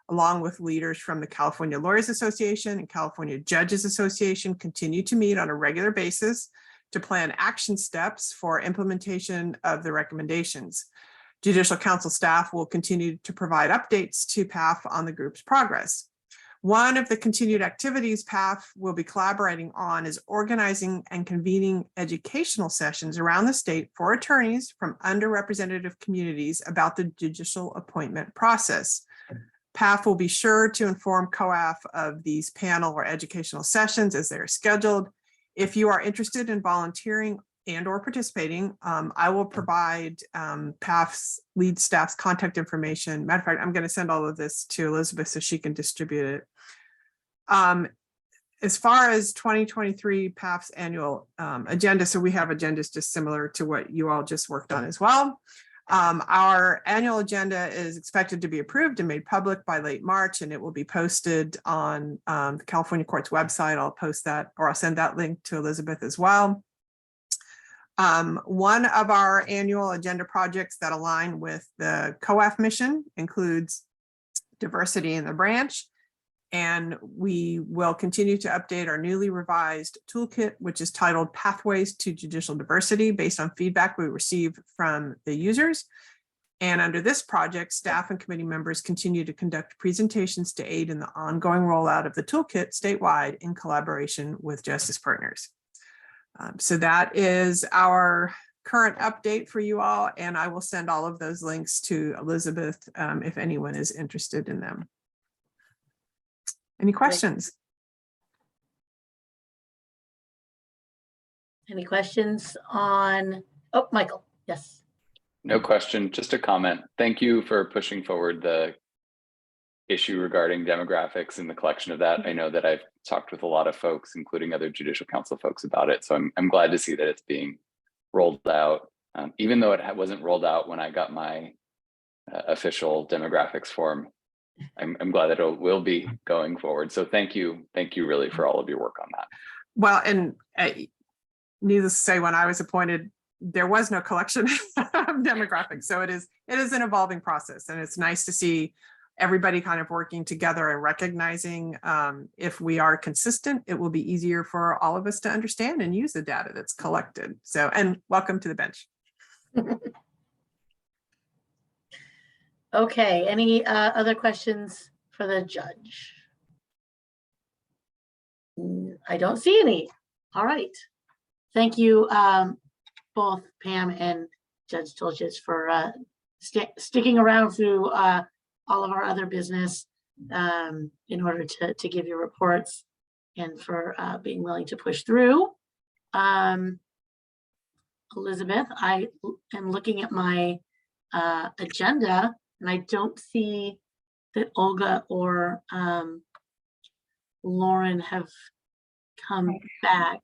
along with leaders from the California Lawyers Association and California Judges Association, continue to meet on a regular basis to plan action steps for implementation of the recommendations. Judicial Council staff will continue to provide updates to PAF on the group's progress. One of the continued activities PAF will be collaborating on is organizing and convening educational sessions around the state for attorneys from underrepresented communities about the judicial appointment process. PAF will be sure to inform COAF of these panel or educational sessions as they're scheduled. If you are interested in volunteering and or participating, I will provide PAF's lead staff's contact information. Matter of fact, I'm going to send all of this to Elizabeth so she can distribute it. As far as 2023 PAF's annual agenda, so we have agendas just similar to what you all just worked on as well. Our annual agenda is expected to be approved and made public by late March, and it will be posted on the California Court's website. I'll post that, or I'll send that link to Elizabeth as well. One of our annual agenda projects that align with the COAF mission includes diversity in the branch. And we will continue to update our newly revised toolkit, which is titled Pathways to Judicial Diversity, based on feedback we receive from the users. And under this project, staff and committee members continue to conduct presentations to aid in the ongoing rollout of the toolkit statewide in collaboration with justice partners. So that is our current update for you all, and I will send all of those links to Elizabeth if anyone is interested in them. Any questions? Any questions on, oh, Michael, yes. No question, just a comment. Thank you for pushing forward the issue regarding demographics and the collection of that. I know that I've talked with a lot of folks, including other Judicial Council folks, about it. So I'm glad to see that it's being rolled out, even though it wasn't rolled out when I got my official demographics form. I'm glad that it will be going forward. So thank you really for all of your work on that. Well, and needless to say, when I was appointed, there was no collection of demographics. So it is an evolving process, and it's nice to see everybody kind of working together and recognizing if we are consistent, it will be easier for all of us to understand and use the data that's collected. So, and welcome to the bench. Okay, any other questions for the judge? I don't see any. All right. Thank you, both Pam and Judge Tolchich, for sticking around through all of our other business in order to give you reports, and for being willing to push through. Elizabeth, I am looking at my agenda, and I don't see that Olga or Lauren have come back,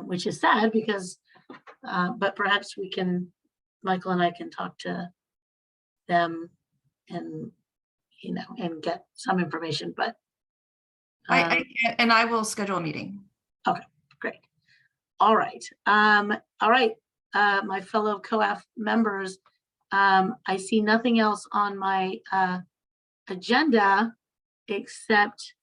which is sad because, but perhaps we can, Michael and I can talk to them and, you know, and get some information, but. I will schedule a meeting. Okay, great. All right. All right. My fellow COAF members, I see nothing else on my agenda except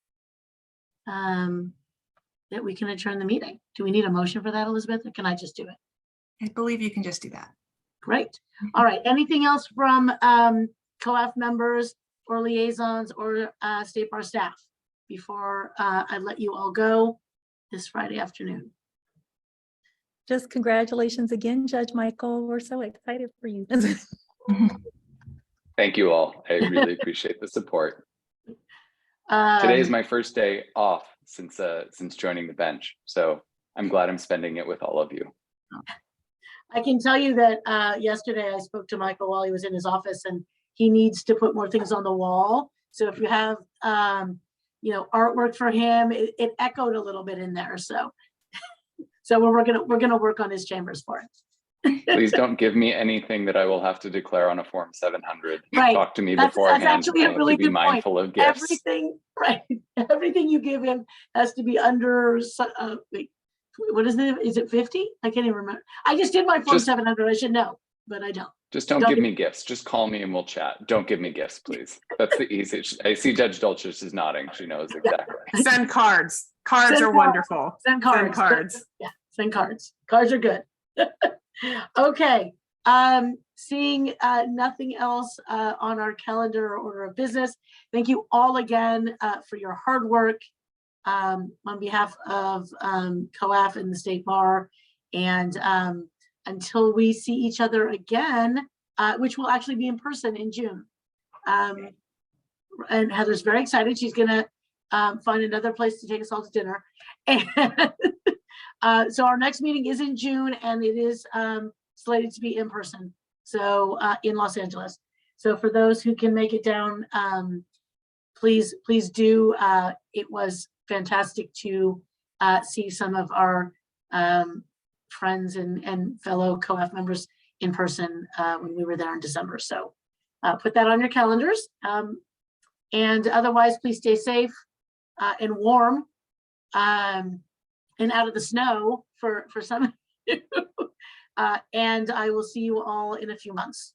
that we can adjourn the meeting. Do we need a motion for that, Elizabeth, or can I just do it? I believe you can just do that. Great. All right. Anything else from COAF members or liaisons or State Bar staff before I let you all go this Friday afternoon? Just congratulations again, Judge Michael. We're so excited for you. Thank you all. I really appreciate the support. Today is my first day off since joining the bench, so I'm glad I'm spending it with all of you. I can tell you that yesterday I spoke to Michael while he was in his office, and he needs to put more things on the wall. So if you have, you know, artwork for him, it echoed a little bit in there. So, so we're gonna work on his chambers for it. Please don't give me anything that I will have to declare on a Form 700. Right. Talk to me That's beforehand. actually a really to be good mindful point. of gifts. Everything, right? Everything you give him has to be under What is it? Is it 50? I can't even remember. I just did my Form Just- 700. I should know, but I don't. Just don't give me gifts. Just call me and we'll chat. Don't give me gifts, please. That's the easiest. I see Judge Dulcis is nodding. She knows exactly. Send cards. Cards Send are cards. wonderful. Send cards. Send cards. Yeah, send cards. Cards are good. Okay. Seeing nothing else on our calendar or order of business, thank you all again for your hard work on behalf of COAF and the State Bar. And until we see each other again, which will actually be in person in June. And Heather's very excited. She's gonna find another place to take us all to dinner. And so our next meeting is in June, and it is slated to be in person. So in Los Angeles. So for those who can make it down, please do. It was fantastic to see some of our friends and fellow COAF members in person when we were there in December. So put that on your calendars. And otherwise, please stay safe and warm and out of the snow for some of you. And I will see you all in a few months.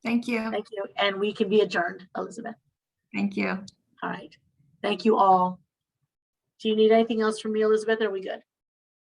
Thank you. Thank you. And we can be adjourned, Elizabeth. Thank you. All right. Thank you all. Do you need anything else from me, Elizabeth? Are we good?